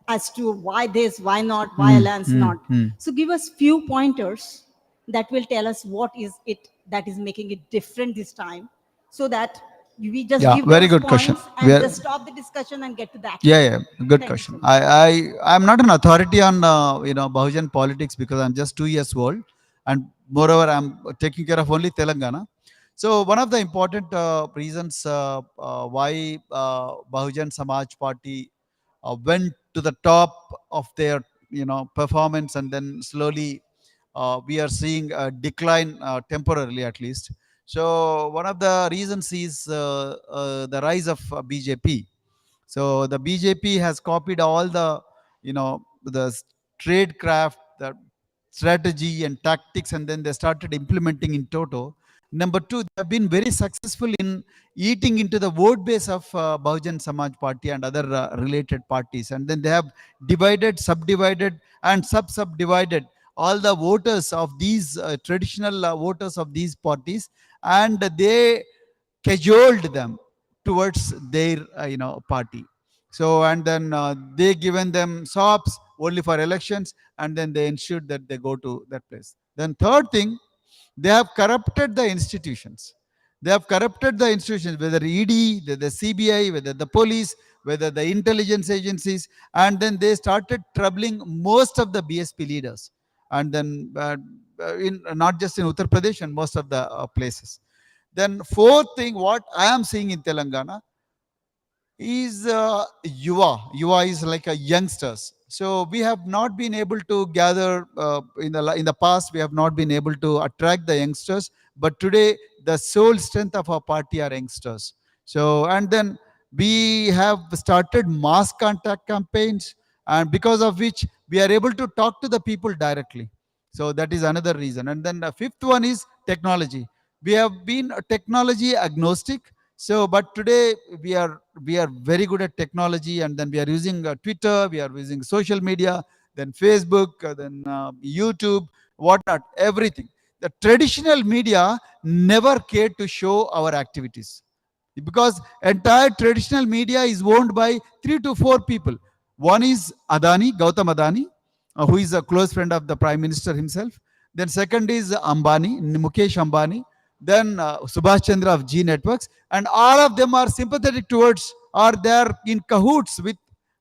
as to why this, why not, why alliance not. So give us few pointers that will tell us what is it that is making it different this time, so that we just give very those good question. points and just stop the discussion and get to the action. Yeah, good Thank question. you so much. I'm not an authority on Bahujan politics because I'm just 2 years old, and moreover I'm taking care of only Telangana. So one of the important reasons why Bahujan Samaj Party went to the top of their performance, and then slowly we are seeing a decline temporarily at least. So one of the reasons is the rise of BJP. So the BJP has copied all the, the trade craft, the strategy and tactics, and then they started implementing in toto. Number two, they have been very successful in eating into the vote base of Bahujan Samaj Party and other related parties. And then they have divided, subdivided, and subdivided all the voters of these traditional voters of these parties, and they cajoled them towards their party. So and then they given them SOPs only for elections, and then they ensured that they go to that place. Then third thing, they have corrupted the institutions. They have corrupted the institutions, whether ED, whether the CBI, whether the police, whether the intelligence agencies, and then they started troubling most of the BSP leaders, and then in not just in Uttar Pradesh and most of the places. Then fourth thing, what I am seeing in Telangana is Yuva. Yuva is like a youngsters. So we have not been able to gather in the past. We have not been able to attract the youngsters. But today, the sole strength of our party are youngsters. So and then we have started mass contact campaigns, and because of which we are able to talk to the people directly. So that is another reason. And then the fifth one is technology. We have been technology agnostic. So, but today we are very good at technology, and then we are using Twitter, we are using social media, then Facebook, then YouTube, whatnot, everything. The traditional media never cared to show our activities, because entire traditional media is owned by 3 to 4 people. One is Adani, Gautam Adani, who is a close friend of the Prime Minister himself. Then second is Ambani, Mukesh Ambani. Then Subhash Chandra of G Networks, and all of them are sympathetic towards, or they are in cahoots with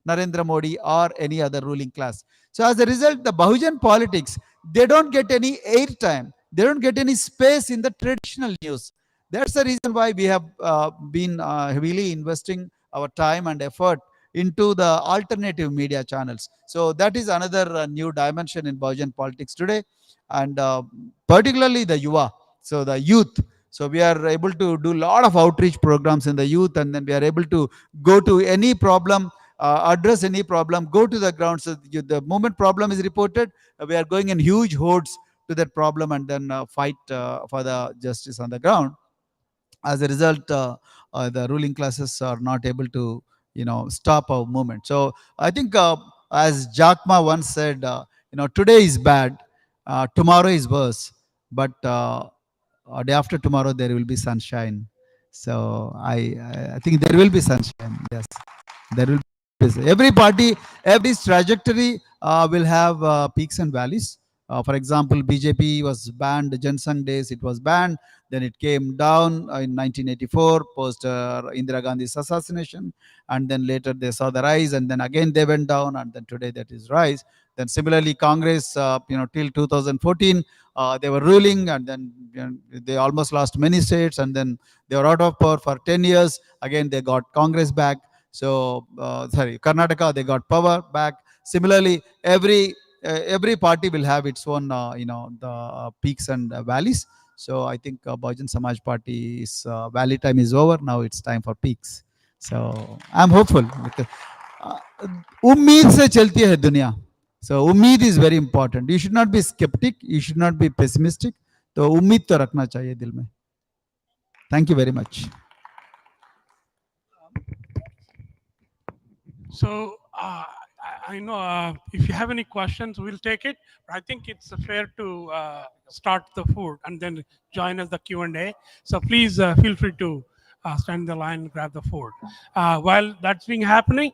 Narendra Modi or any other ruling class. So as a result, the Bahujan politics, they don't get any airtime. They don't get any space in the traditional news. That's the reason why we have been heavily investing our time and effort into the alternative media channels. So that is another new dimension in Bahujan politics today, and particularly the Yuva, so the youth. So we are able to do a lot of outreach programs in the youth, and then we are able to go to any problem, address any problem, go to the ground. So the moment problem is reported, we are going in huge hordes to that problem, and then fight for the justice on the ground. As a result, the ruling classes are not able to, stop our movement. So I think, as Jack Ma once said, today is bad, tomorrow is worse, but day after tomorrow there will be sunshine. So I think there will be sunshine. Yes, there will be. Every party, every trajectory will have peaks and valleys. For example, BJP was banned, Jan Sangh days it was banned, then it came down in 1984 post Indira Gandhi's assassination, and then later they saw the rise, and then again they went down, and then today that is rise. Then similarly Congress, till 2014 they were ruling, and then they almost lost many states, and then they were out of power for 10 years. Again they got Congress back. So Karnataka, they got power back. Similarly, every party will have its own the peaks and valleys. So I think Bahujan Samaj Party's valley time is over. Now it's time for peaks. So I'm hopeful. Ummeed se chalti hai dunya. So ummeed is very important. You should not be skeptic. You should not be pessimistic. So ummeed to rakhna chahiye dil mein. Thank you very much. So I know if you have any questions, we'll take it. But I think it's fair to start the food and then join us the Q&A. So please feel free to stand in the line and grab the food. While that's being happen,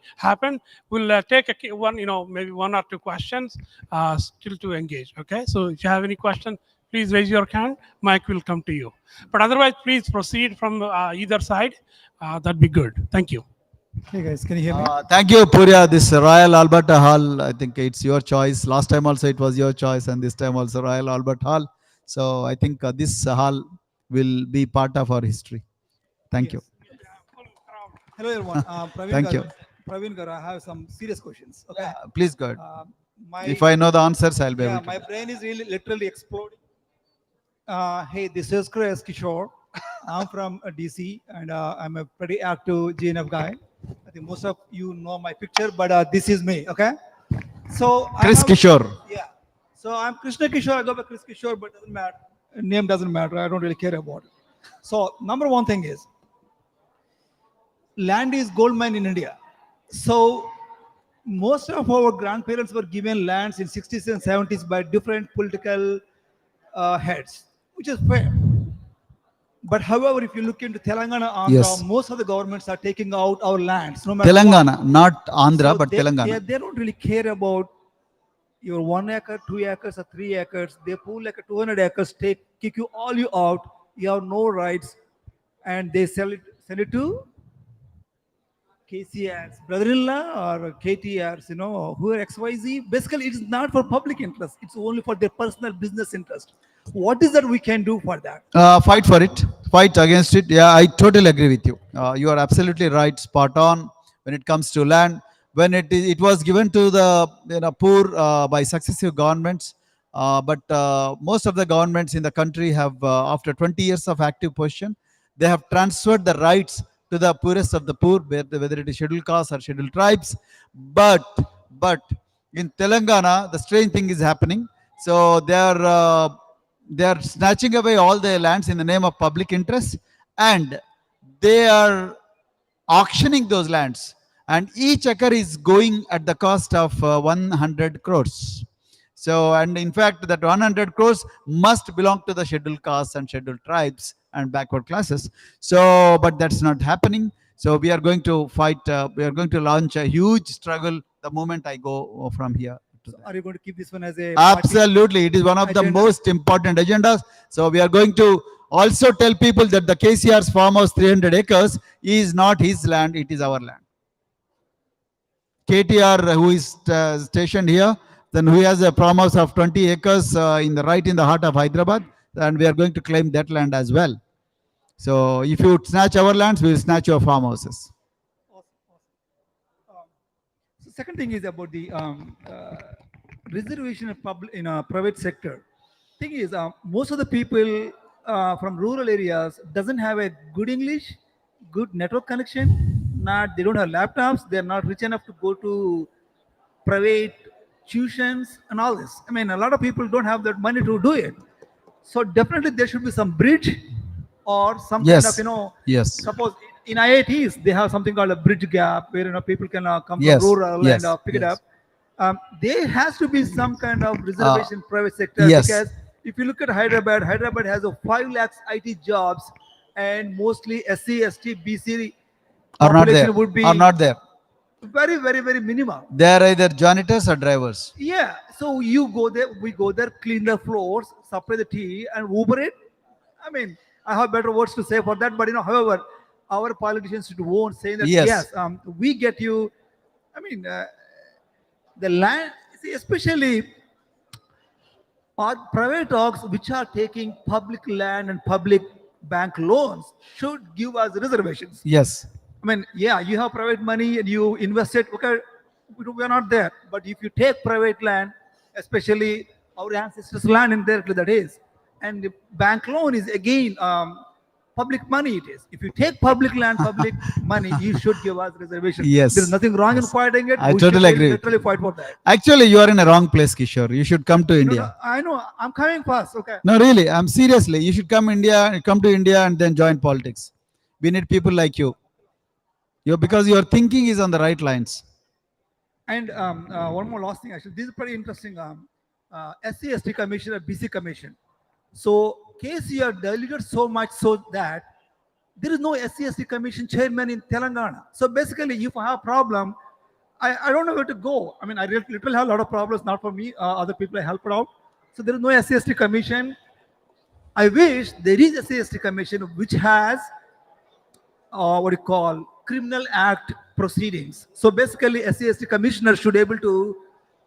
we'll take one, maybe one or two questions still to engage. Okay. So if you have any question, please raise your hand. Mike will come to you. But otherwise, please proceed from either side. That'd be good. Thank you. Hey guys, can you hear me? Thank you, Purya. This Royal Albert Hall, I think it's your choice. Last time also it was your choice, and this time also Royal Albert Hall. So I think this hall will be part of our history. Thank you. Hello everyone. Praveen Thank garu, you. Praveen garu, I have some serious questions. Okay. Please go ahead. My, If I know the answers, I'll be able to. my brain is really literally exploding. Hey, this is Chris Kishore. I'm from DC, and I'm a pretty active GNF guy. I think most of you know my picture, but this is me. Okay. So Chris Kishore. Yeah. So I'm Krishna Kishore. I go by Chris Kishore, but doesn't matter. Name doesn't matter. I don't really care about it. So number one thing is, land is gold mine in India. So most of our grandparents were given lands in 60s and 70s by different political heads, which is fair. But however, if you look into Telangana, Andhra, Yes. most of the governments are taking out our lands. No matter Telangana, what. not Andhra, So but Telangana. They don't really care about your 1 acre, 2 acres, or 3 acres. They pull like a 200 acres, kick you all you out. You have no rights, and they sell it to KCR's brother-in-law or KTR's, who are XYZ. Basically, it's not for public interest. It's only for their personal business interest. What is that we can do for that? Fight for it. Fight against it. Yeah, I totally agree with you. You are absolutely right, spot on. When it comes to land, when it was given to the poor by successive governments, but most of the governments in the country have, after 20 years of active position, they have transferred the rights to the poorest of the poor, whether it is scheduled castes or scheduled tribes. But in Telangana, the strange thing is happening. So they are snatching away all their lands in the name of public interest, and they are auctioning those lands, and each acre is going at the cost of 100 crores. So, and in fact, that 100 crores must belong to the scheduled castes and scheduled tribes and backward classes. So, but that's not happening. So we are going to fight, we are going to launch a huge struggle the moment I go from here. So are you going to keep this one as a Absolutely, it is one of the most important agendas. So we are going to also tell people that the KCR's farmhouse 300 acres is not his land, it is our land. KTR, who is stationed here, then who has a farmhouse of 20 acres in the heart of Hyderabad, and we are going to claim that land as well. So if you snatch our lands, we will snatch your farmhouses. second thing is about the reservation in a private sector. Thing is, most of the people from rural areas doesn't have a good English, good network connection. Not they don't have laptops. They're not rich enough to go to private tuitions and all this. I mean, a lot of people don't have that money to do it. So definitely there should be some bridge or some kind of, Yes. Yes. suppose in IITs, they have something called a bridge gap where, people can come Yes. from rural Yes. and pick it Yes. up. There has to be some kind of reservation private sector yes. because if you look at Hyderabad has a 5 lakhs IT jobs and mostly SC, ST, BC Are not there. population would be Are not there. very, very, very minimal. They are either janitors or drivers. Yeah, so you go there, we go there, clean the floors, supply the tea, and Uber it. I mean, I have better words to say for that, but however, our politicians should won't say that Yes. we get you. I mean, the land, see, especially our private dogs which are taking public land and public bank loans should give us reservations. Yes. I mean, yeah, you have private money and you invest it. Okay, we are not there. But if you take private land, especially our ancestors' land in there, that is, and the bank loan is again public money. It is. If you take public land, public money, you should give us reservation. Yes. There is nothing wrong in fighting it. I We totally should agree with literally fight for that. Actually, you are in a wrong place, Kishore. You should come to India. I know. I'm coming fast. Okay. No, really. I'm seriously. You should come to India and then join politics. We need people like you. Because your thinking is on the right lines. And one more last thing, actually, this is pretty interesting. SC, ST commission, BC commission. So KCR diluted so much so that there is no SC, ST commission chairman in Telangana. So basically, if I have a problem, I don't know where to go. I mean, I literally have a lot of problems, not for me, other people I helped out. So there is no SC, ST commission. I wish there is a SC, ST commission which has what do you call criminal act proceedings. So basically, SC commissioner should be able to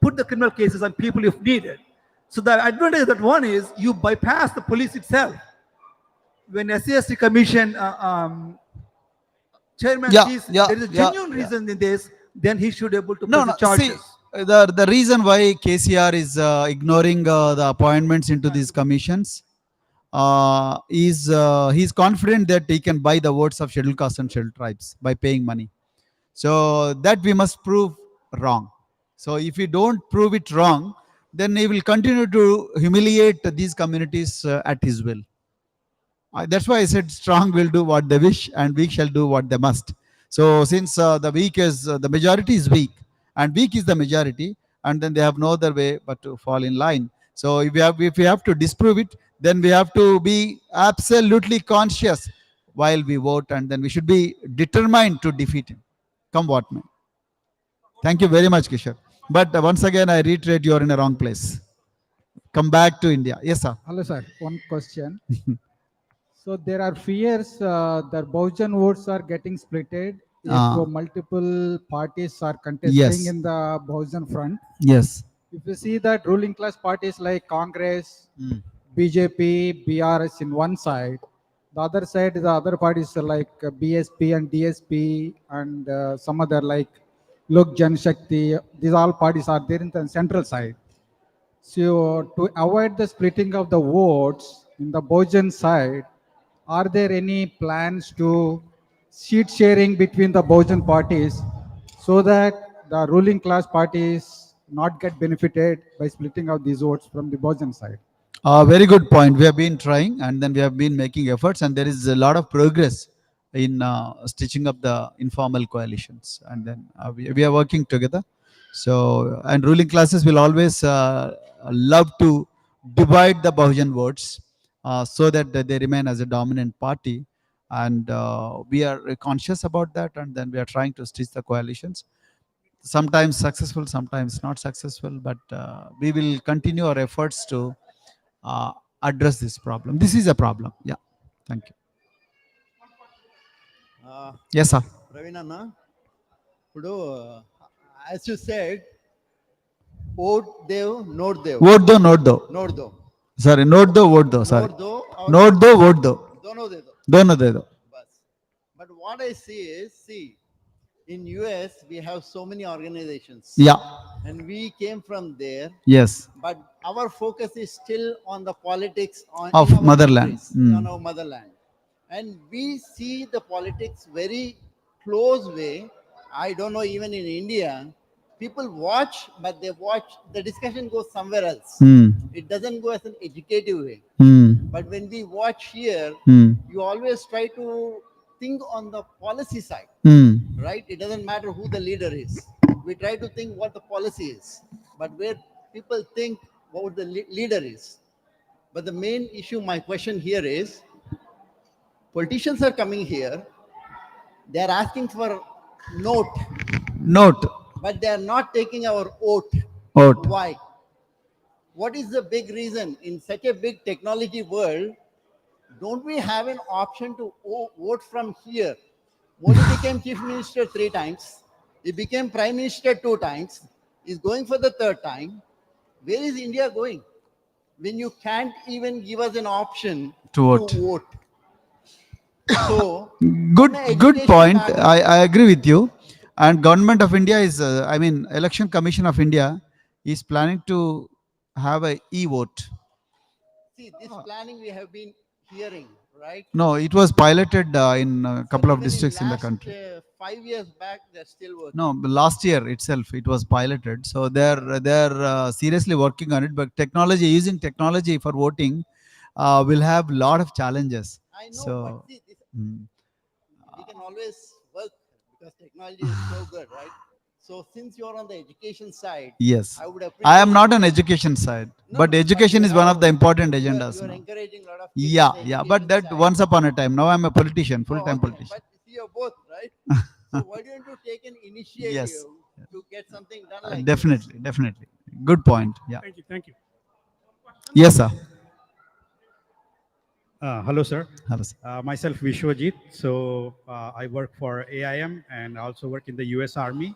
put the criminal cases on people if needed. So the advantage of that one is you bypass the police itself. When SC commission chairman sees there is a genuine reason in this, then he should be able to press the charges. See, the reason why KCR is ignoring the appointments into these commissions is he's confident that he can buy the votes of scheduled castes and scheduled tribes by paying money. So that we must prove wrong. So if we don't prove it wrong, then he will continue to humiliate these communities at his will. That's why I said strong will do what they wish and weak shall do what they must. So since the majority is weak and weak is the majority, and then they have no other way but to fall in line. So if we have to disprove it, then we have to be absolutely conscious while we vote, and then we should be determined to defeat him, come what may. Thank you very much, Kishore. But once again, I reiterate, you are in a wrong place. Come back to India. Yes, sir. Hello, sir. One question. So there are fears that Bahujan votes are getting splitted if multiple parties are contesting in the Bahujan front. Yes. If you see that ruling class parties like Congress, BJP, BRS in one side, the other side, the other parties are like BSP and DSP and some other like Lok Jan Shakti. These all parties are there in the central side. So to avoid the splitting of the votes in the Bahujan side, are there any plans to seat sharing between the Bahujan parties so that the ruling class parties not get benefited by splitting out these votes from the Bahujan side? Very good point. We have been trying, and then we have been making efforts, and there is a lot of progress in stitching up the informal coalitions, and then we are working together. So, and ruling classes will always love to divide the Bahujan votes so that they remain as a dominant party, and we are conscious about that, and then we are trying to stitch the coalitions. Sometimes successful, sometimes not successful, but we will continue our efforts to address this problem. This is a problem. Yeah. Thank you. Yes, sir. Praveen Anna, as you said, vote dev, note dev. Vote do, note do. Note do. Sorry, note do, vote do. Sorry. Note do, vote do. Dono de do. But what I see is, In US, we have so many organizations. Yeah. And we came from there. Yes. But our focus is still on the politics Of in our motherland. countries, Mm. on our motherland. And we see the politics very close way. I don't know, even in India, people watch, but they watch, the discussion goes somewhere else. Mm. It doesn't go as an educative way. Mm. But when we watch here, Mm. you always try to think on the policy side, Mm. right? It doesn't matter who the leader is. We try to think what the policy is, but where people think what the leader is. But the main issue, my question here is, politicians are coming here, they are asking for note, Note. but they are not taking our oath. Oath. Why? What is the big reason in such a big technology world? Don't we have an option to vote from here? Modi became chief minister 3 times. He became prime minister 2 times. He's going for the 3rd time. Where is India going? When you can't even give us an option To to vote. vote. So, Good point. I agree with you. And government of India is, I mean, Election Commission of India is planning to have a e-vote. see, this planning we have been hearing, right? No, it was piloted in a couple of districts in the last, country. 5 years back, they're still working. No, but last year itself it was piloted. So they're seriously working on it. But technology, using technology for voting, will have a lot of challenges. I know, So. but see, this, Mm. we can always work because technology is so good, right? So since you're on the education side, Yes, I would appreciate. I am not on education side, but education is one of the important agendas You're now. encouraging a lot of Yeah, yeah, but that once upon a time. Now I'm a politician, full-time politician. But see, you're both, right? So why don't you take an initiative Yes. to get something done like Definitely, definitely. Good point. Yeah. Thank you. Thank you. Yes, sir. Hello, sir. Hello, sir. Myself, Vishwajit. So I work for AIM and also work in the US Army.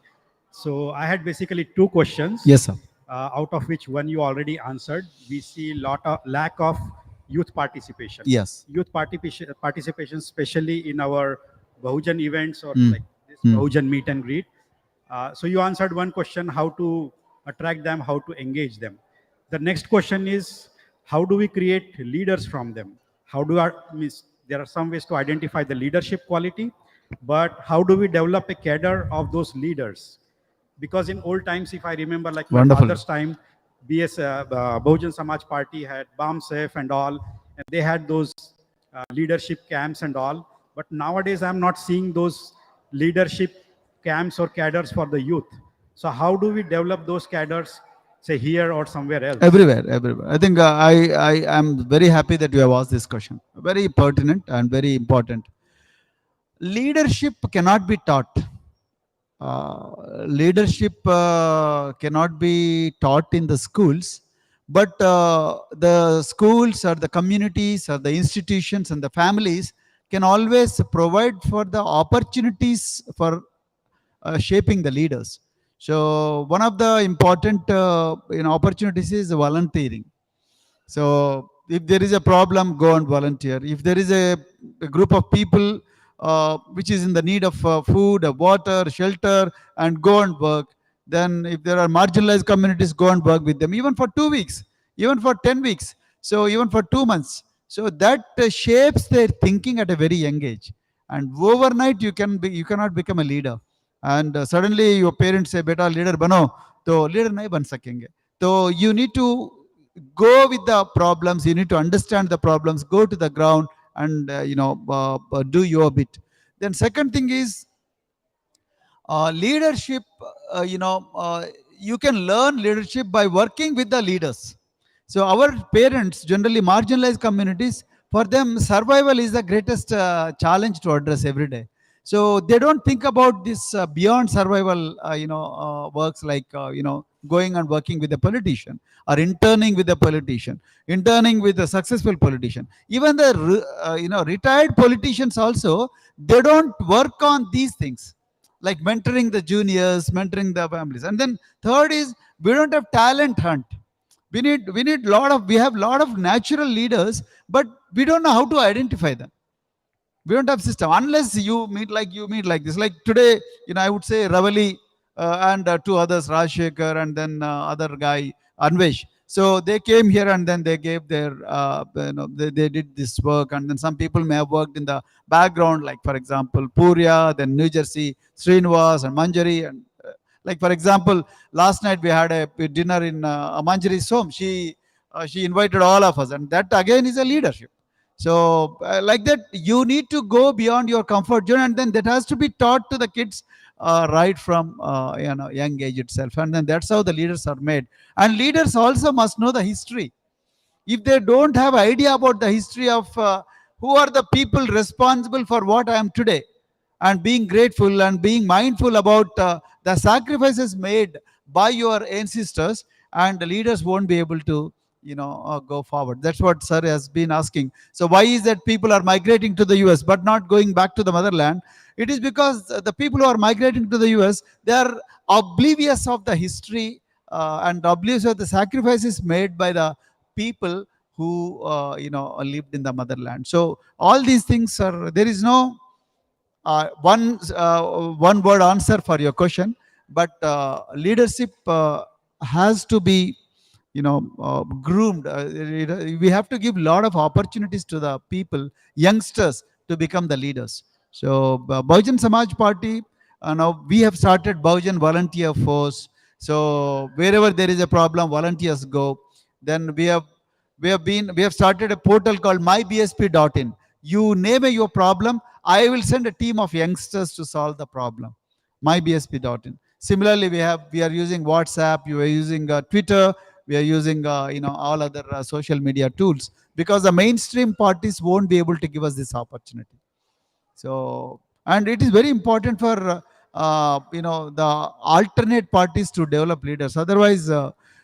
So I had basically 2 questions. Yes, sir. Out of which one you already answered. We see lot of lack of youth participation. Yes. Youth participation, especially in our Bahujan events or Mm. like this Mm. Bahujan meet and greet. So you answered one question, how to attract them, how to engage them. The next question is, how do we create leaders from them? How do our, means there are some ways to identify the leadership quality, but how do we develop a cadre of those leaders? Because in old times, if I remember, like my Wonderful. father's time, Bahujan Samaj Party had BAMSEF and all, and they had those leadership camps and all. But nowadays, I'm not seeing those leadership camps or cadres for the youth. So how do we develop those cadres, say here or somewhere else? Everywhere, everywhere. I think I am very happy that you have asked this question. Very pertinent and very important. Leadership cannot be taught. Leadership cannot be taught in the schools, but the schools or the communities or the institutions and the families can always provide for the opportunities for shaping the leaders. So one of the important opportunities is volunteering. So if there is a problem, go and volunteer. If there is a group of people which is in the need of food, water, shelter, and go and work, then if there are marginalized communities, go and work with them, even for 2 weeks, even for 10 weeks, so even for 2 months. So that shapes their thinking at a very young age. And overnight, you cannot become a leader. And suddenly your parents say, "Beta, leader bano," to leader nahi ban sakenge. So you need to go with the problems. You need to understand the problems. Go to the ground and do your bit. Then second thing is leadership. You can learn leadership by working with the leaders. So our parents, generally marginalized communities, for them survival is the greatest challenge to address every day. So they don't think about this beyond survival, works like, going and working with a politician or interning with a politician, interning with a successful politician. Even the, retired politicians also, they don't work on these things, like mentoring the juniors, mentoring the families. And then third is, we don't have talent hunt. We have lot of natural leaders, but we don't know how to identify them. We don't have system unless you meet like this. Like today, I would say Ravali and two others, Rajshekhar and then other guy, Anvesh. So they came here and then they gave their, they did this work. And then some people may have worked in the background, like for example, Purya, then New Jersey, Srinivas and Manjari. And like for example, last night we had a dinner in Manjari's home. She invited all of us, and that again is a leadership. So like that, you need to go beyond your comfort zone, and then that has to be taught to the kids right from young age itself. And then that's how the leaders are made. And leaders also must know the history. If they don't have idea about the history of who are the people responsible for what I am today, and being grateful and being mindful about the sacrifices made by your ancestors, and the leaders won't be able to go forward. That's what sir has been asking. So why is that people are migrating to the US but not going back to the motherland? It is because the people who are migrating to the US, they are oblivious of the history and oblivious of the sacrifices made by the people who lived in the motherland. So all these things are, there is no one word answer for your question, but leadership has to be groomed. We have to give a lot of opportunities to the people, youngsters, to become the leaders. So Bahujan Samaj Party, now we have started Bahujan Volunteer Force. So wherever there is a problem, volunteers go. Then we have started a portal called mybsp.in. You name your problem, I will send a team of youngsters to solve the problem. mybsp.in. Similarly, we are using WhatsApp, we are using Twitter, we are using all other social media tools, because the mainstream parties won't be able to give us this opportunity. So, and it is very important for the alternate parties to develop leaders. Otherwise,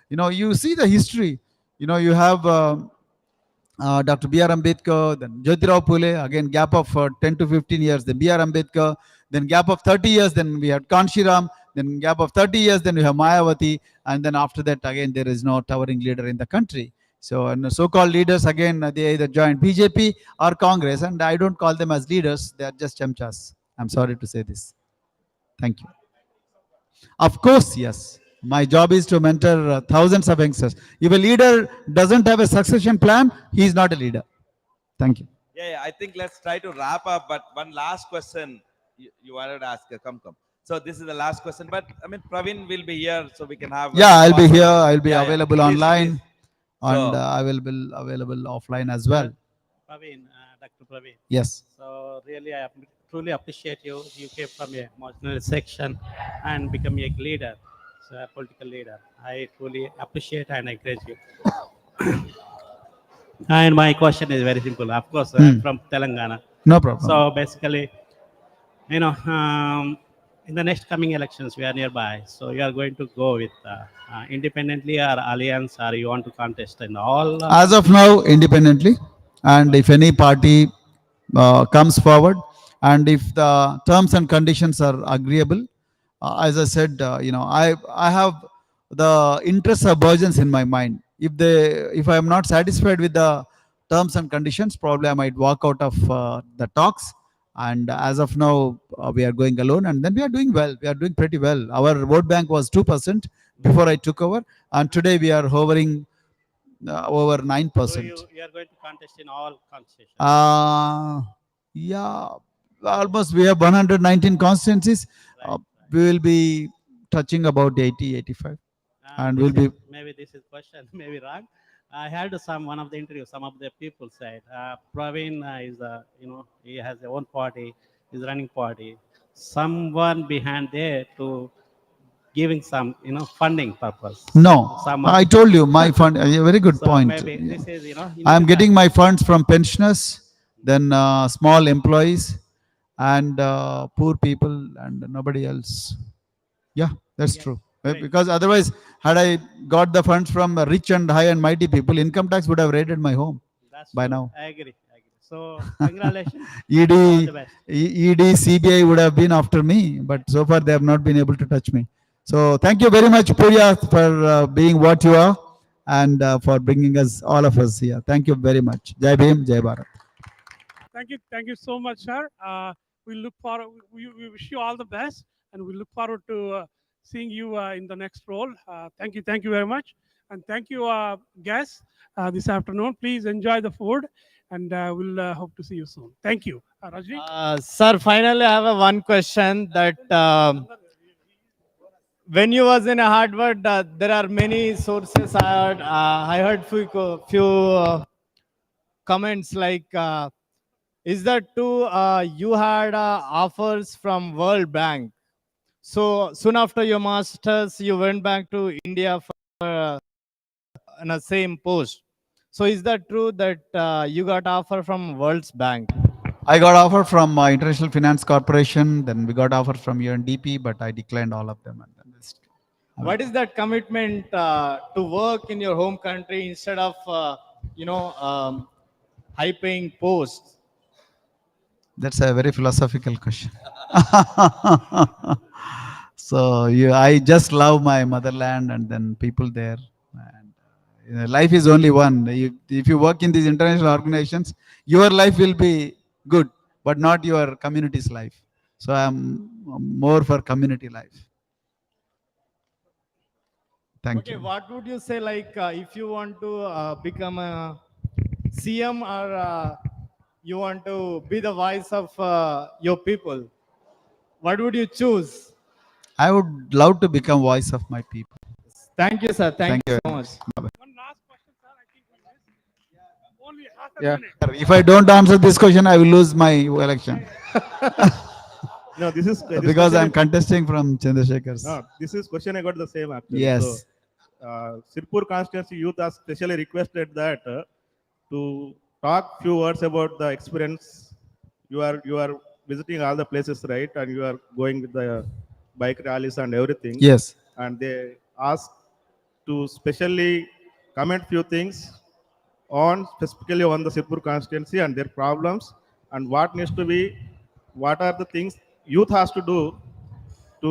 you see the history. You have Dr. B.R. Ambedkar, then Jyotirao Phule, again gap of 10 to 15 years, then B.R. Ambedkar, then gap of 30 years, then we had Kanshiram, then gap of 30 years, then we have Mayawati, and then after that, again, there is no towering leader in the country. So, and so-called leaders, again, they either join BJP or Congress, and I don't call them as leaders, they are just chamchas. I'm sorry to say this. Thank you. Of course, yes. My job is to mentor thousands of youngsters. If a leader doesn't have a succession plan, he is not a leader. Thank you. Yeah, I think let's try to wrap up. But one last question you wanted to ask. Come. So this is the last question. But I mean, Praveen will be here, so we can have. Yeah, I'll be here. I'll be available Please, online, please. and So- I will be available offline as well. Praveen, Dr. Praveen. Yes. So really, I truly appreciate you. You came from a marginal section and become a leader, so a political leader. I truly appreciate and encourage you. And my question is very simple. Of course, I'm from Telangana. No problem. So basically, in the next coming elections, we are nearby. So you are going to go with independently or alliance, or you want to contest in all? As of now, independently, and if any party comes forward, and if the terms and conditions are agreeable, as I said, I have the interests of Bahujans in my mind. If I am not satisfied with the terms and conditions, probably I might walk out of the talks. And as of now, we are going alone, and then we are doing well. We are doing pretty well. Our vote bank was 2% before I took over, and today we are hovering over 9%. So you are going to contest in all constitutions? Yeah, almost we have 119 constituencies. We will be touching about 80, 85. And we'll be... Maybe this is question, maybe wrong. I heard one of the interviews, some of the people said, Praveen is, he has his own party, he's running party. Someone behind there to giving some, funding purpose. No, I told you my fund, a very good So point. maybe this is, I am getting my funds from pensioners, then small employees, and poor people, and nobody else. Yeah, that's true. Because otherwise, had I got the funds from rich and high and mighty people, income tax would have raided my home by now. I agree. So congratulations. ED, All the best. ED, CBI would have been after me, but so far they have not been able to touch me. So thank you very much, Purya, for being what you are, and for bringing us, all of us here. Thank you very much. Jai Bhim, Jai Bharat. Thank you so much, sir. We look forward. We wish you all the best, and we look forward to seeing you in the next role. Thank you very much, and thank you, guests, this afternoon. Please enjoy the food, and we'll hope to see you soon. Thank you, Rajni. Sir, finally, I have one question that when you was in Harvard, there are many sources. I heard few comments like, is that true? You had offers from World Bank. So soon after your masters, you went back to India for in the same post. So is that true that you got offer from World Bank? I got offer from International Finance Corporation, then we got offers from UNDP, but I declined all of them. And then What is that commitment to work in your home country instead of high-paying posts? That's a very philosophical question. So I just love my motherland and then people there. And life is only one. If you work in these international organizations, your life will be good, but not your community's life. So I'm more for community life. Thank you. What would you say, like, if you want to become a CM or you want to be the voice of your people, what would you choose? I would love to become voice of my people. Thank you, sir. Thank you so very much. Bye-bye. Only half a Yeah. minute. If I don't answer this question, I will lose my election. No, this Because question I'm contesting from Chandrasekhar's. No, this is question I got the same actually. Yes. So, Sirpur constituency youth has specially requested that to talk few words about the experience. You are visiting all the places, right? And you are going with the bike rallies and everything. Yes. And they ask to specially comment few things on specifically on the Sirpur constituency and their problems and what needs to be, what are the things youth has to do to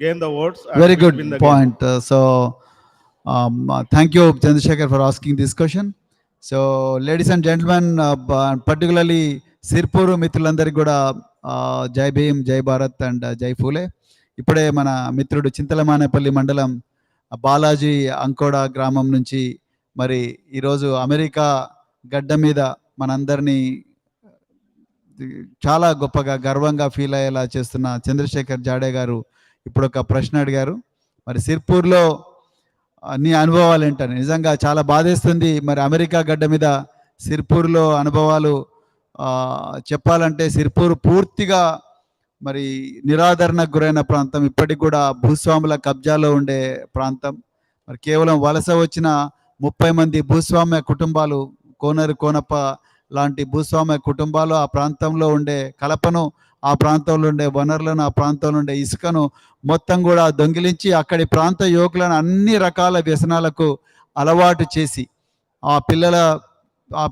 gain the votes. And Very win the good game. point. Thank you, Chandrasekhar, for asking this question. So, ladies and gentlemen, particularly Sirpur మిత్రులందరికీ కూడా జై భీమ్, జై Bharat and జై ఫూలే. ఇప్పుడే మన మిత్రుడు చింతలమానేపల్లి మండలం బాలాజీ అంకోడ గ్రామం నుంచి మరి ఈరోజు అమెరికా గడ్డ మీద మనందరినీ చాలా గొప్పగా గర్వంగా ఫీల్ అయ్యేలా చేస్తున్న చంద్రశేఖర్ జాడే గారు ఇప్పుడు ఒక ప్రశ్న అడిగారు. మరి సిర్పూర్లో నీ అనుభవాలు ఏంటని. నిజంగా చాలా బాధేస్తుంది. మరి అమెరికా గడ్డ మీద సిర్పూర్లో అనుభవాలు చెప్పాలంటే సిర్పూర్ పూర్తిగా మరి నిరాదరణకు గురైన ప్రాంతం. ఇప్పటికి కూడా భూస్వాముల కబ్జాలో ఉండే ప్రాంతం. మరి కేవలం వలస వచ్చిన 30 మంది భూస్వామ్య కుటుంబాలు, కోనరు కోనప్ప లాంటి భూస్వామ్య కుటుంబాలు ఆ ప్రాంతంలో ఉండే కలపను, ఆ ప్రాంతంలో ఉండే వనరులను, ఆ ప్రాంతంలో ఉండే ఇసుకను మొత్తం కూడా దొంగిలించి అక్కడి ప్రాంత యువకులను అన్ని రకాల వ్యసనాలకు అలవాటు చేసి ఆ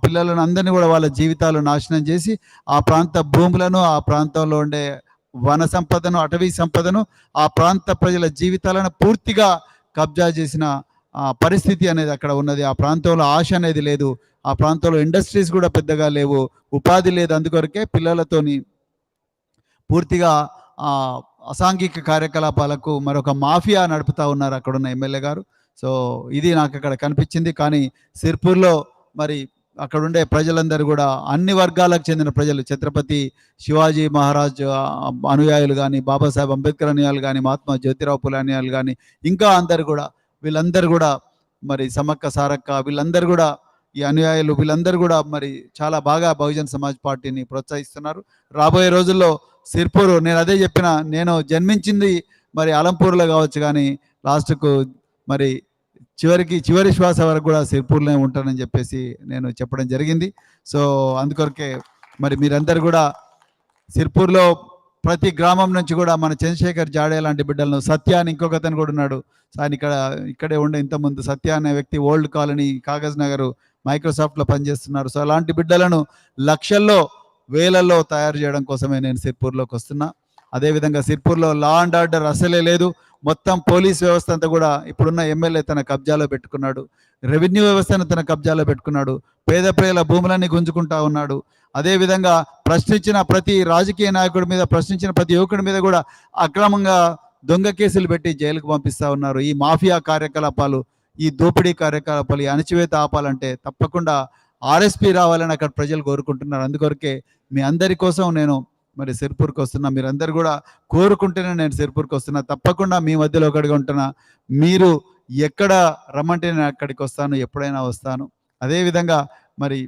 పిల్లలను అందరినీ కూడా వాళ్ళ జీవితాలు నాశనం చేసి ఆ ప్రాంత భూములను, ఆ ప్రాంతంలో ఉండే వన సంపదను, అటవీ సంపదను, ఆ ప్రాంత ప్రజల జీవితాలను పూర్తిగా కబ్జా చేసిన పరిస్థితి అనేది అక్కడ ఉన్నది. ఆ ప్రాంతంలో ఆశ అనేది లేదు. ఆ ప్రాంతంలో ఇండస్ట్రీస్ కూడా పెద్దగా లేవు, ఉపాధి లేదు. అందుకొరకే పిల్లలతోని పూర్తిగా అసాంఘిక కార్యకలాపాలకు మరొక మాఫియా నడుపుతూ ఉన్నారు అక్కడున్న ఎమ్మెల్యే గారు. సో ఇది నాకు అక్కడ కనిపించింది. కానీ సిర్పూర్లో మరి అక్కడ ఉండే ప్రజలందరూ కూడా అన్ని వర్గాలకు చెందిన ప్రజలు, ఛత్రపతి శివాజీ మహారాజ్ అనుయాయులు కానీ, బాబాసాహెబ్ అంబేద్కర్ అనుయాయులు కానీ, మహాత్మా జ్యోతిరావు పులే అనుయాయులు కానీ, ఇంకా అందరు కూడా వీళ్ళందరూ కూడా మరి సమ్మక్క సారక్క వీళ్ళందరూ కూడా ఈ అనుయాయులు వీళ్ళందరూ కూడా మరి చాలా బాగా బహుజన్ సమాజ్ పార్టీని ప్రోత్సహిస్తున్నారు. రాబోయే రోజుల్లో సిర్పూర్, నేను అదే చెప్పిన, నేను జన్మించింది మరి అలంపూర్లో కావచ్చు కానీ లాస్ట్కు మరి చివరి శ్వాస వరకు కూడా సిర్పూర్లోనే ఉంటానని చెప్పేసి నేను చెప్పడం జరిగింది. సో అందుకొరకే మరి మీరందరూ కూడా సిర్పూర్లో ప్రతి గ్రామం నుంచి కూడా మన చంద్రశేఖర్ జాడే లాంటి బిడ్డలను, సత్య అని ఇంకొక అతను కూడా ఉన్నాడు. ఆయన ఇక్కడే ఉండే ఇంతకుముందు సత్య అనే వ్యక్తి ఓల్డ్ కాలనీ కాగజ్ నగర్ మైక్రోసాఫ్ట్లో పనిచేస్తున్నారు. సో అలాంటి బిడ్డలను లక్షల్లో వేలల్లో తయారు చేయడం కోసమే నేను సిర్పూర్లోకి వస్తున్నా. అదేవిధంగా సిర్పూర్లో లా అండ్ ఆర్డర్ అసలే లేదు. మొత్తం పోలీస్ వ్యవస్థ అంతా కూడా ఇప్పుడున్న ఎమ్మెల్యే తన కబ్జాలో పెట్టుకున్నాడు. రెవెన్యూ వ్యవస్థను తన కబ్జాలో పెట్టుకున్నాడు. పేద ప్రజల భూములన్నీ గుంజుకుంటా ఉన్నాడు. అదేవిధంగా ప్రశ్నించిన ప్రతి రాజకీయ నాయకుడి మీద, ప్రశ్నించిన ప్రతి యువకుడి మీద కూడా అక్రమంగా దొంగ కేసులు పెట్టి జైలుకు పంపిస్తూ ఉన్నారు. ఈ మాఫియా కార్యకలాపాలు, ఈ దోపిడీ కార్యకలాపాలు, ఈ అణచివేత ఆపాలంటే తప్పకుండా ఆర్ఎస్పీ రావాలని అక్కడ ప్రజలు కోరుకుంటున్నారు. అందుకొరకే మీ అందరి కోసం నేను మరి సిర్పూర్కి వస్తున్నా. మీరందరూ కూడా కోరుకుంటేనే నేను సిర్పూర్కి వస్తున్నా. తప్పకుండా మీ మధ్యలో ఒకటిగా ఉంటున్నా. మీరు ఎక్కడ రమ్మంటే నేను అక్కడికి వస్తాను, ఎప్పుడైనా వస్తాను. అదేవిధంగా మరి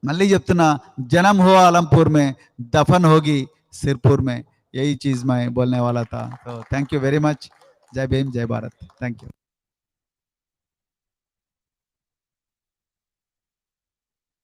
మళ్ళీ చెప్తున్నా, జనం హో आलमपुर में दफन होगी सिरपुर में, यही चीज़ मैं बोलने वाला था. तो थैंक यू वेरी मच. जय भीम, जय भारत. Thank you.